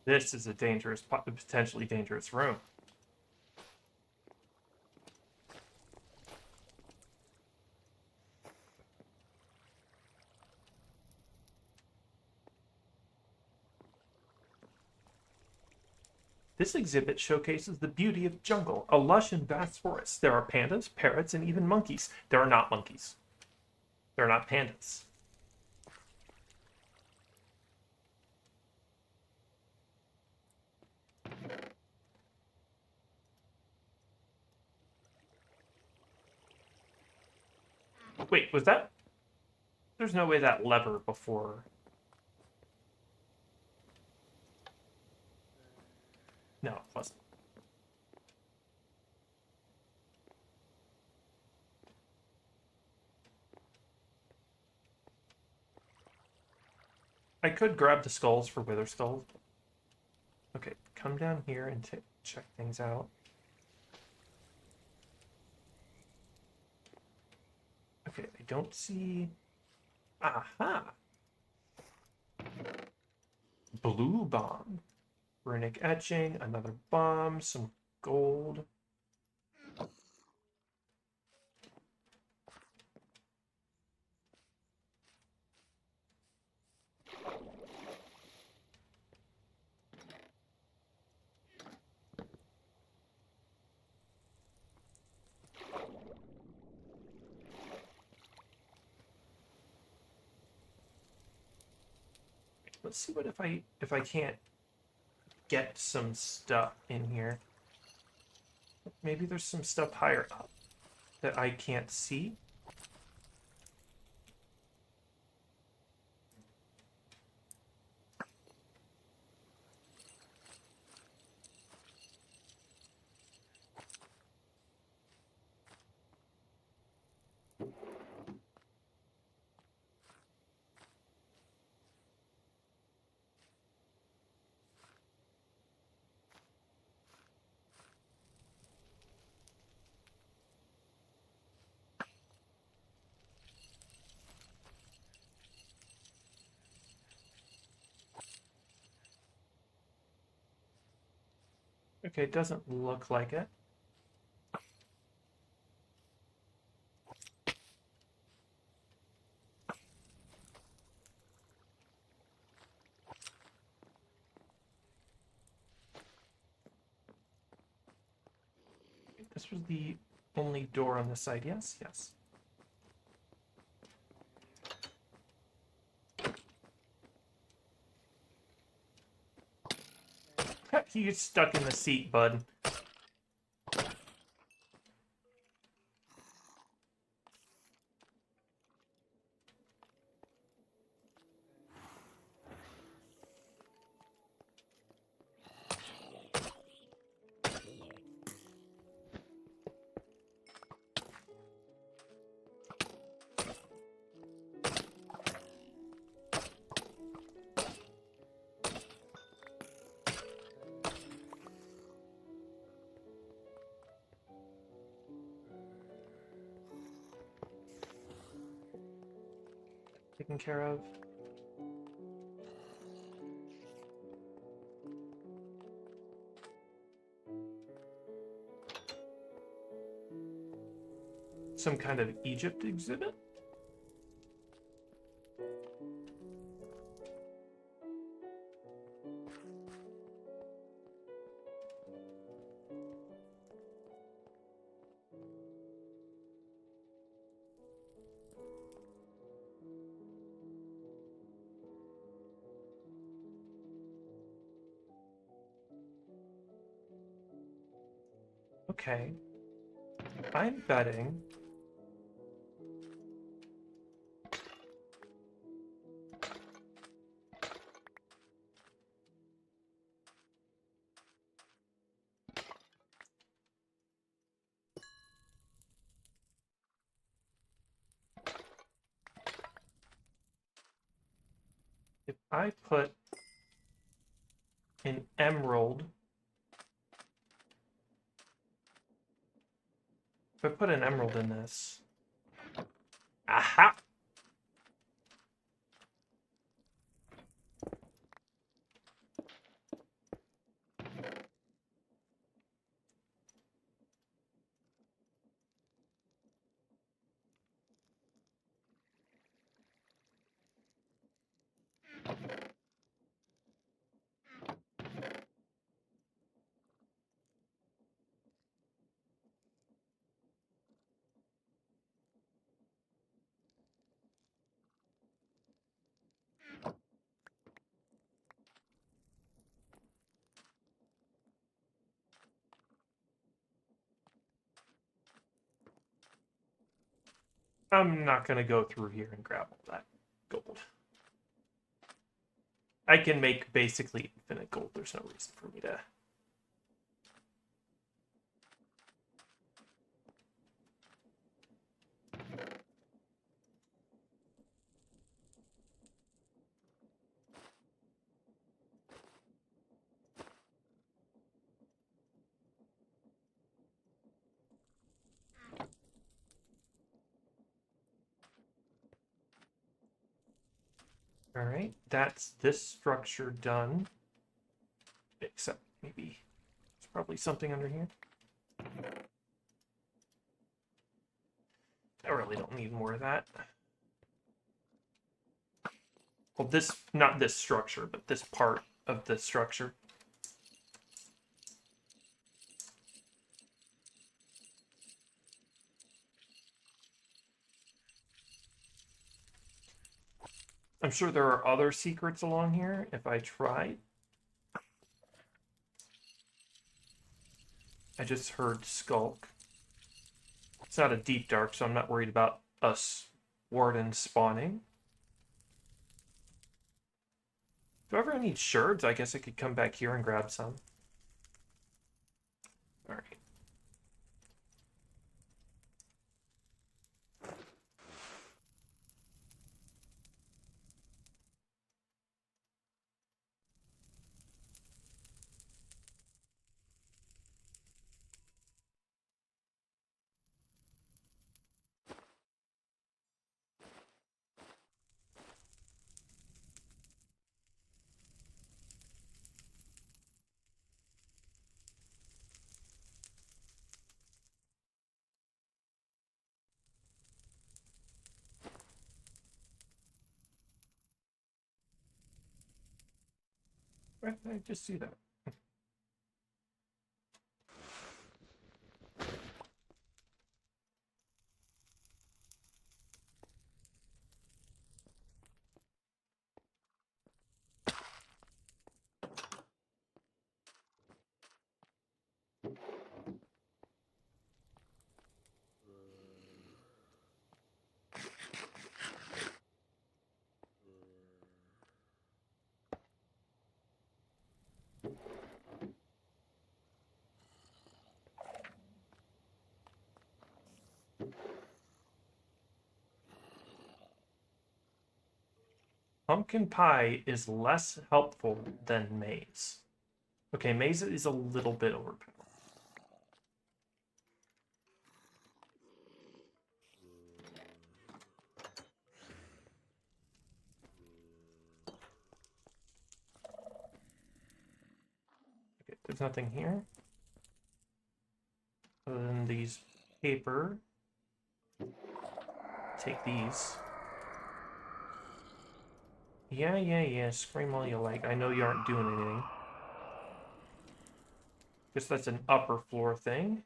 This is a dangerous, potentially dangerous room. This exhibit showcases the beauty of jungle, a lush and vast forest. There are pandas, parrots, and even monkeys. There are not monkeys. They're not pandas. Wait, was that... There's no way that lever before... No, it wasn't. I could grab the skulls for wither skulls. Okay, come down here and check things out. Okay, I don't see... Aha! Blue bomb. Runic etching, another bomb, some gold. Let's see what if I can't get some stuff in here. Maybe there's some stuff higher up that I can't see. Okay, it doesn't look like it. This was the only door on this side. Yes, yes. You're stuck in the seat, bud. Taken care of. Some kind of Egypt exhibit? Okay. I'm betting if I put an emerald, if I put an emerald in this, aha! I'm not going to go through here and grab all that gold. I can make basically infinite gold. There's no reason for me to... All right, that's this structure done. Except maybe there's probably something under here. I really don't need more of that. Well, this, not this structure, but this part of the structure. I'm sure there are other secrets along here if I tried. I just heard Skulk. It's not a deep dark, so I'm not worried about us wardens spawning. Do I ever need sherds? I guess I could come back here and grab some. Alright. Where did I just see that? Pumpkin pie is less helpful than maize. Okay, maize is a little bit overpowered. Okay, there's nothing here. Other than these paper. Take these. Yeah. Scream all you like. I know you aren't doing anything. Guess that's an upper floor thing.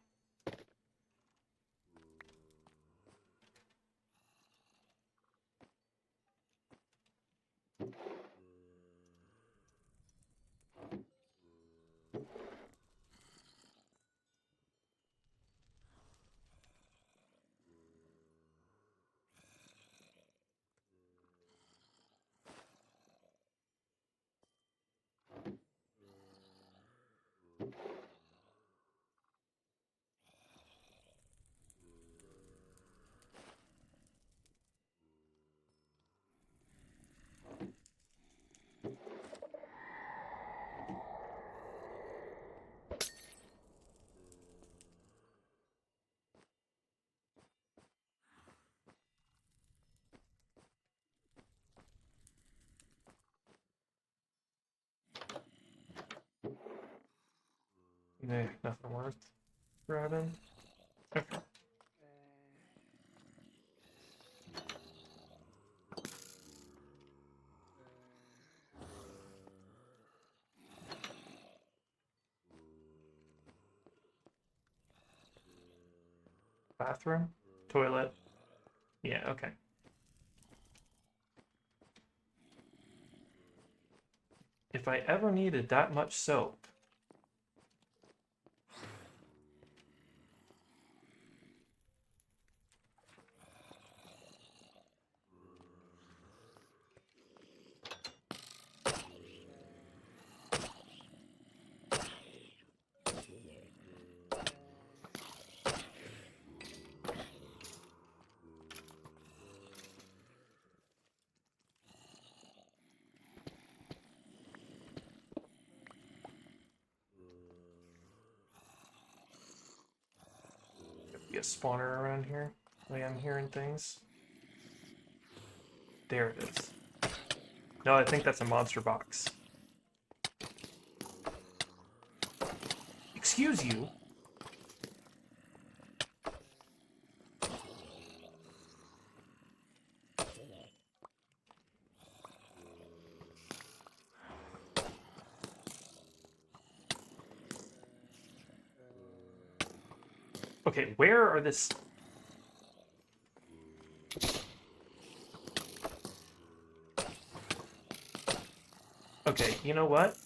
Nah, nothing worth grabbing. Okay. Bathroom? Toilet? Yeah, okay. If I ever needed that much soap. Be a spawner around here. The way I'm hearing things. There it is. No, I think that's a monster box. Excuse you. Okay, where are this? Okay, you know what?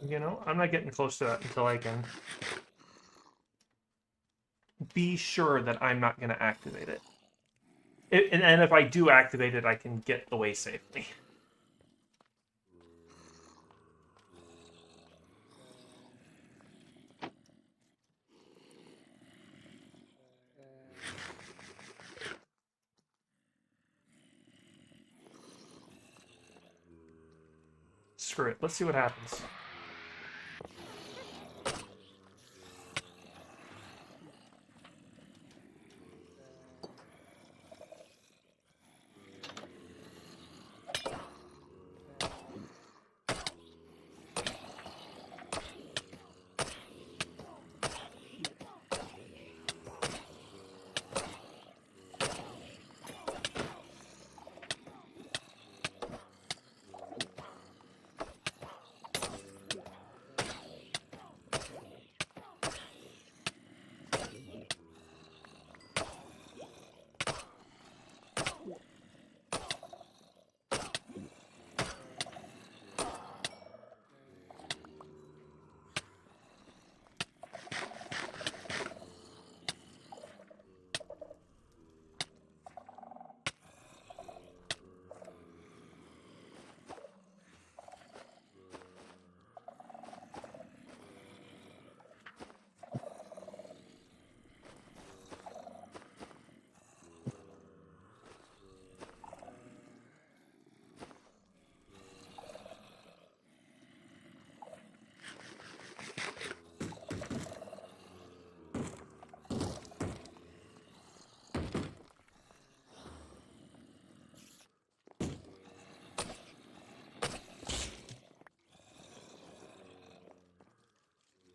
You know, I'm not getting close to that until I can be sure that I'm not going to activate it. And if I do activate it, I can get away safely. Screw it. Let's see what happens.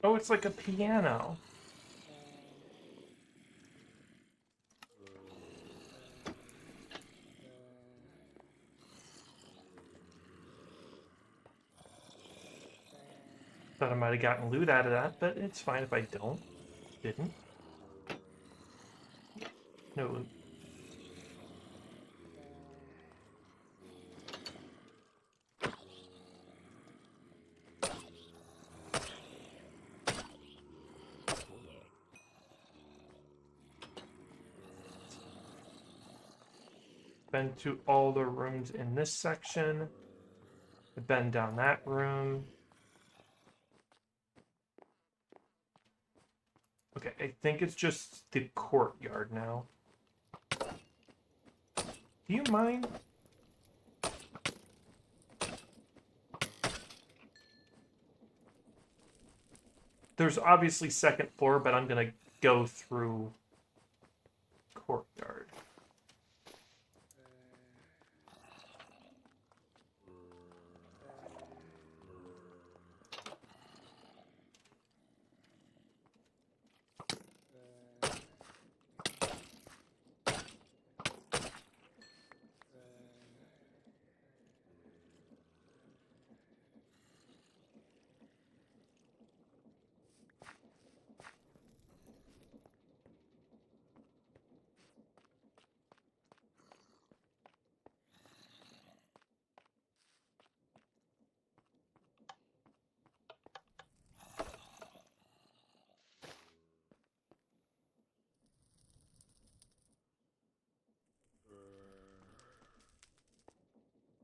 Oh, it's like a piano. Thought I might have gotten loot out of that, but it's fine if I don't. Didn't. No loot. Been to all the rooms in this section. I've been down that room. Okay, I think it's just the courtyard now. Do you mind? There's obviously second floor, but I'm gonna go through courtyard.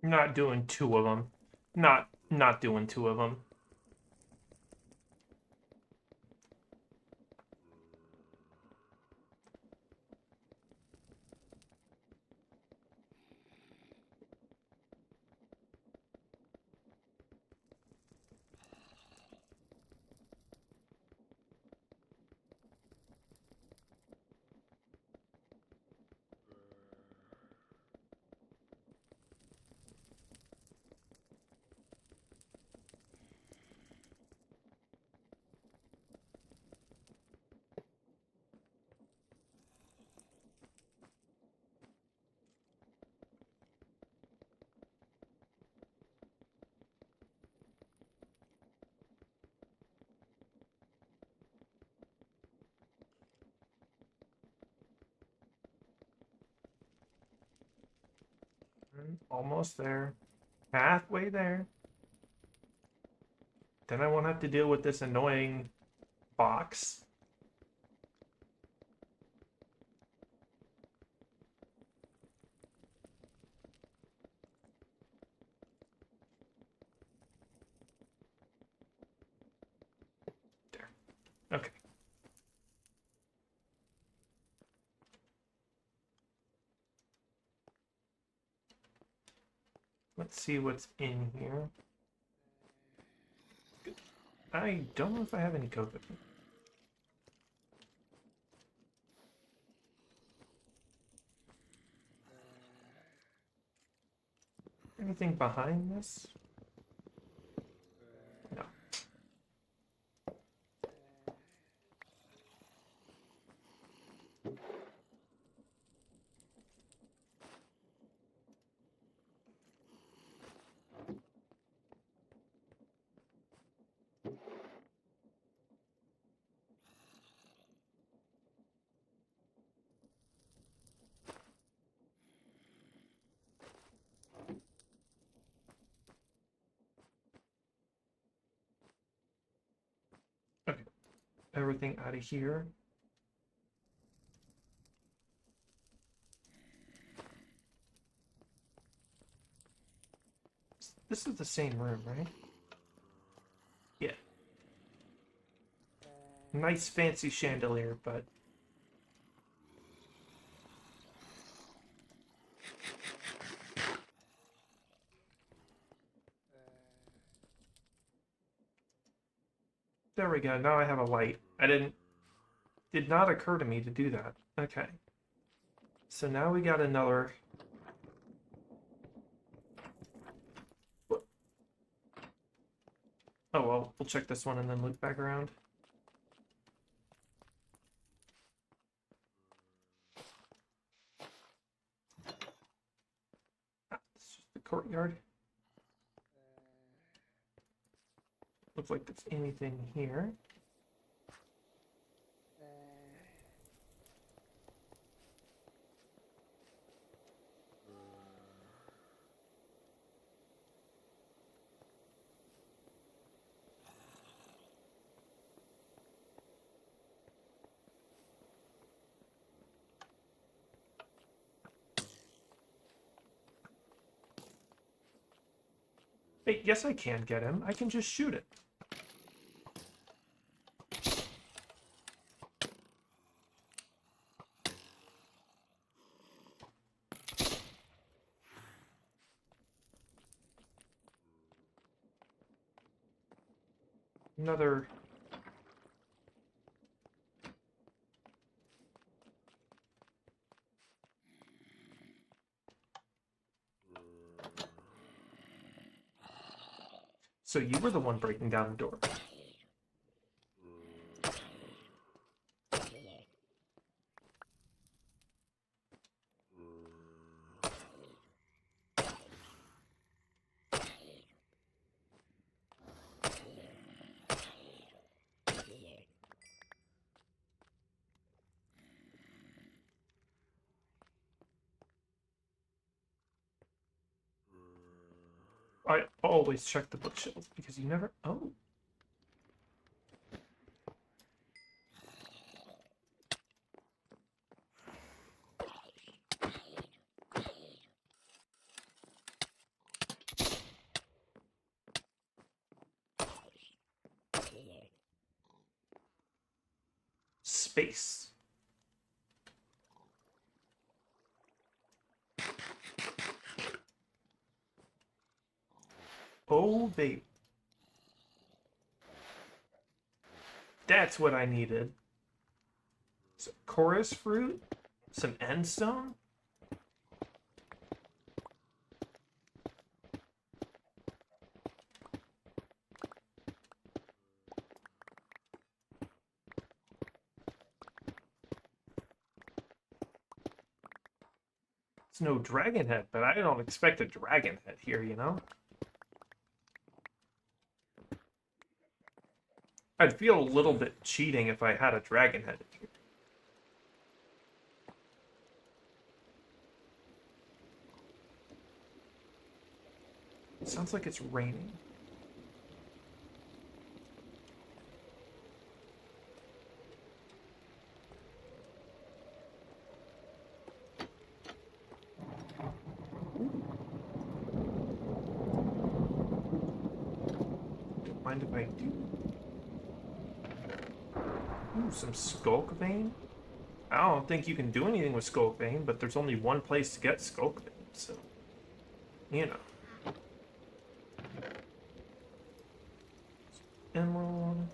Not doing two of them. Not doing two of them. Almost there. Halfway there. Then I won't have to deal with this annoying box. There. Okay. Let's see what's in here. I don't know if I have any code with me. Anything behind this? No. Okay. Everything out of here. This is the same room, right? Yeah. Nice fancy chandelier, but there we go. Now I have a light. Did not occur to me to do that. Okay. So now we got another. Oh well, we'll check this one and then loop back around. It's just the courtyard. look like there's anything here. Wait, yes, I can get him. I can just shoot it. Another... So you were the one breaking down the door. I always check the bookshelves because you never... Oh. Space. Oh, babe. That's what I needed. Some chorus fruit, some end stone. It's no dragon head, but I don't expect a dragon head here, you know? I'd feel a little bit cheating if I had a dragon head here. It sounds like it's raining. Don't mind if I do. Ooh, some Skulk Vein? I don't think you can do anything with Skulk Vein, but there's only one place to get Skulk Vein, so... You know. Emerald...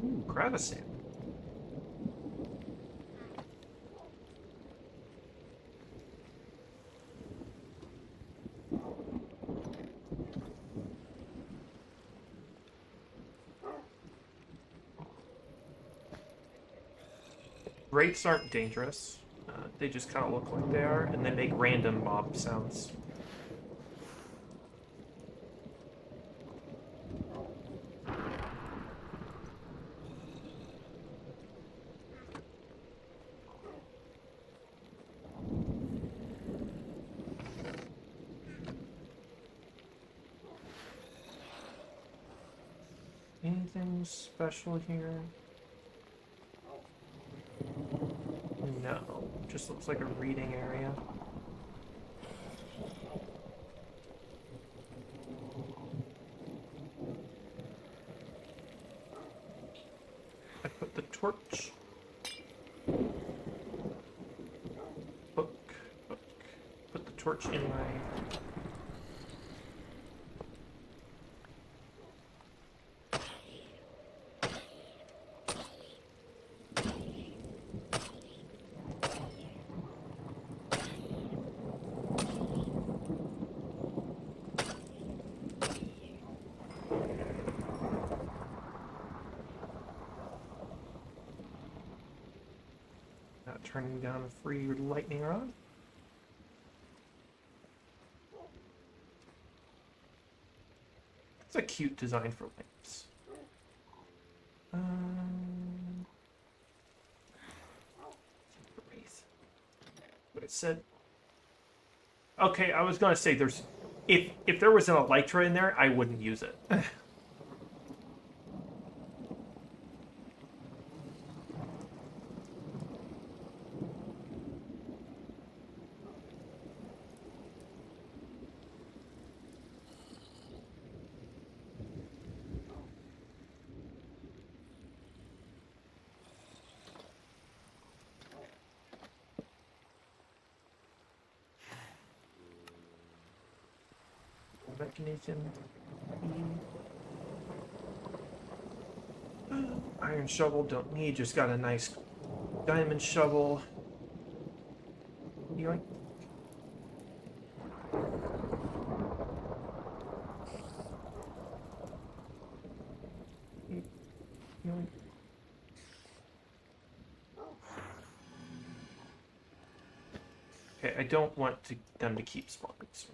Ooh, Gravasand. Wraiths aren't dangerous. They just kind of look like they are, and they make random mob sounds. Anything special here? No. Just looks like a reading area. I put the torch. Book. Put the torch in my... Not turning down a free lightning rod. It's a cute design for lamps. Erase. What it said. Okay, I was gonna say there's, if there was an elytra in there, I wouldn't use it. Mechanism. Iron shovel, don't need, just got a nice diamond shovel. Yoink. Yoink. Okay, I don't want them to keep spawning. So.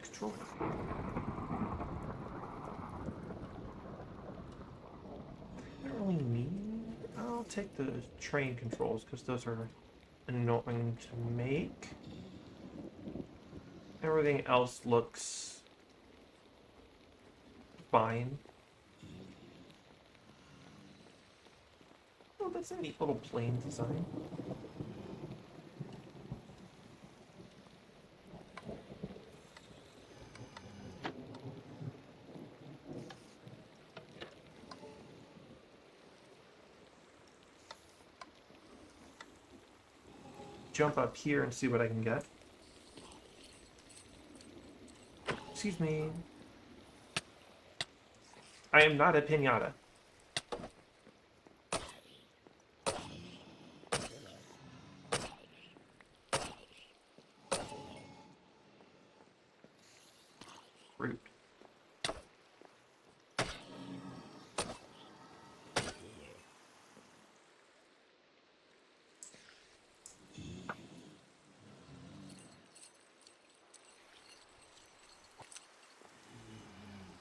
Control. I don't really need. I'll take the train controls because those are annoying to make. Everything else looks fine. Oh, that's a neat little plane design. Jump up here and see what I can get. Excuse me. I am not a pinata. Rude.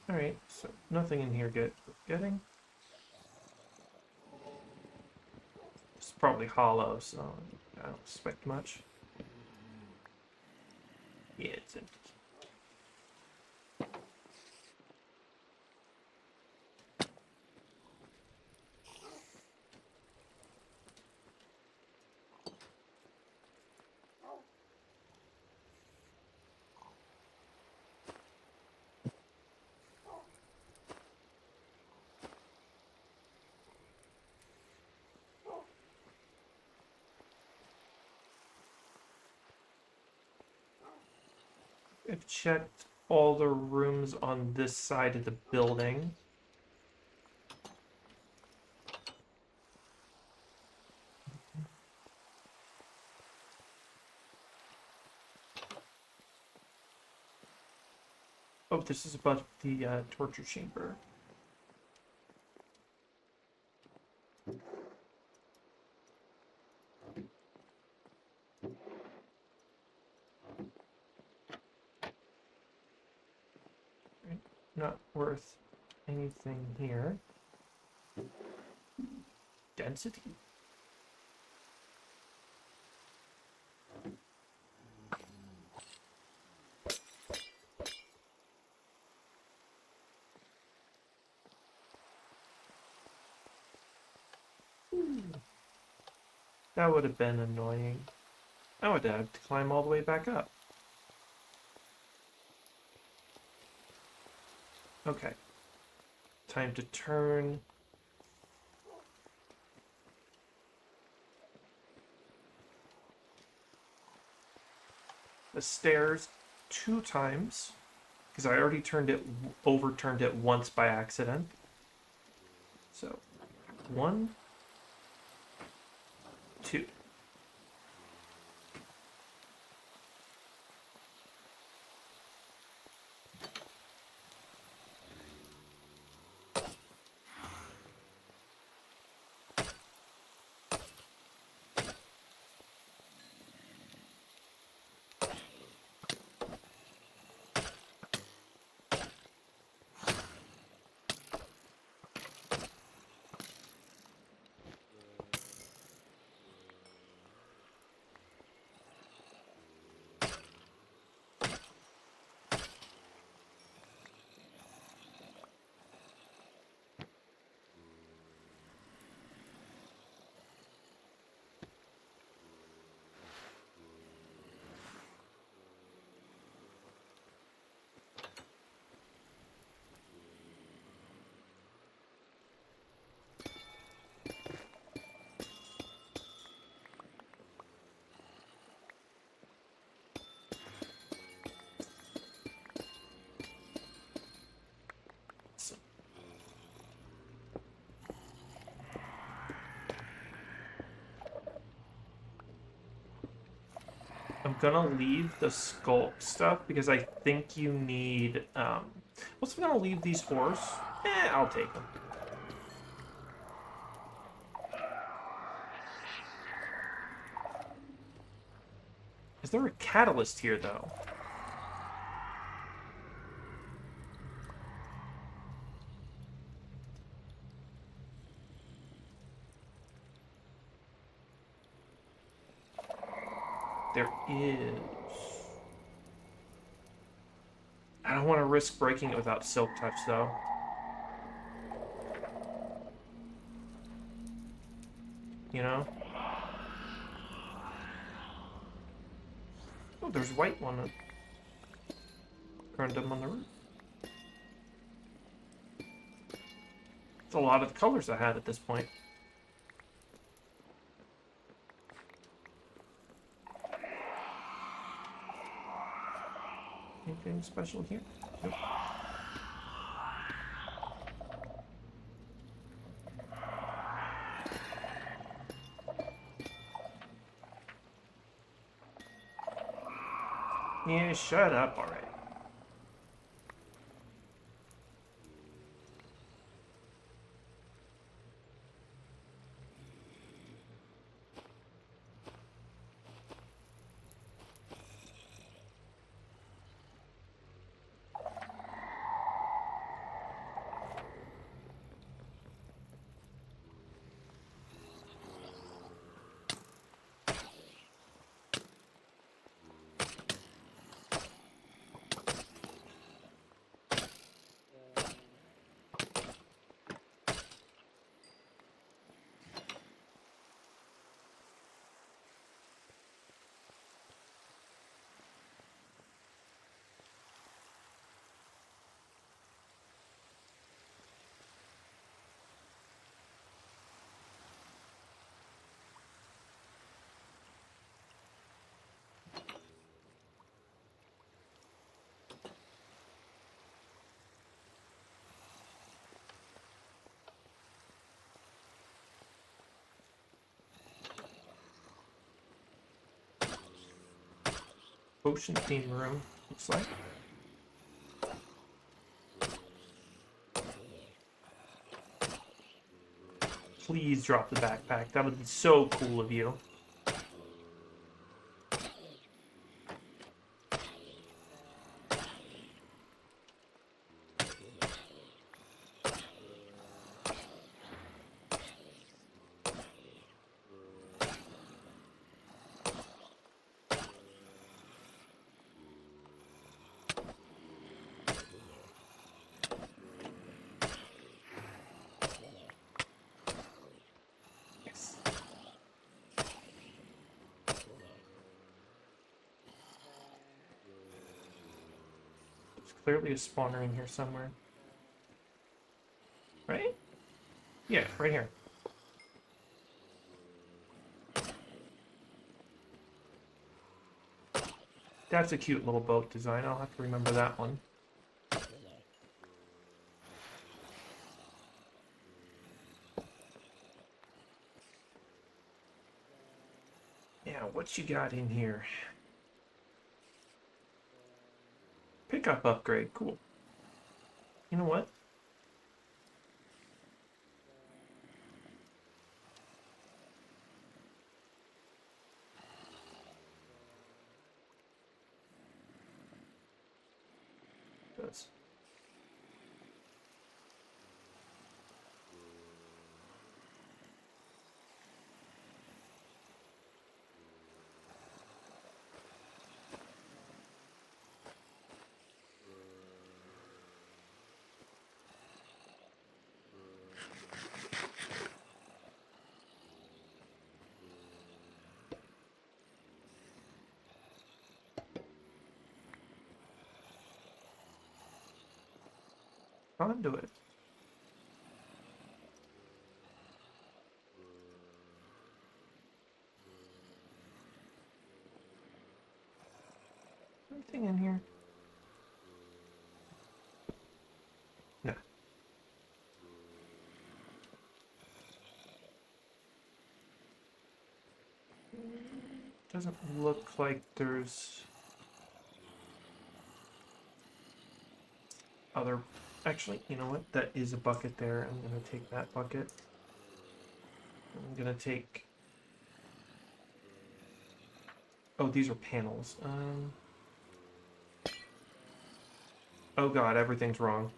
Alright, so nothing in here getting. It's probably hollow, so I don't expect much. Yeah, it's empty. I've checked all the rooms on this side of the building. Oh, this is about the torture chamber. Not worth anything here. Density? That would have been annoying. I would have to climb all the way back up. Okay. Time to turn. The stairs 2 times. Because I already overturned it once by accident. So, 1, 2. I'm gonna leave the sculk stuff because I think you need, what's gonna leave these ores? I'll take them. Is there a catalyst here, though? There is. I don't want to risk breaking it without silk touch, though. You know? Oh, there's white one. Corundum on the roof. It's a lot of the colors I had at this point. Anything special here? Nope. Yeah, shut up already. Potion theme room, looks like. Please drop the backpack. That would be so cool of you. clearly a spawner in here somewhere. Right? Yeah, right here. That's a cute little boat design. I'll have to remember that one. Yeah, what you got in here? Pickup upgrade. Cool. You know what? Does. Conduit. Anything in here? No. Doesn't look like there's other... Actually, you know what? That is a bucket there. I'm going to take that bucket. I'm going to take... Oh, these are panels. Oh god, everything's wrong.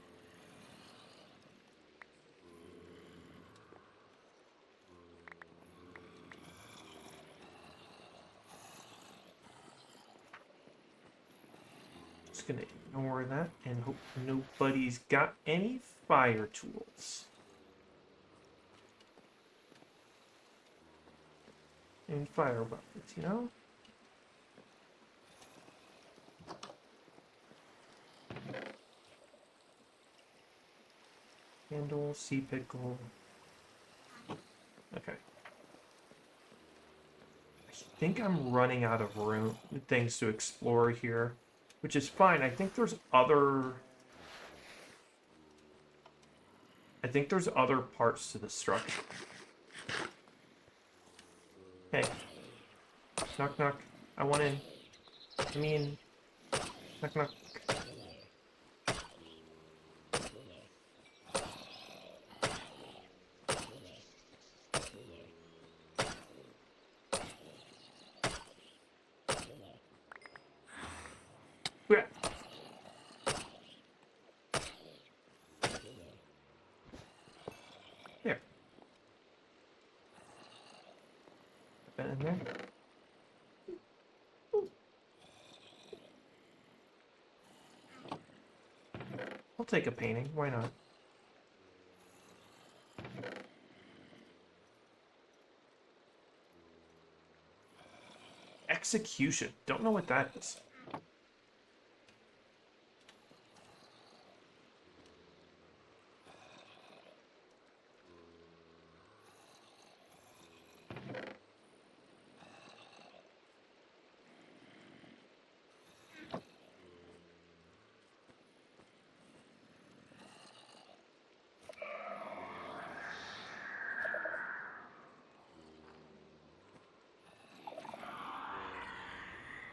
Just gonna ignore that and hope nobody's got any fire tools. And fire weapons, you know? Handle, sea pickle. Okay. I think I'm running out of room, things to explore here, which is fine. I think there's other parts to the structure. Hey. Knock knock. I want in. I mean, knock knock. Yeah. There. Put that in there. I'll take a painting. Why not? Execution. Don't know what that is.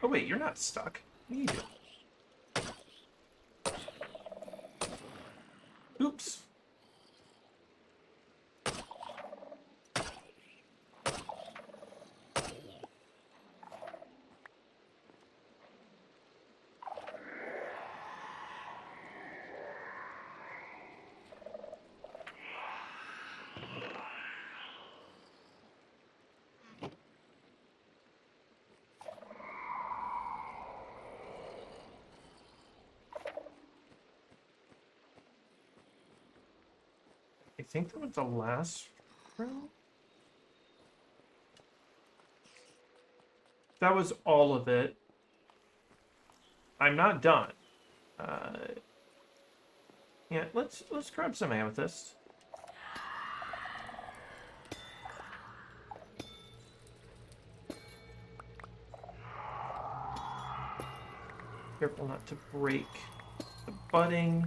Oh wait, you're not stuck. What are you doing? Oops. I think that was the last room. That was all of it. I'm not done. Uh, yeah, let's grab some amethyst. Careful not to break the budding.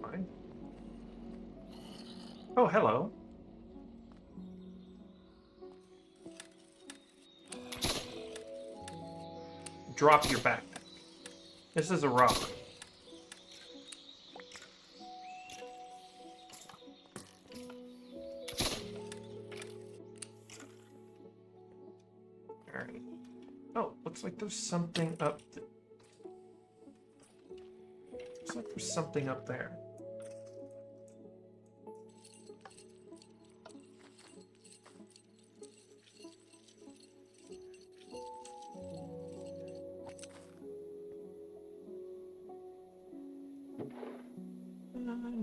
Fine. Oh, hello. Drop your backpack. This is a robbery. Alright. Oh, looks like there's something up. Looks like there's something up there.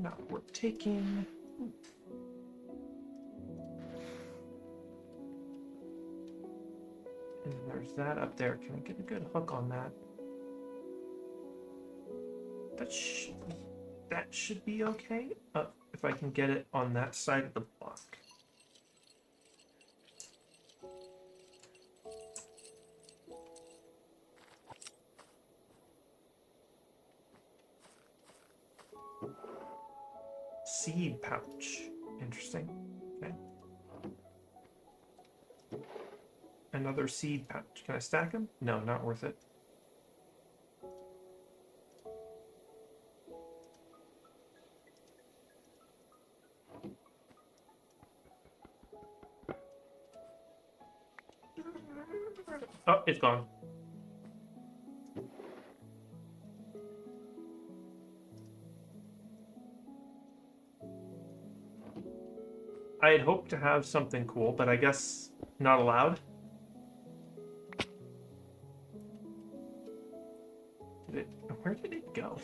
Not worth taking. And there's that up there. Can I get a good hook on that? That should be okay. If I can get it on that side of the block. Seed pouch. Interesting. Okay. Another seed pouch. Can I stack them? No, not worth it. Oh, it's gone. I had hoped to have something cool, but I guess not allowed. Where did it go?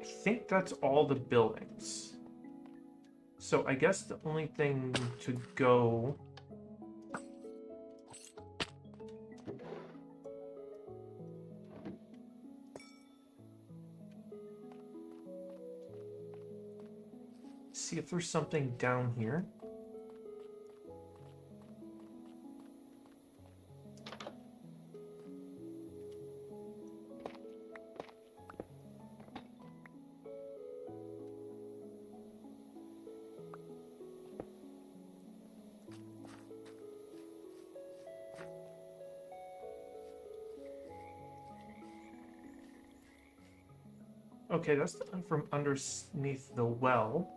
I think that's all the buildings. So I guess the only thing to go... See if there's something down here. Okay, that's from underneath the well.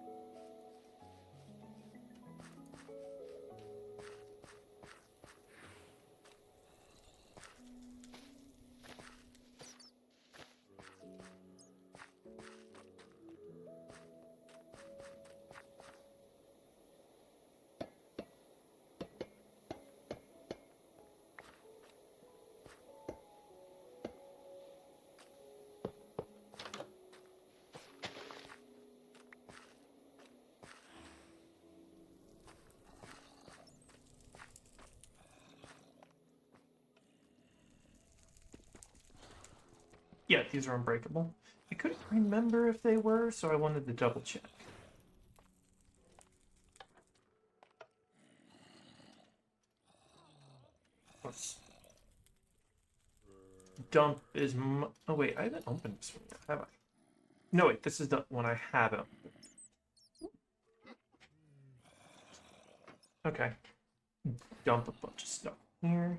Yeah, these are unbreakable. I couldn't remember if they were, so I wanted to double check. Let's dump is... Oh, wait, I haven't opened this one yet, have I? No, wait, this is the one I have opened. Okay. Dump a bunch of stuff here.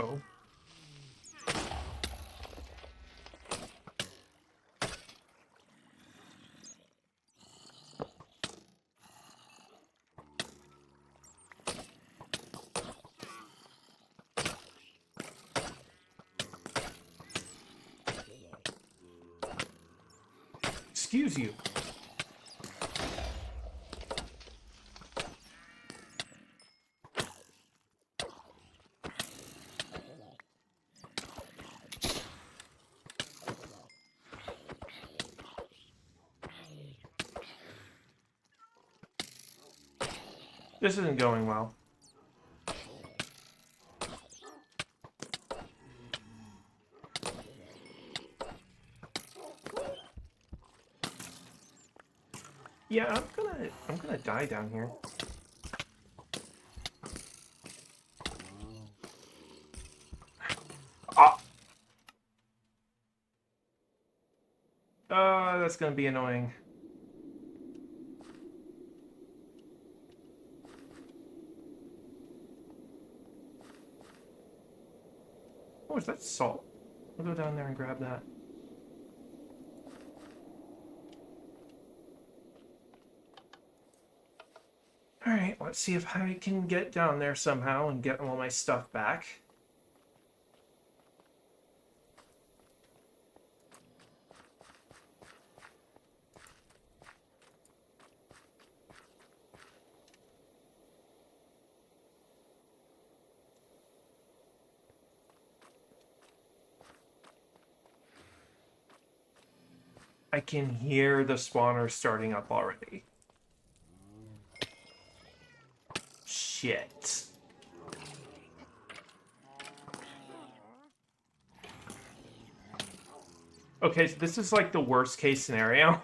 Oh. Excuse you. This isn't going well. Yeah, I'm gonna die down here. Ah! That's gonna be annoying. Oh, is that salt? I'll go down there and grab that. Alright, let's see if I can get down there somehow and get all my stuff back. I can hear the spawners starting up already. Shit. Okay, so this is like the worst case scenario.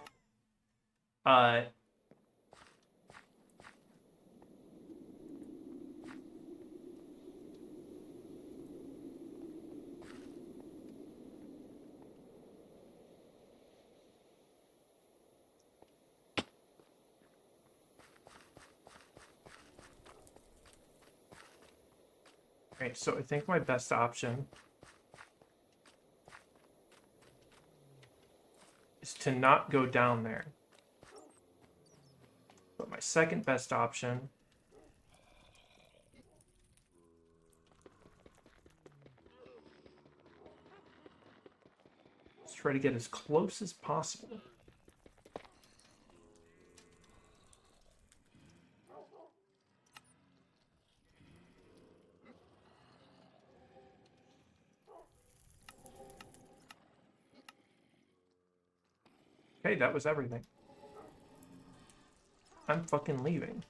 Alright, so I think my best option is to not go down there. But my second best option is try to get as close as possible. Okay, that was everything. I'm fucking leaving.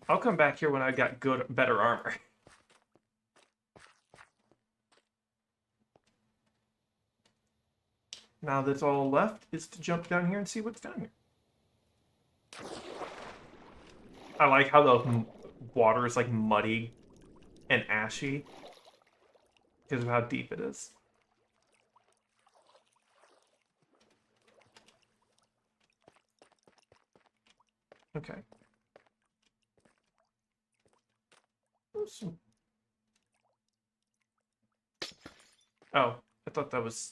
I'll come back here when I got better armor. Now that's all left is to jump down here and see what's down here. I like how the water is like muddy and ashy because of how deep it is. Okay. Oh, I thought that was...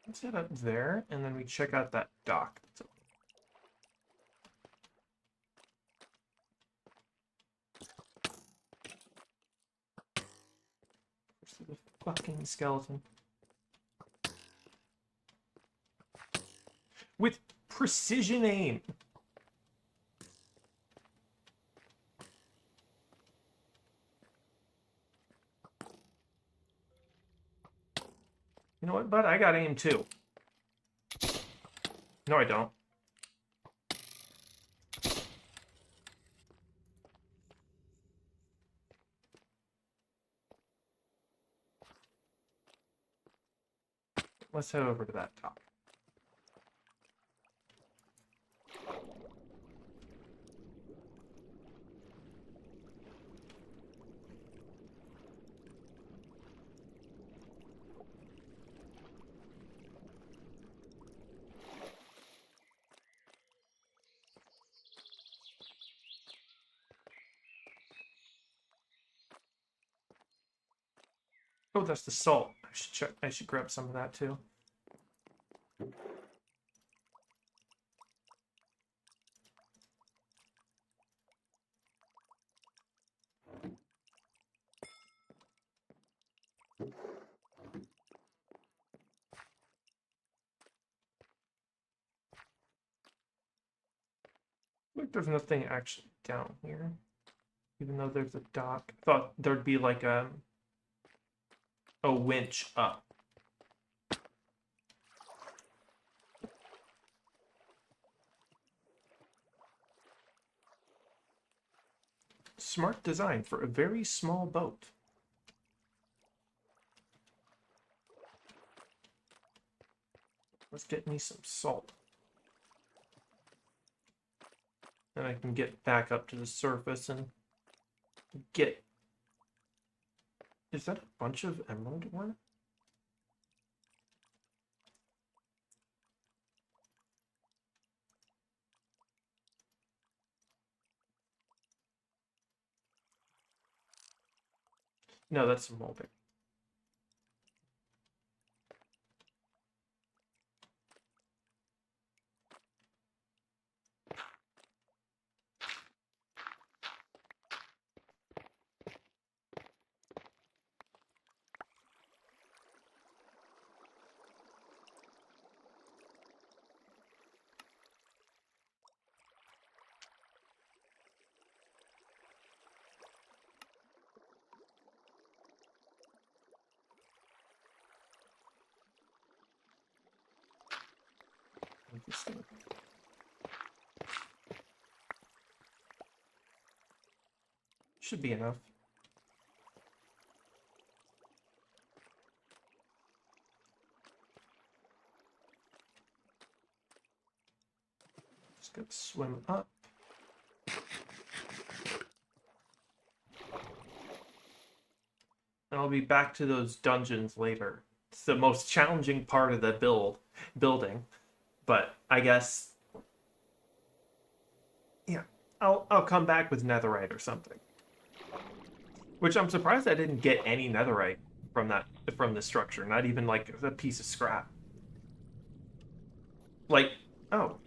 Let's head up there, and then we check out that dock. for the fucking skeleton. With precision aim. You know what, bud? I got aim too. No, I don't. Let's head over to that top. Oh, that's the salt. I should check. I should grab some of that too. Look, there's nothing actually down here. Even though there's a dock. I thought there'd be like a winch up. Smart design for a very small boat. Let's get me some salt. Then I can get back up to the surface and get... Is that a bunch of emerald ore? No, that's some molding. Interesting. Should be enough. Just gonna swim up. And I'll be back to those dungeons later. It's the most challenging part of the building. But I guess, yeah, I'll come back with netherite or something. Which I'm surprised I didn't get any netherite from the structure. Not even like a piece of scrap. Like, oh,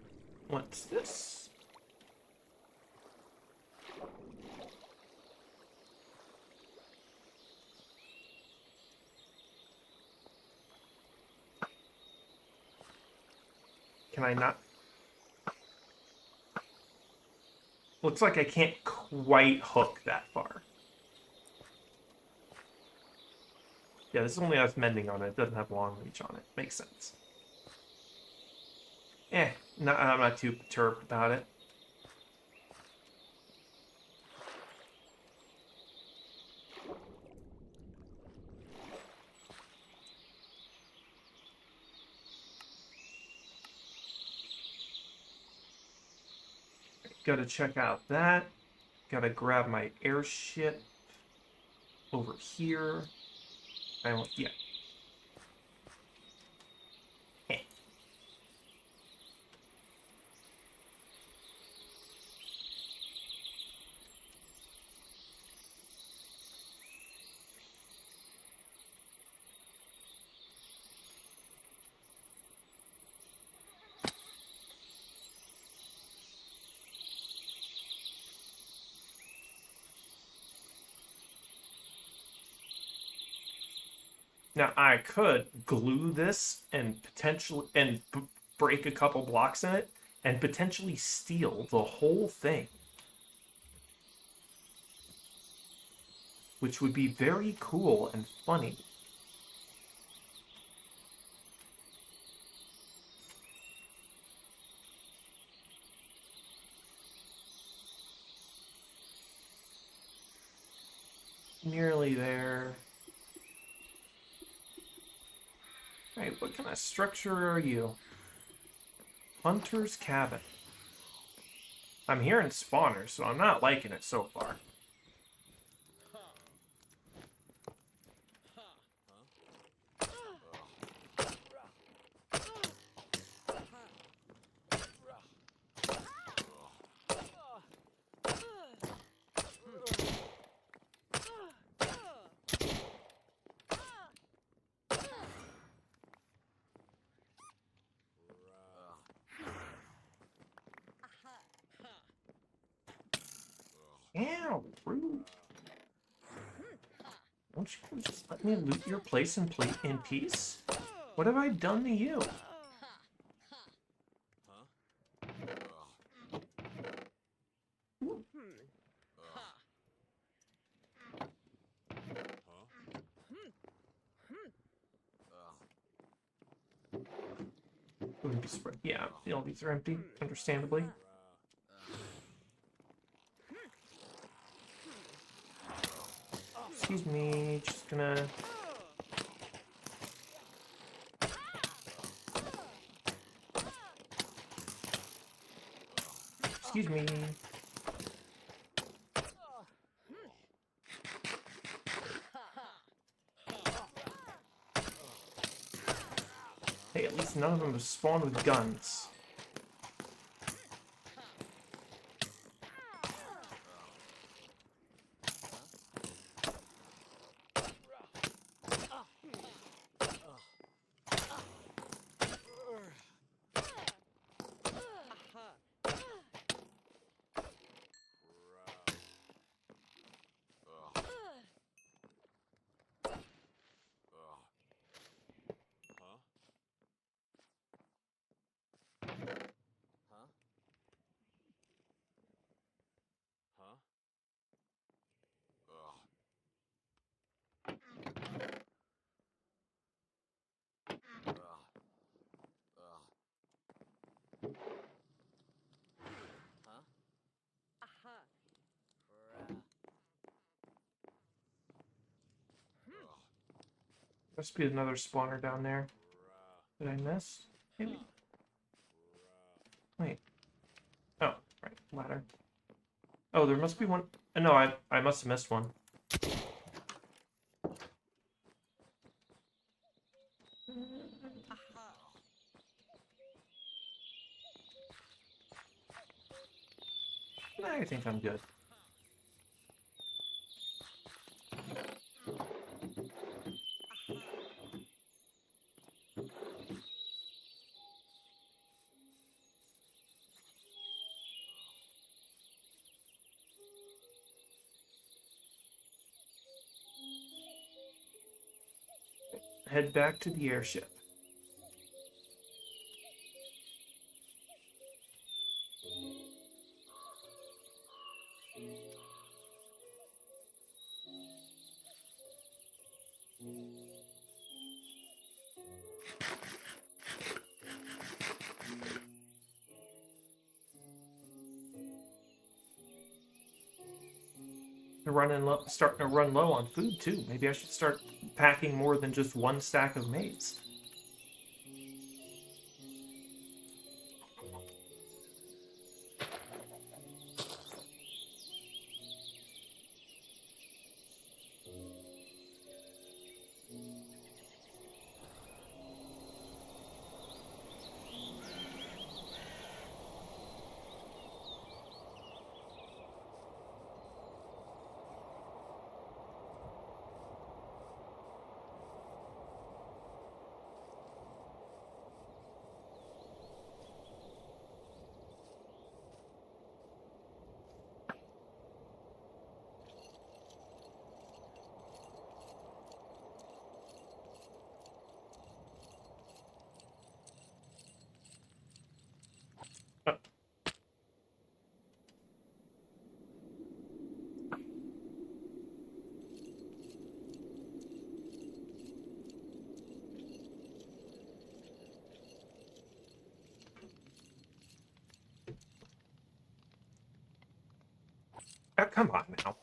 what's this? Can I not? Looks like I can't quite hook that far. Yeah, this only has mending on it. It doesn't have long reach on it. Makes sense. No, I'm not too perturbed about it. Gotta check out that. Gotta grab my airship over here. Yeah. Now I could glue this and potentially break a couple blocks in it and potentially steal the whole thing, which would be very cool and funny. Nearly there. Right, what kind of structure are you? Hunter's cabin. I'm hearing spawners, so I'm not liking it so far. Ow, rude. Don't you just let me loot your place in peace? What have I done to you? Wouldn't be spread. Yeah, all these are empty, understandably. Excuse me, just gonna... Excuse me. Hey, at least none of them have spawned with guns. Must be another spawner down there. Did I miss? Maybe. Wait. Oh, right. Ladder. Oh, there must be one. No, I must have missed one. I think I'm good. Head back to the airship. Starting to run low on food too. Maybe I should start packing more than just one stack of maize. Come on now.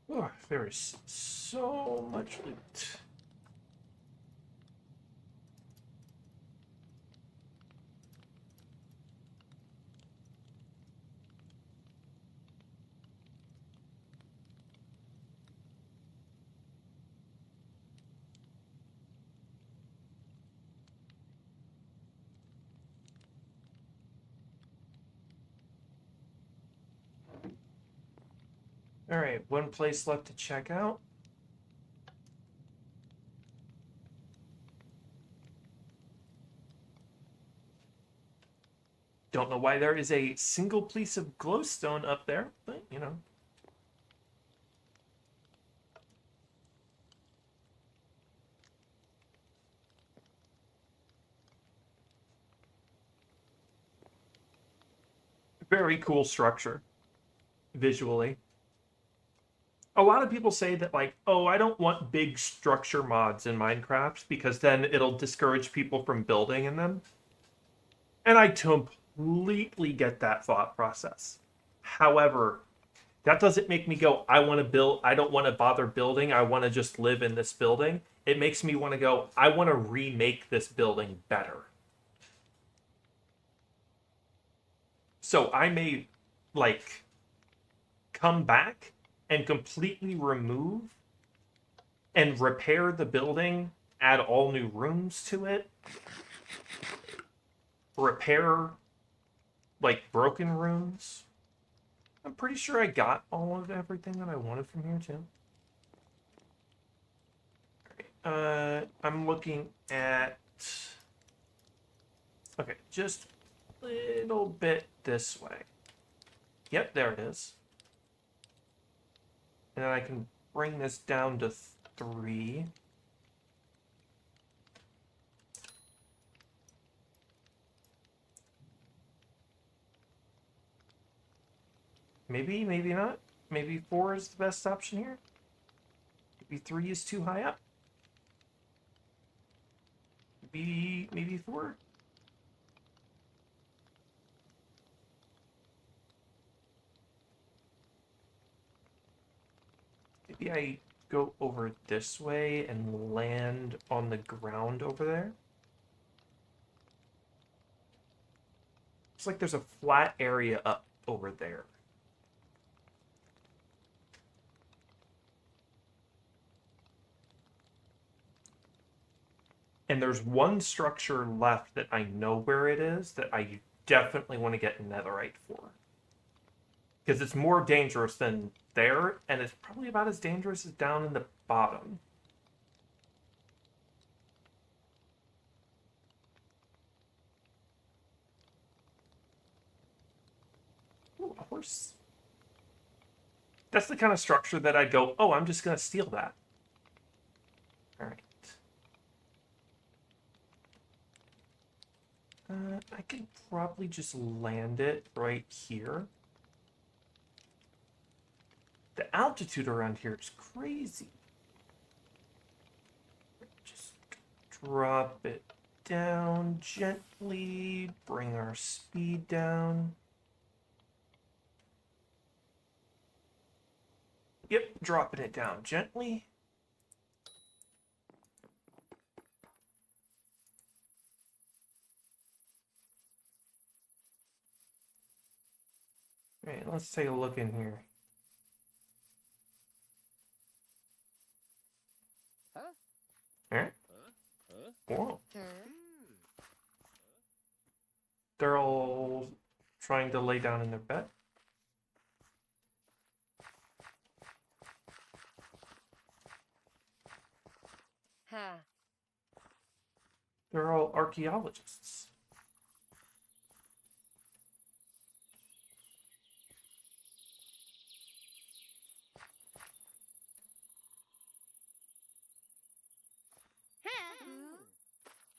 Oh, there is so much loot. All right, one place left to check out. Don't know why there is a single piece of glowstone up there, but you know. Very cool structure, visually. A lot of people say that, like, oh, I don't want big structure mods in Minecraft because then it'll discourage people from building in them. And I completely get that thought process. However, that doesn't make me go, I want to build, I don't want to bother building, I want to just live in this building. It makes me want to go, I want to remake this building better. So I may, like, come back and completely remove and repair the building, add all new rooms to it, repair, like, broken rooms. I'm pretty sure I got all of everything that I wanted from here, too. I'm looking at... Okay, just a little bit this way. Yep, there it is. And then I can bring this down to 3. Maybe, maybe not. Maybe 4 is the best option here. Maybe 3 is too high up. Maybe 4. Maybe I go over this way and land on the ground over there. It's like there's a flat area up over there. And there's one structure left that I know where it is that I definitely want to get netherite for. Because it's more dangerous than there, and it's probably about as dangerous as down in the bottom. Ooh, a horse. That's the kind of structure that I'd go, oh, I'm just going to steal that. All right. I could probably just land it right here. The altitude around here is crazy. Just drop it down gently, bring our speed down. Yep, dropping it down gently. All right, let's take a look in here. Huh? All right. Huh? Whoa. Hmm. They're all trying to lay down in their bed. Huh. They're all archaeologists.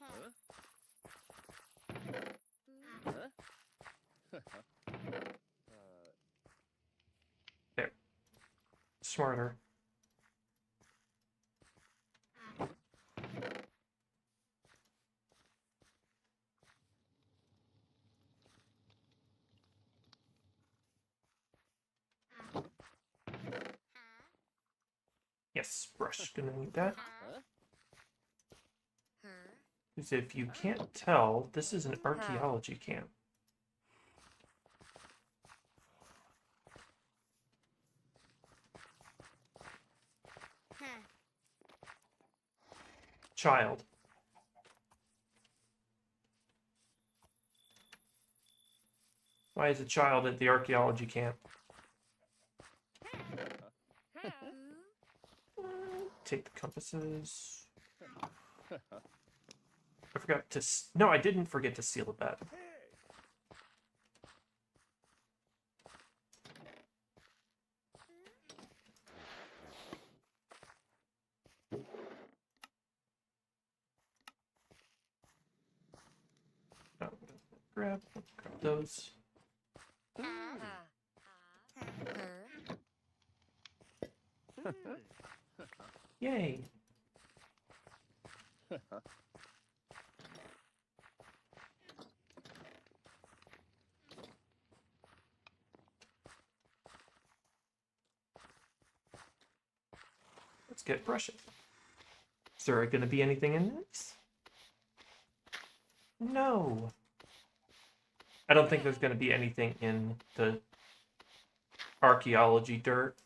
Huh? There. Smarter. Yes, brush. Gonna need that. Because if you can't tell, this is an archaeology camp. Child. Why is a child at the archaeology camp? Take the compasses. I forgot to... No, I didn't forget to seal a bed. Oh, grab those. Yay! Let's get brushing. Is there going to be anything in this? No. I don't think there's going to be anything in the archaeology dirt.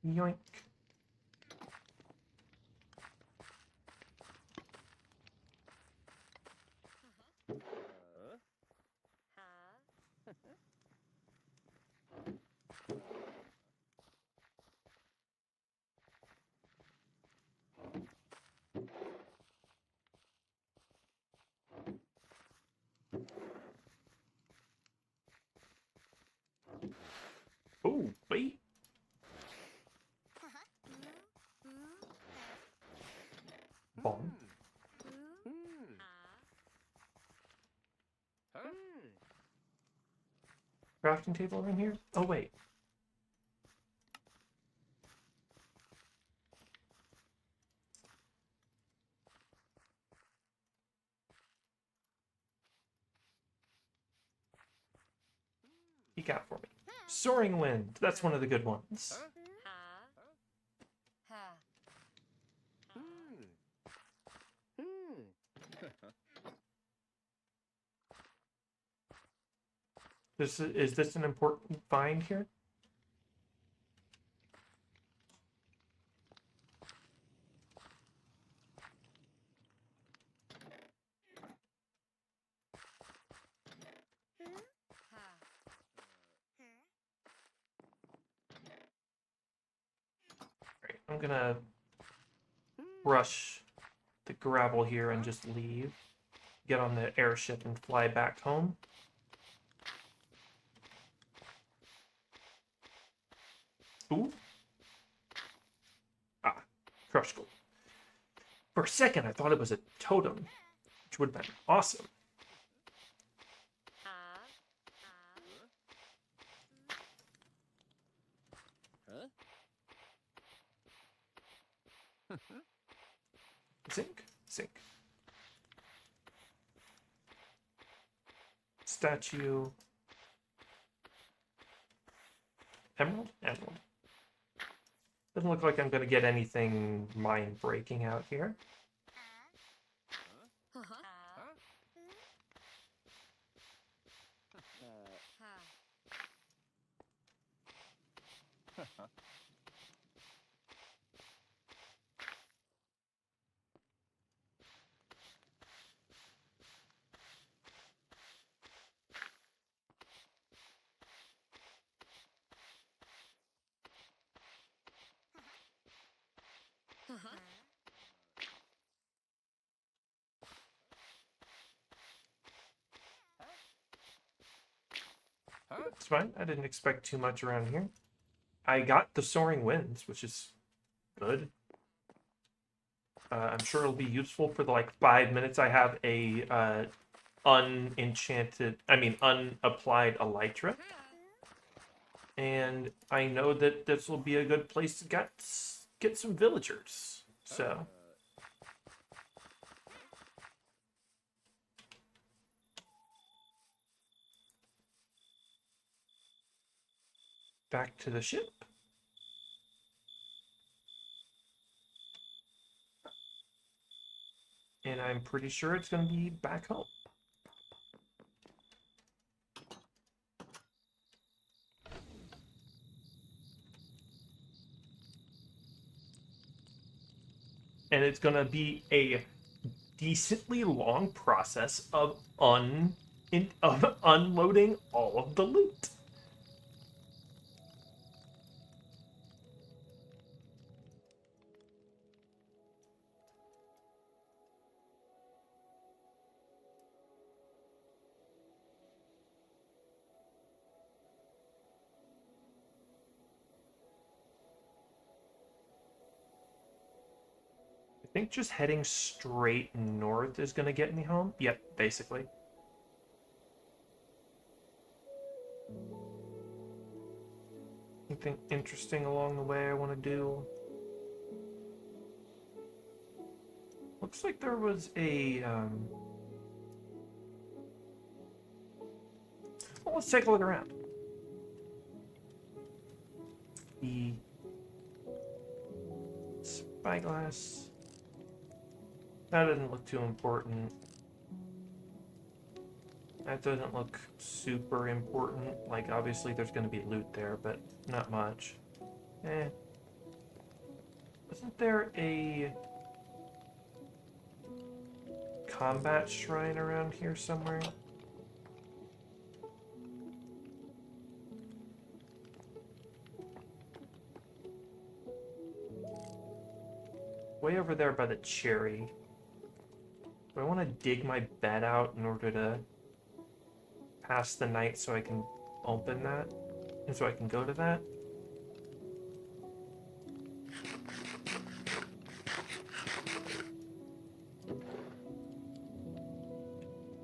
Yoink. Oh, wait. Bomb. Crafting table in here? Oh, wait. Peek out for me. Soaring Wind. That's one of the good ones. Is this an important find here? Right, I'm gonna brush the gravel here and just leave. Get on the airship and fly back home. Ooh. Ah, crushed gold. For a second, I thought it was a totem, which would have been awesome. Zinc, zinc. Statue. Emerald? Emerald. Doesn't look like I'm going to get anything mind-breaking out here. It's fine. I didn't expect too much around here. I got the soaring winds, which is good. I'm sure it'll be useful for the like 5 minutes I have a unapplied elytra, and I know that this will be a good place to get some villagers. So back to the ship. And I'm pretty sure it's going to be back home. And it's going to be a decently long process of unloading all of the loot. I think just heading straight north is going to get me home. Yep, basically. Anything interesting along the way I want to do? Looks like there was a... Well, let's take a look around. The spyglass. That doesn't look too important. That doesn't look super important. Like, obviously there's going to be loot there, but not much. Wasn't there a combat shrine around here somewhere? Way over there by the cherry. Do I want to dig my bed out in order to pass the night so I can open that? And so I can go to that?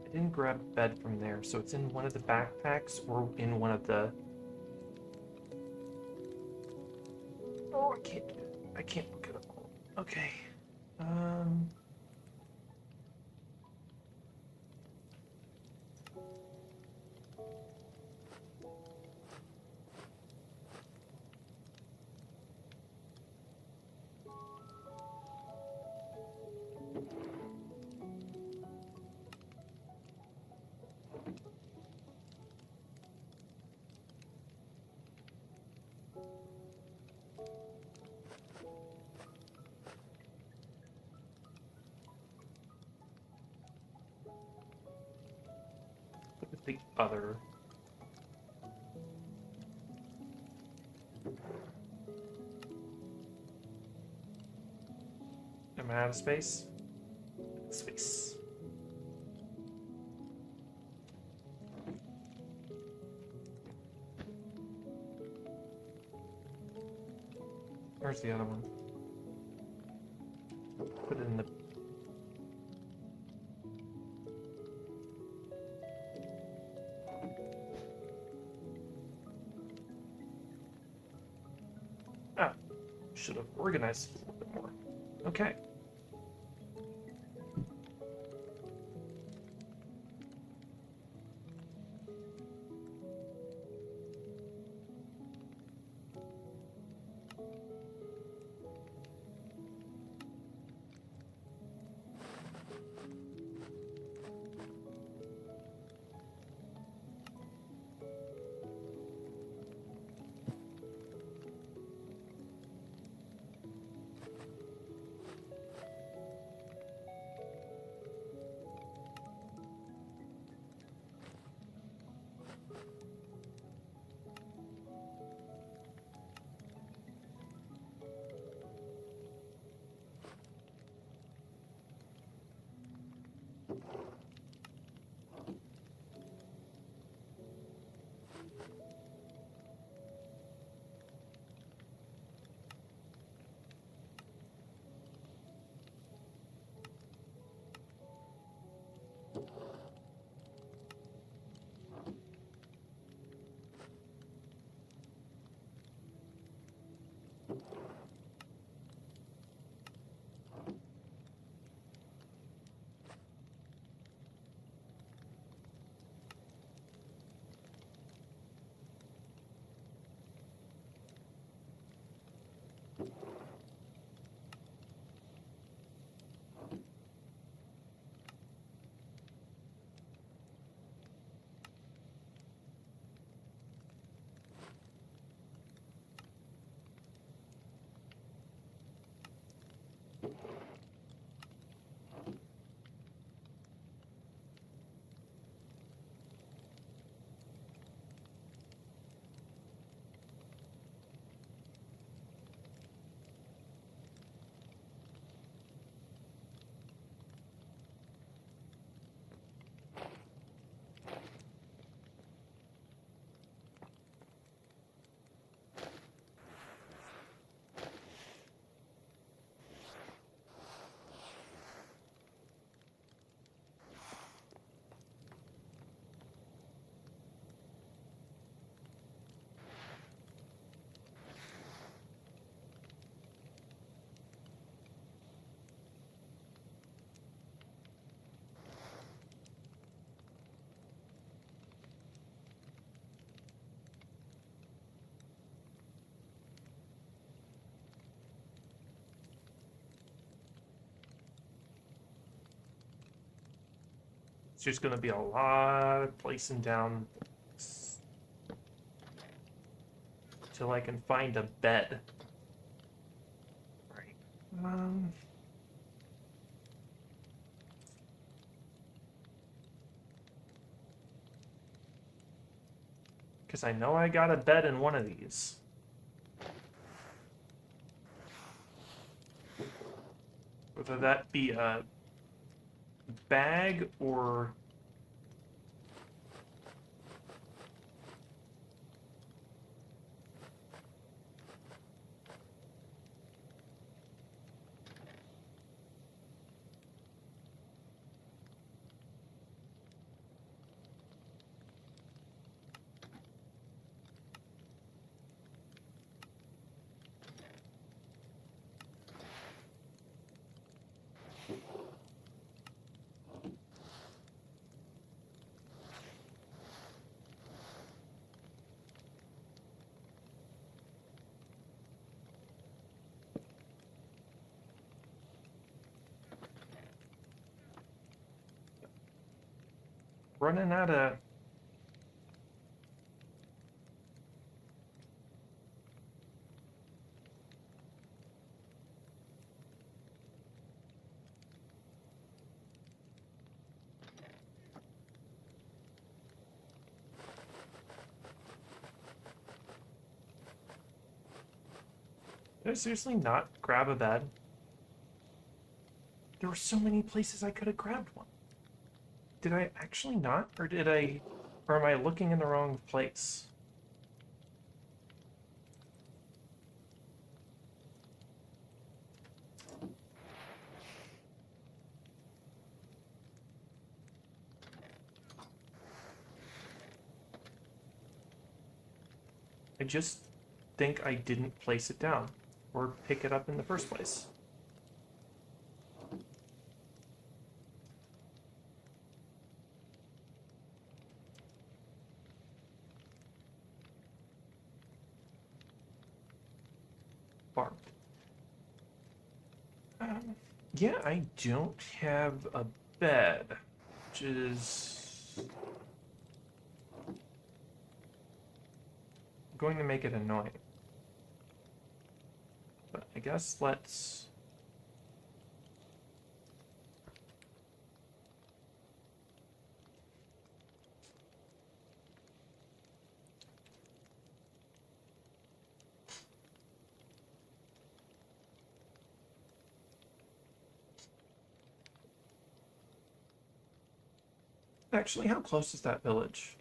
I didn't grab a bed from there, so it's in one of the backpacks or in one of the... Oh, I can't do it. I can't look it up. Okay. Look at the other... Am I out of space? Space. Where's the other one? Put it in the... Ah, should have organized it a little bit more. Okay. It's just gonna be a lot of placing down till I can find a bed. Right. Because I know I got a bed in one of these. Whether that be a bag or running out of. Did I seriously not grab a bed? There were so many places I could have grabbed one. Did I actually not? Or did I... Or am I looking in the wrong place? I just think I didn't place it down or pick it up in the first place. Barbed. Yeah, I don't have a bed, which is going to make it annoying. But I guess let's... Actually, how close is that village?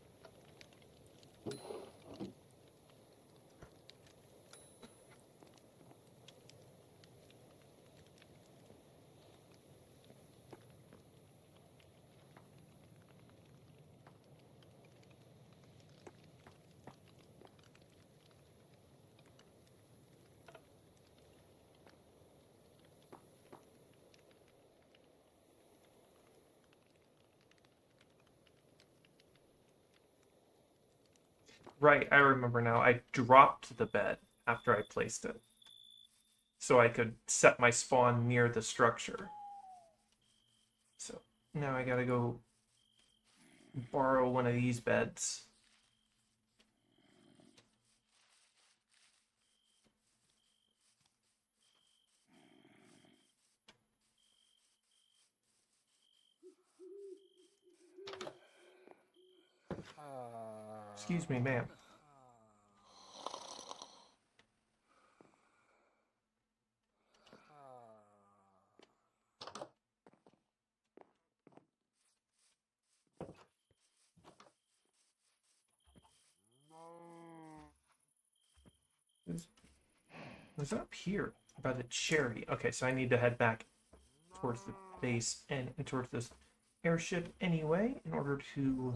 Right, I remember now. I dropped the bed after I placed it, so I could set my spawn near the structure. So now I gotta go borrow one of these beds. Excuse me, ma'am. Was it up here by the cherry? Okay, so I need to head back towards the base and towards this airship anyway in order to.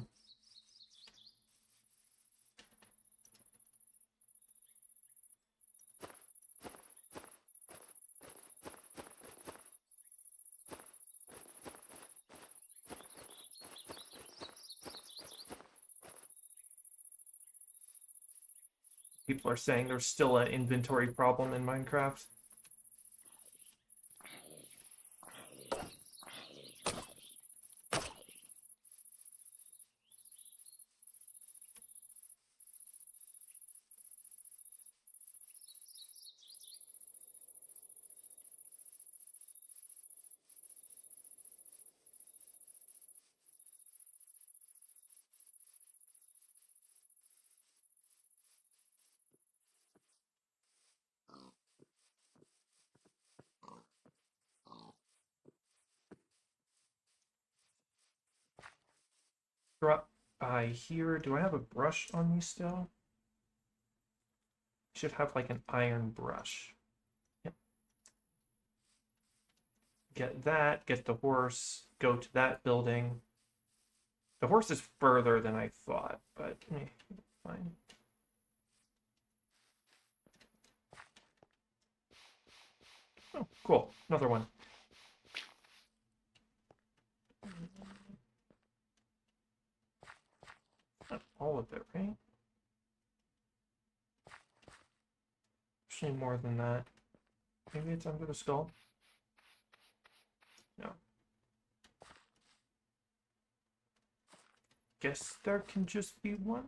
People are saying there's still an inventory problem in Minecraft. Drop by here. Do I have a brush on me still? Should have like an iron brush. Yep. Get that, get the horse, go to that building. The horse is further than I thought, but fine. Oh, cool. Another one. Not all of it, right? Actually, more than that. Maybe it's under the skull? No. Guess there can just be one?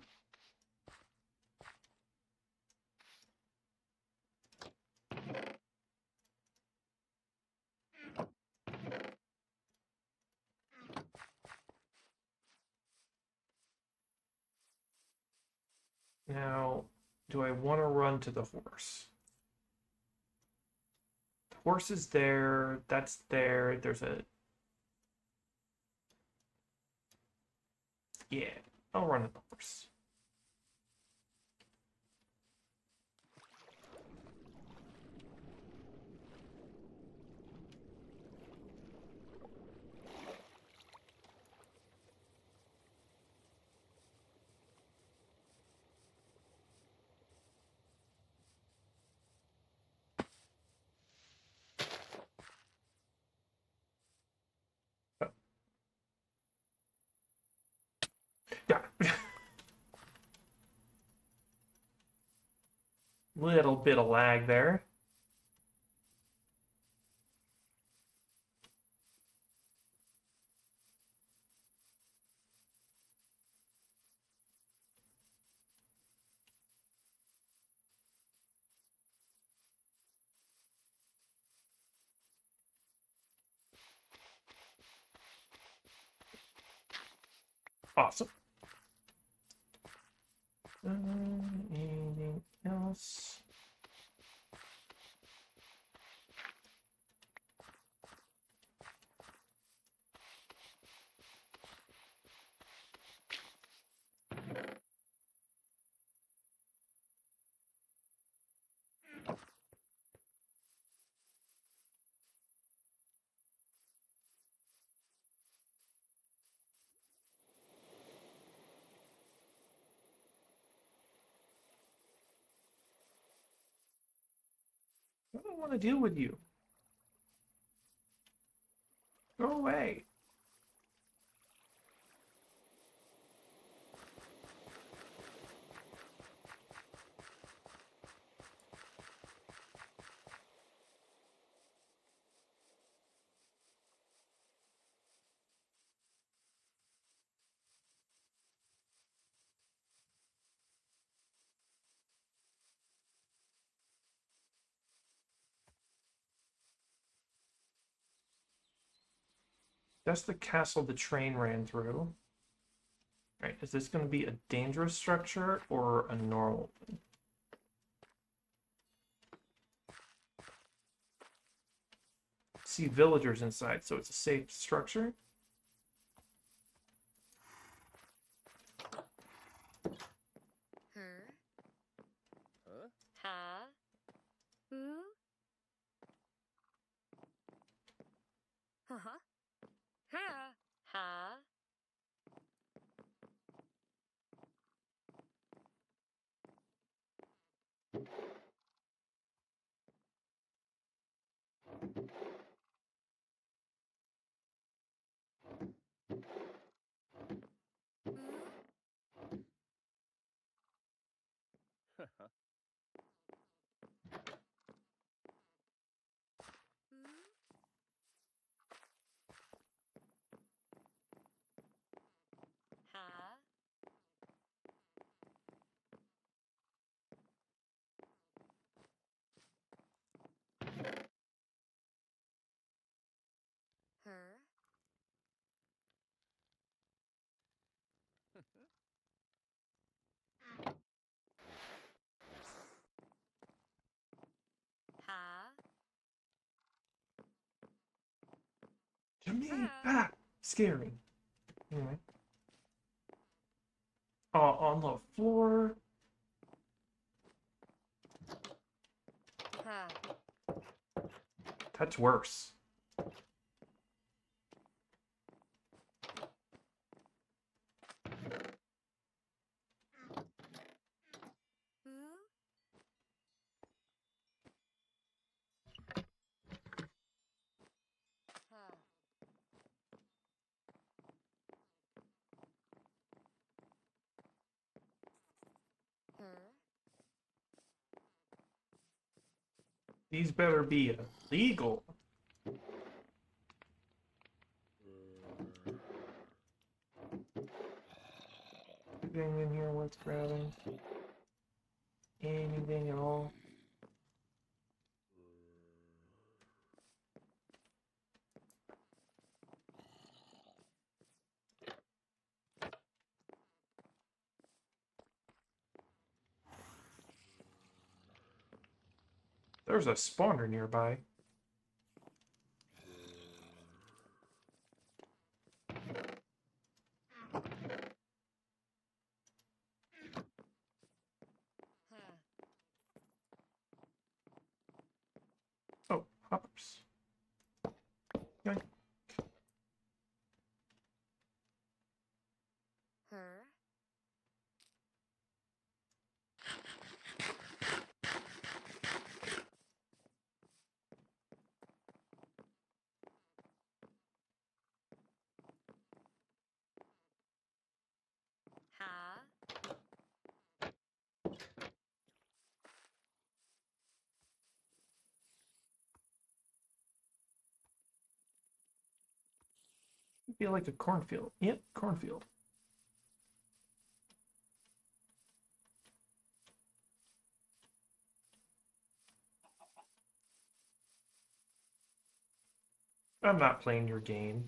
Now, do I want to run to the horse? The horse is there. That's there. There's a... Yeah, I'll run to the horse. Yeah. Little bit of lag there. Awesome. Anything else? I don't want to deal with you. Go away. That's the castle the train ran through. Right, is this going to be a dangerous structure or a normal one? See villagers inside, so it's a safe structure. Huh? Huh? Ha? Who? Uh-huh. Ha? Ha? Who? Who? Ha? Her? Ha? To me, Ha? ah, scary. Anyway, on the floor. Ha? That's worse. Who? Ha? Her? These better be illegal. Anything in here worth grabbing? Anything at all? There's a spawner nearby. Ha? Oh, hoppers. Yoink. Her? Ha? I feel like a cornfield. Yep, cornfield. I'm not playing your game.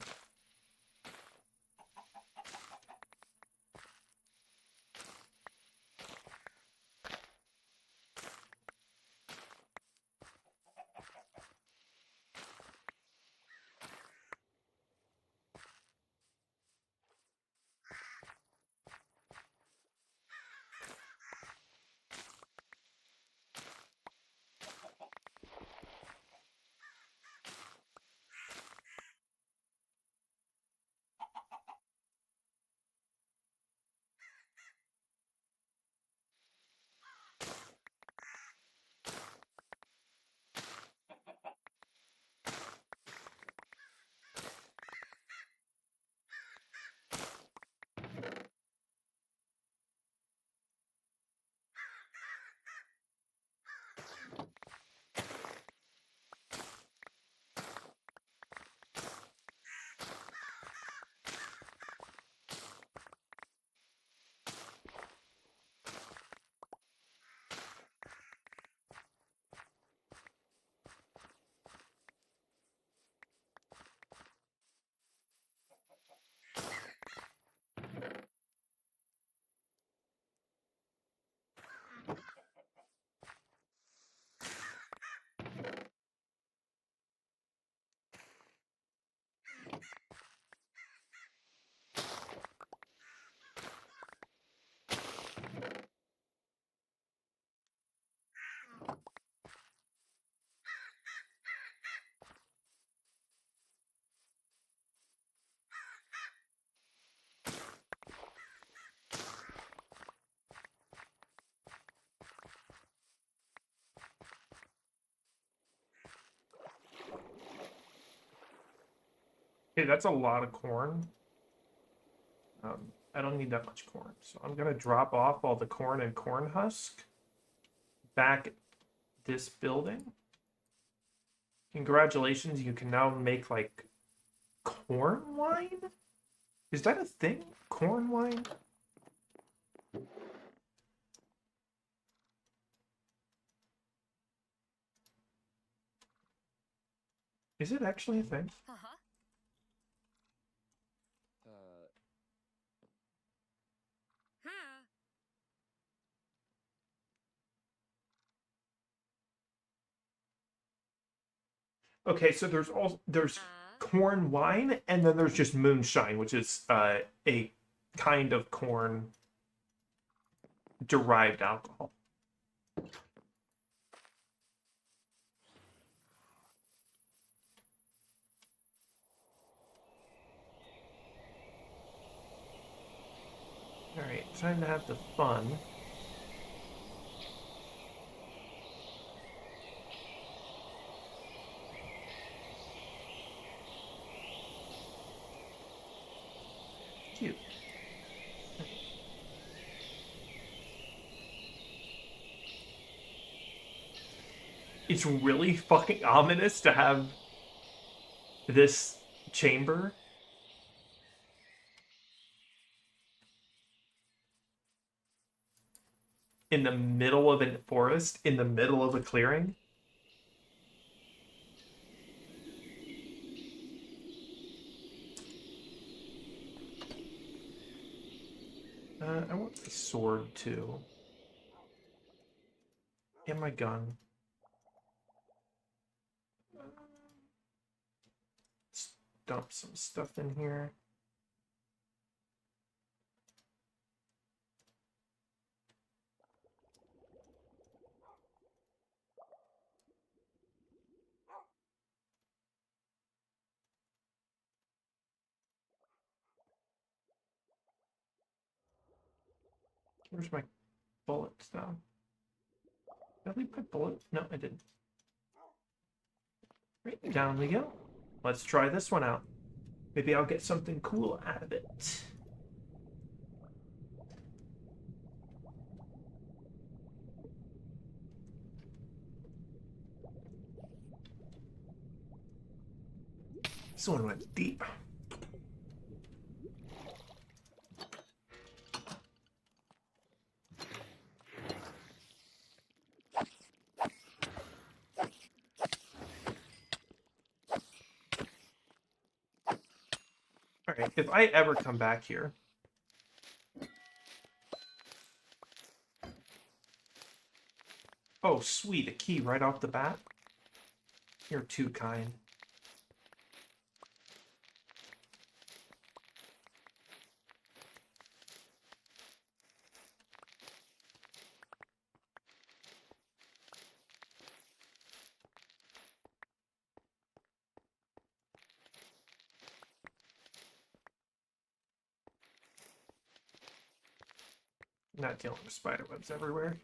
Okay, that's a lot of corn. I don't need that much corn, so I'm gonna drop off all the corn and corn husk back at this building. Congratulations, you can now make like corn wine? Is that a thing? Corn wine? Is it actually a thing? Uh-huh. Huh. Okay, so there's corn wine, and then there's just moonshine, which is a kind of corn derived alcohol. All right, time to have the fun. Cute. It's really fucking ominous to have this chamber in the middle of a forest, in the middle of a clearing. I want the sword too. And my gun. Let's dump some stuff in here. Where's my bullets now? Did I leave my bullet? No, I didn't. Right, down we go. Let's try this one out. Maybe I'll get something cool out of it. This one went deep. All right, if I ever come back here, oh sweet, a key right off the bat. You're too kind. Not dealing with spider webs everywhere.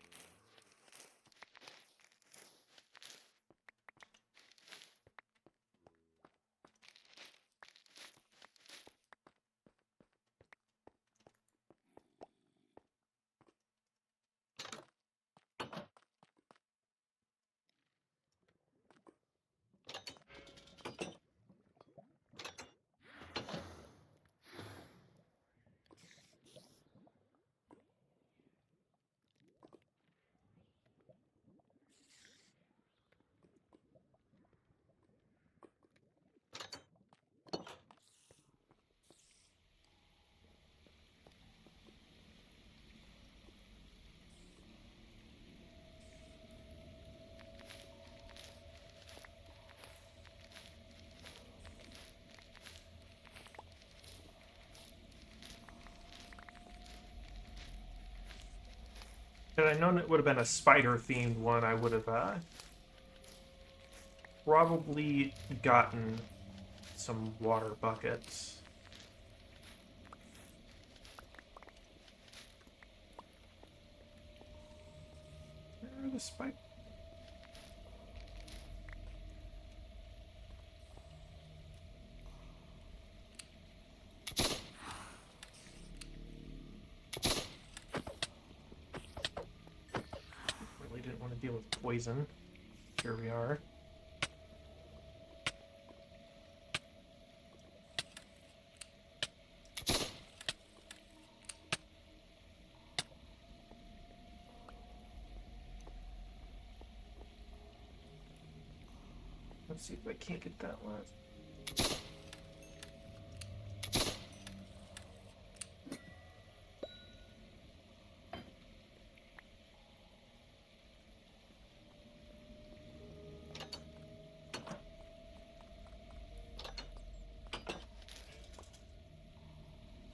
Had I known it would have been a spider-themed one, I would have probably gotten some water buckets. Where are the spiders? to deal with poison. Here we are. Let's see if I can't get that last.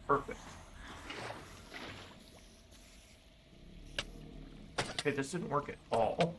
Perfect. Okay, this didn't work at all.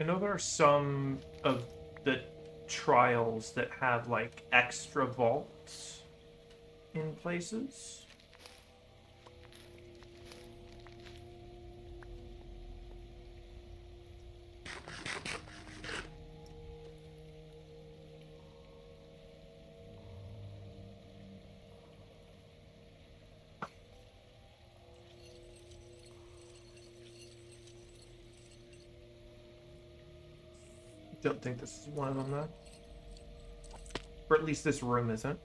I know there are some of the trials that have like extra vaults in places. Don't think this is one of them, though. Or at least this room isn't.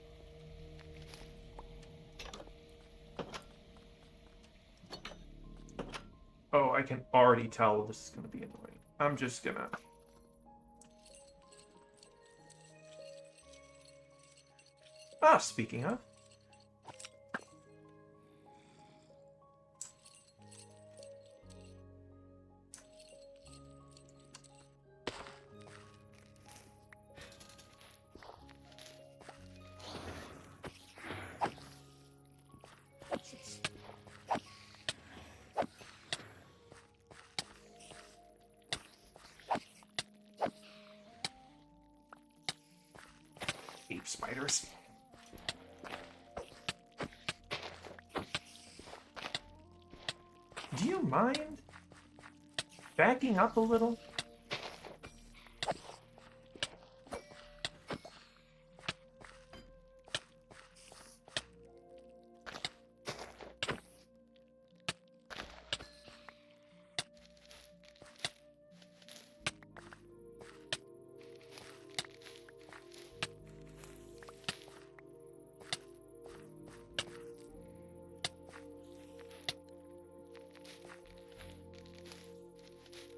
Oh, I can already tell this is going to be annoying. I'm just gonna... Ah, speaking of. Ape spiders. Do you mind backing up a little?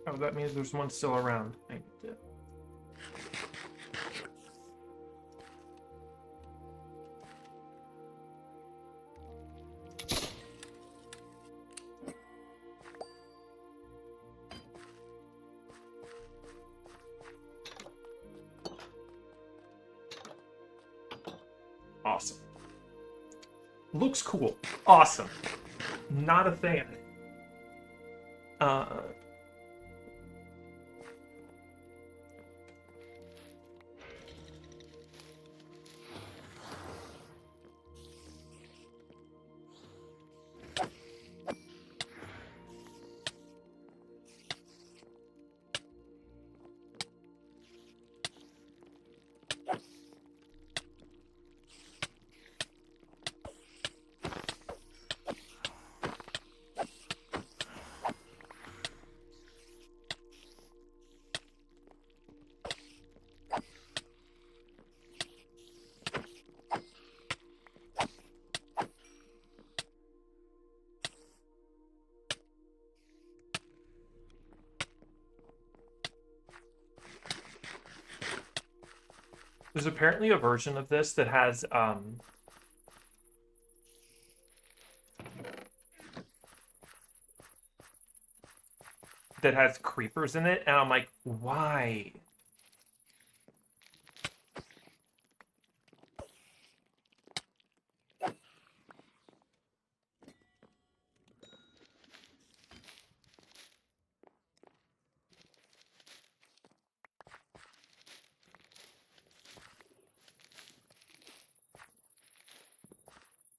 Oh, that means there's one still around. I need to... Awesome. Looks cool. Awesome. Not a fan. There's apparently a version of this that has that has creepers in it, and I'm like, why?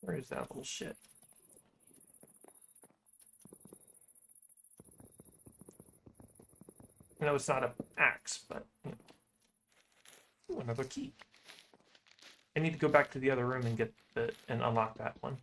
Where is that little shit? No, it's not an axe, but you know. Ooh, another key. I need to go back to the other room and get the and unlock that one.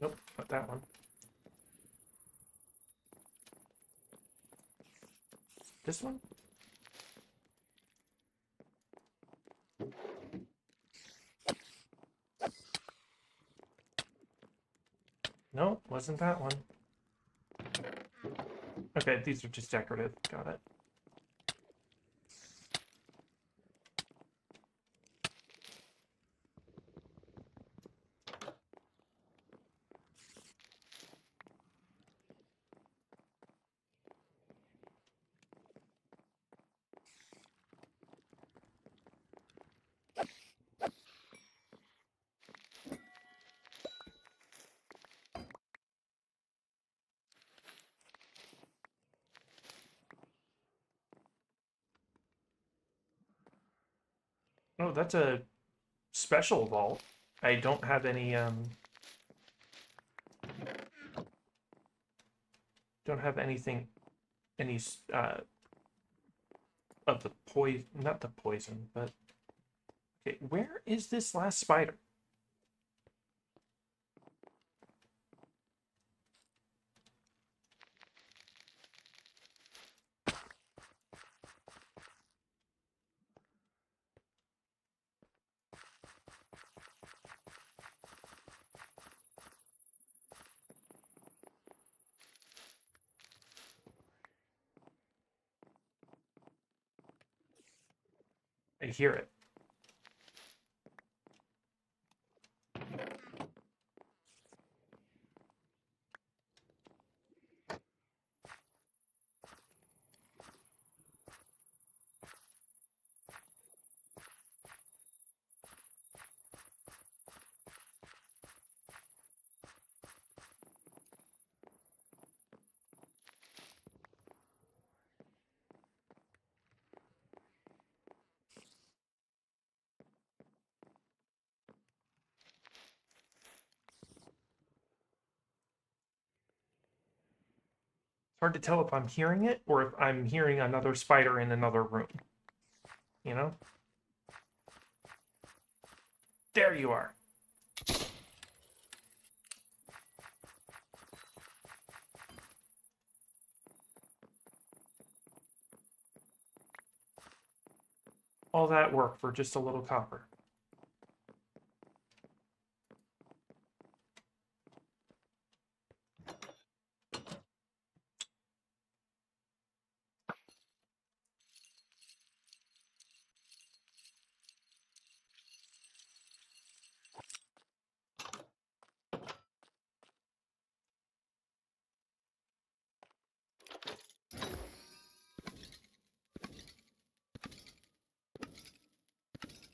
Nope, not that one. This one? No, wasn't that one. Okay, these are just decorative. Got it. Oh, that's a special vault. I don't have any don't have anything any of the poison, not the poison, but okay, where is this last spider? I hear it. It's hard to tell if I'm hearing it or if I'm hearing another spider in another room. You know? There you are. All that work for just a little copper.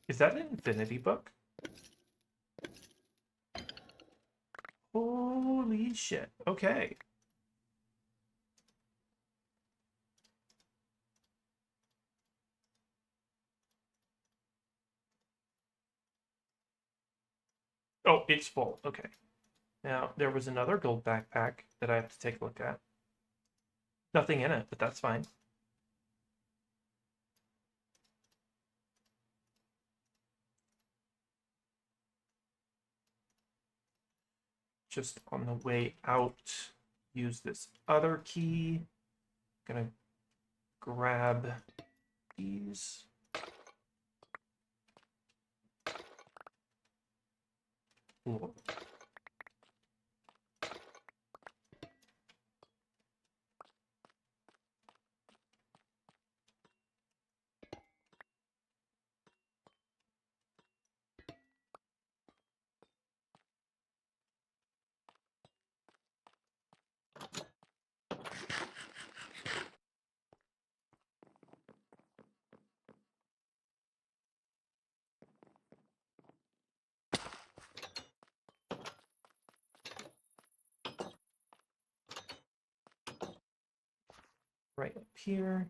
Is that an infinity book? Holy shit. Okay. Oh, it's full. Okay. Now, there was another gold backpack that I have to take a look at. Nothing in it, but that's fine. Just on the way out, use this other key. Gonna grab these. Cool. Right up here.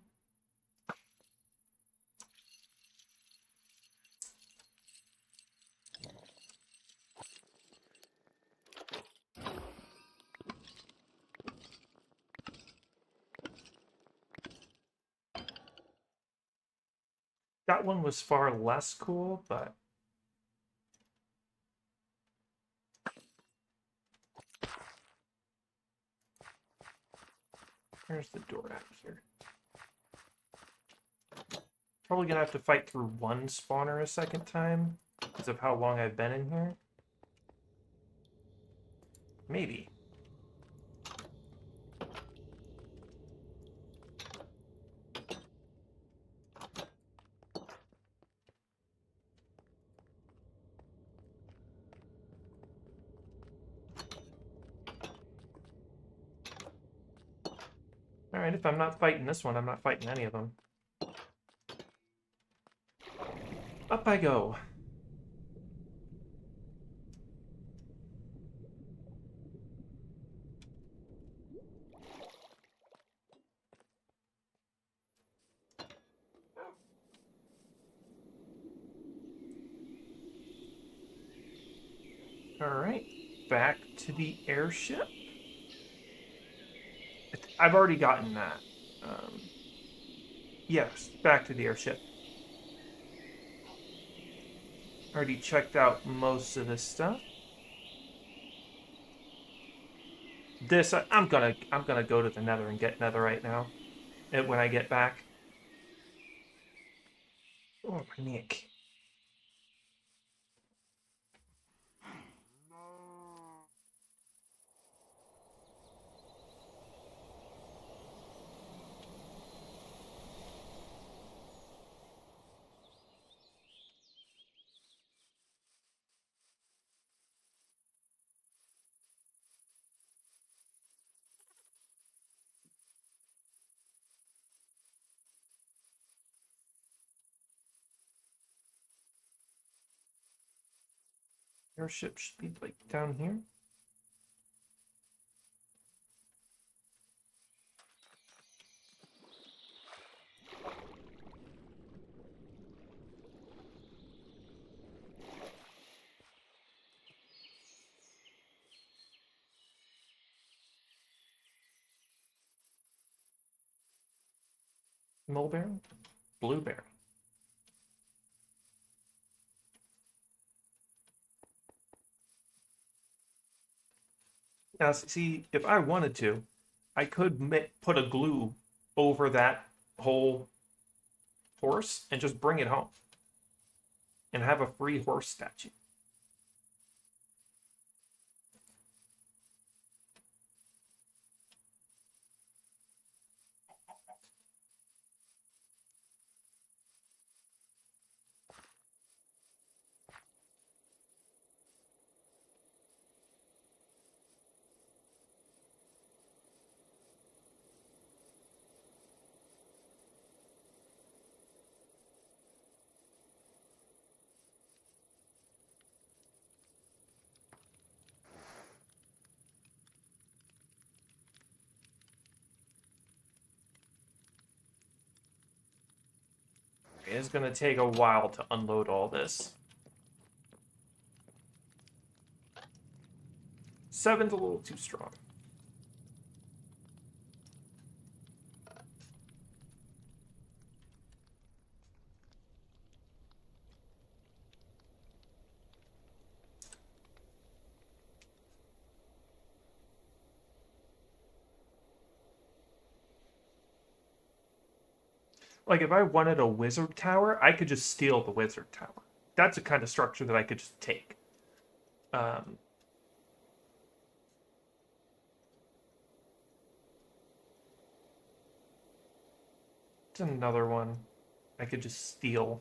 That one was far less cool, but there's the door out here. Probably gonna have to fight through one spawner a second time because of how long I've been in here. Maybe. Alright, if I'm not fighting this one, I'm not fighting any of them. Up I go. Alright, back to the airship. I've already gotten that. Yes, back to the airship. Already checked out most of this stuff. This I'm gonna go to the Nether and get netherite now. When I get back. Oh, my neck. Airship should be like down here. Mulberry? Blueberry. Now, see, if I wanted to, I could put a glue over that whole horse and just bring it home and have a free horse statue. It's going to take a while to unload all this. 7's a little too strong. Like, if I wanted a wizard tower, I could just steal the wizard tower. That's a kind of structure that I could just take. Um, it's another one I could just steal.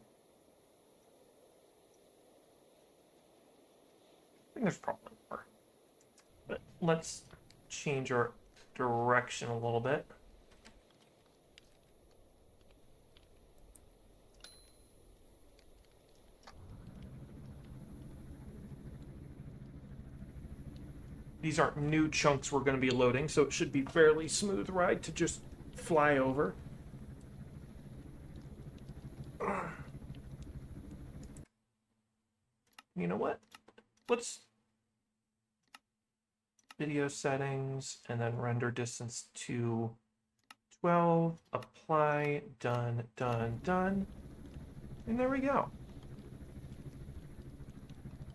I think there's probably more. But let's change our direction a little bit. These aren't new chunks we're going to be loading, so it should be fairly smooth ride to just fly over. You know what? Let's video settings and then render distance to 12, apply, done, done, done. And there we go.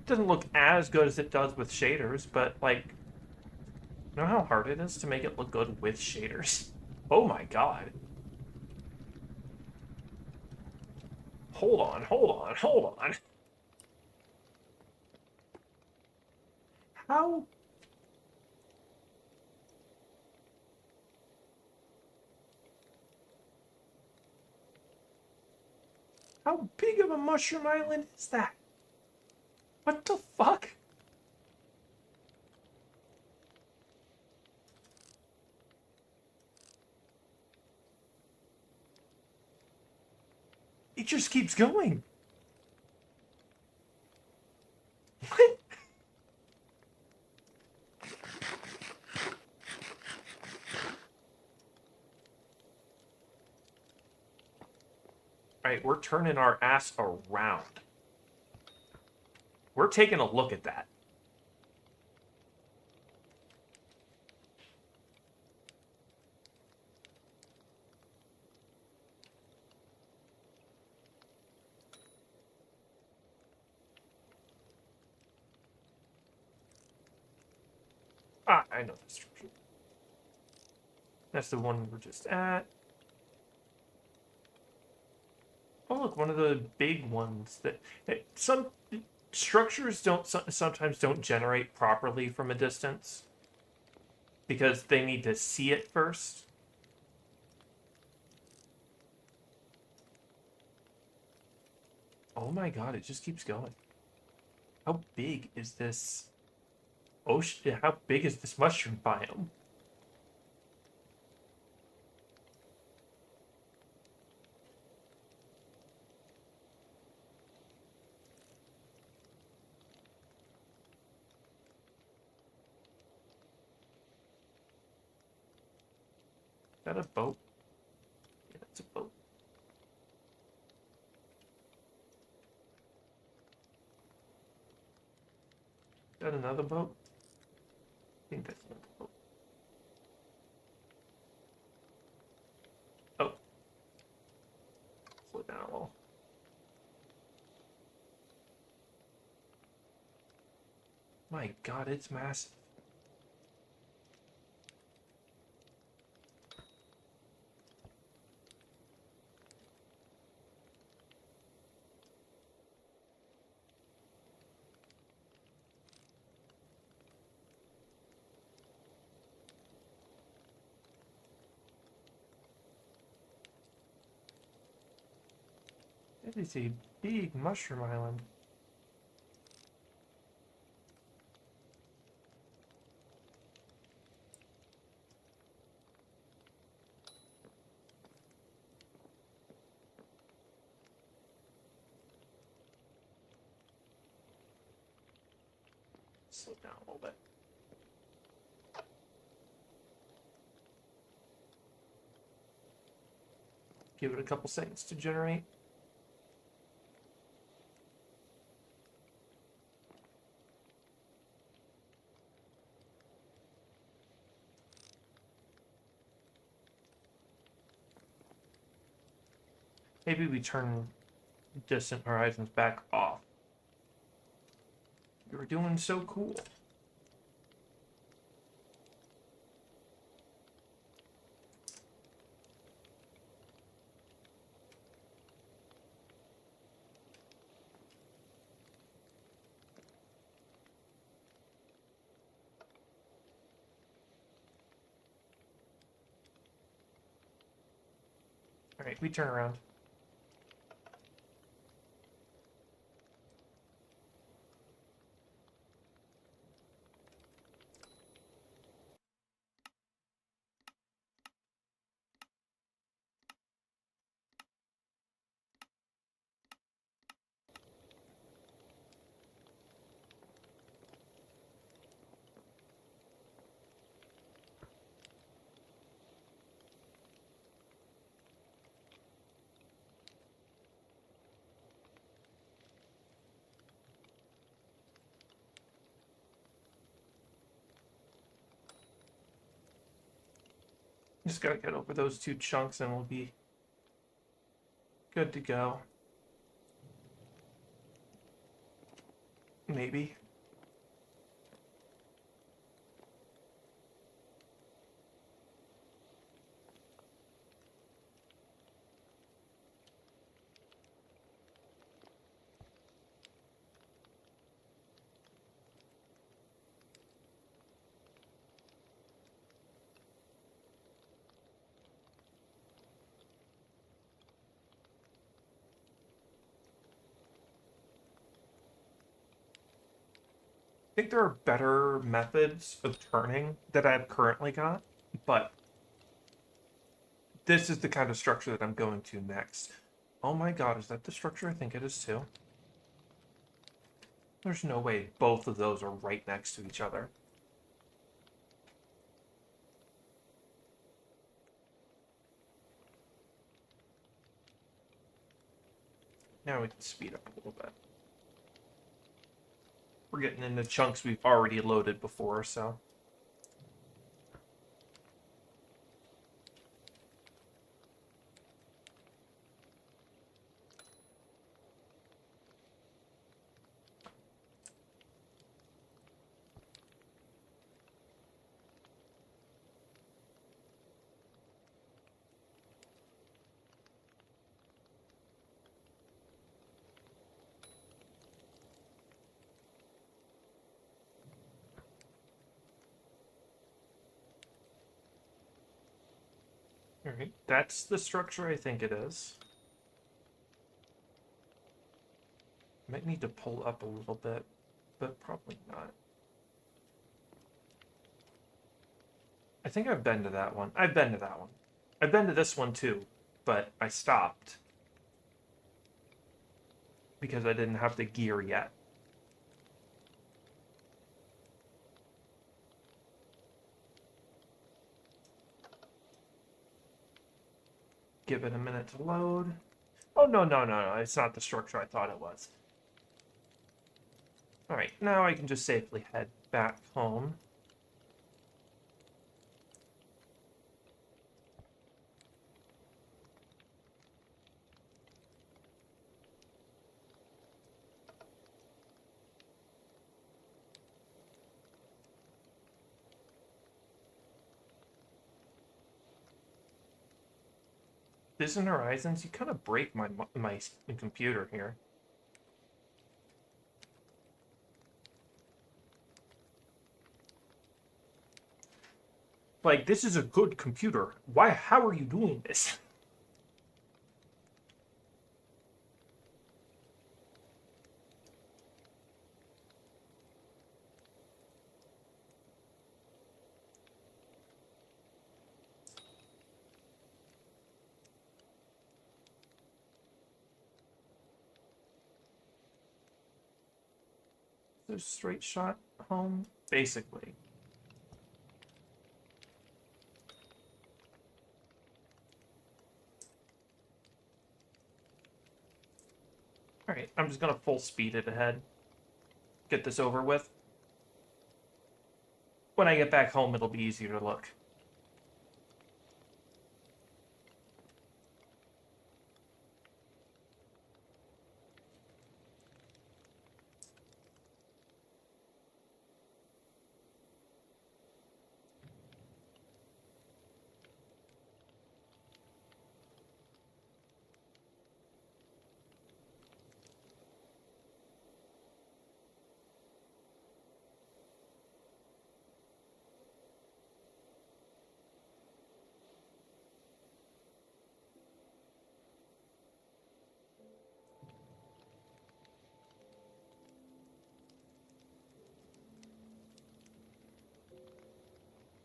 Doesn't look as good as it does with shaders, but like, you know how hard it is to make it look good with shaders? Oh my god. Hold on, hold on, hold on. How big of a mushroom island is that? What the fuck? It just keeps going. What? Alright, we're turning our ass around. We're taking a look at that. Ah, I know this structure. That's the one we were just at. Oh, look, one of the big ones that some structures sometimes don't generate properly from a distance because they need to see it first. Oh my god, it just keeps going. How big is this ocean? How big is this mushroom biome? Is that a boat? Yeah, that's a boat. Is that another boat? I think that's another boat. Oh. Slow down a little. My god, it's massive. That is a big mushroom island. Slow down a little bit. Give it a couple seconds to generate. Maybe we turn distant horizons back off. You were doing so cool. Alright, we turn around. Just gotta get over those two chunks and we'll be good to go. Maybe. I think there are better methods of turning that I've currently got, but this is the kind of structure that I'm going to next. Oh my god, is that the structure I think it is too? There's no way both of those are right next to each other. Now we can speed up a little bit. We're getting into chunks we've already loaded before, so... Alright, that's the structure I think it is. Might need to pull up a little bit, but probably not. I think I've been to that one. I've been to that one. I've been to this one too, but I stopped. Because I didn't have the gear yet. Give it a minute to load. Oh, no. It's not the structure I thought it was. Alright, now I can just safely head back home. Distant Horizons, you kind of break my computer here. Like, this is a good computer. Why? How are you doing this? So straight shot home, basically. Alright, I'm just gonna full speed it ahead. Get this over with. When I get back home, it'll be easier to look.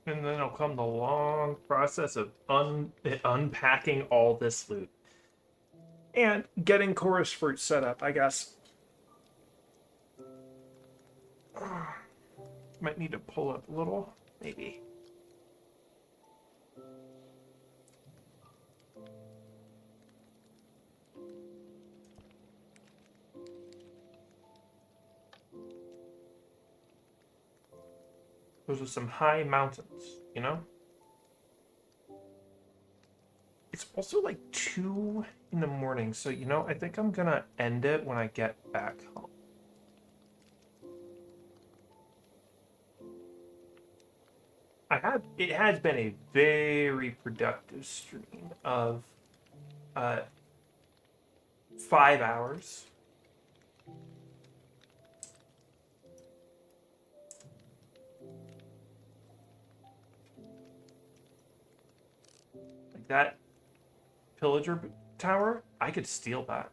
And then it'll come the long process of unpacking all this loot. And getting chorus fruit set up, I guess. Might need to pull up a little, maybe. Those are some high mountains, you know? It's also like 2 in the morning, so you know, I think I'm gonna end it when I get back home. It has been a very productive stream of uh 5 hours. Like that pillager tower, I could steal that.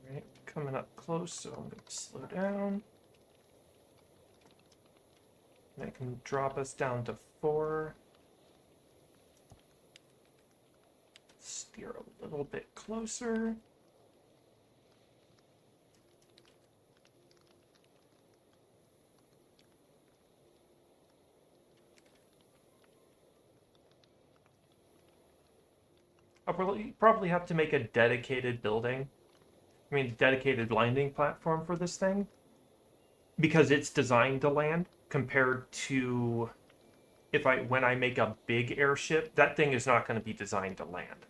Alright, coming up close, so I'm gonna slow down. That can drop us down to 4. Steer a little bit closer. I'll probably have to make a dedicated building. I mean, dedicated landing platform for this thing. Because it's designed to land compared to when I make a big airship, that thing is not going to be designed to land.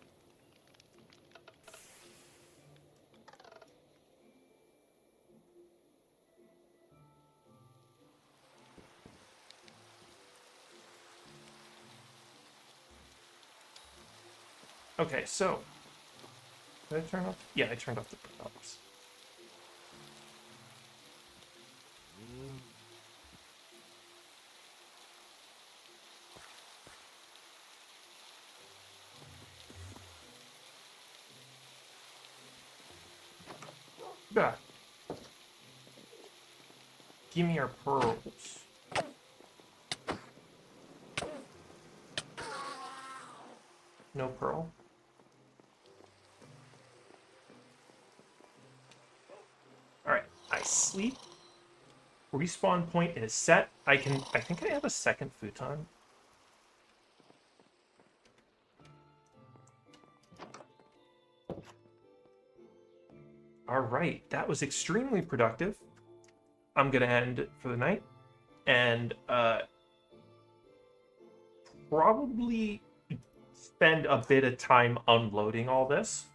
Okay, so did I turn off? Yeah, I turned off the propellers. Back. Give me our pearls. No pearl. Alright, I sleep. Respawn point is set. I think I have a second futon. Alright, that was extremely productive. I'm gonna end it for the night. And probably spend a bit of time unloading all this.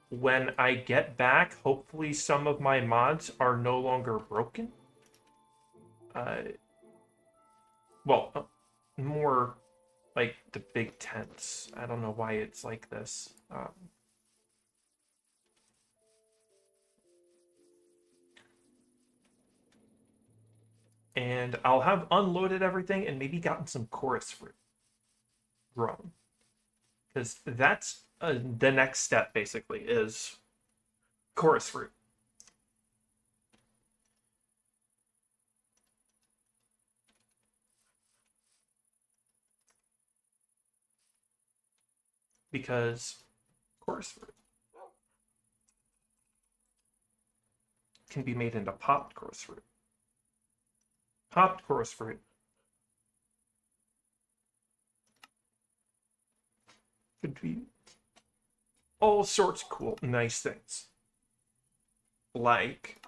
When I get back, hopefully some of my mods are no longer broken. Well, more like the big tents. I don't know why it's like this. And I'll have unloaded everything and maybe gotten some chorus fruit grown. Because that's the next step, basically, is chorus fruit. Because chorus fruit can be made into popped chorus fruit. Popped chorus fruit could be all sorts of cool, nice things. Like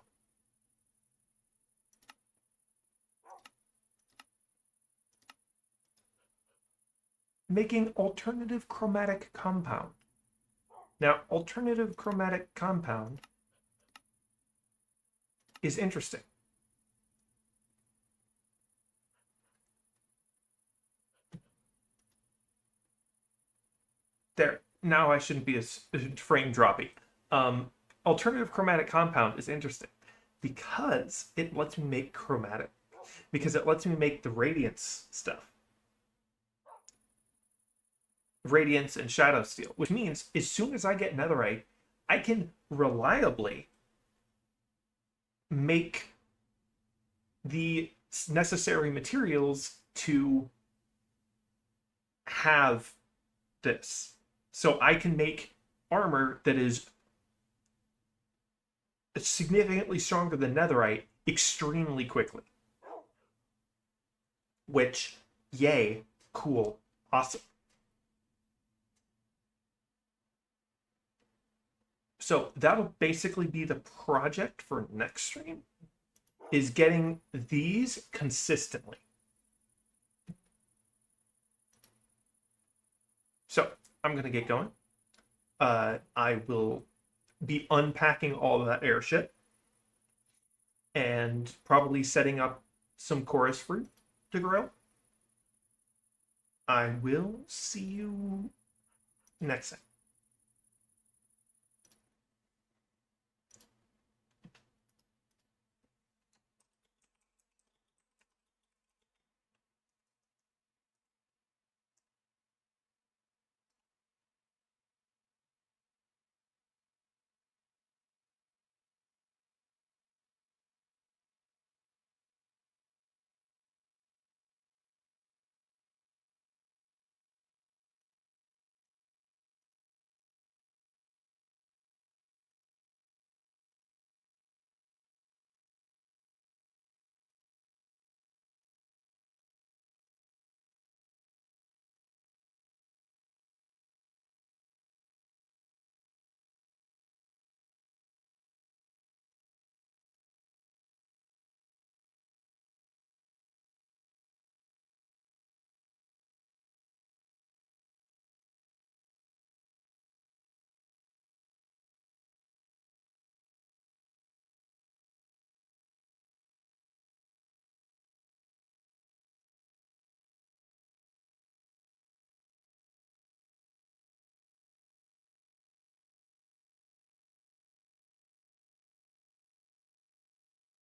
making alternative chromatic compound. Now, alternative chromatic compound is interesting. now I shouldn't be as frame droppy. Um, Alternative chromatic compound is interesting because it lets me make chromatic, because it lets me make the radiance stuff, radiance and shadow steel, which means as soon as I get netherite, I can reliably make the necessary materials to have this. So I can make armor that is significantly stronger than netherite extremely quickly. Which, yay, cool, awesome. So that'll basically be the project for next stream, is getting these consistently. So I'm going to get going. I will be unpacking all of that airship and probably setting up some chorus fruit to grow. I will see you next time.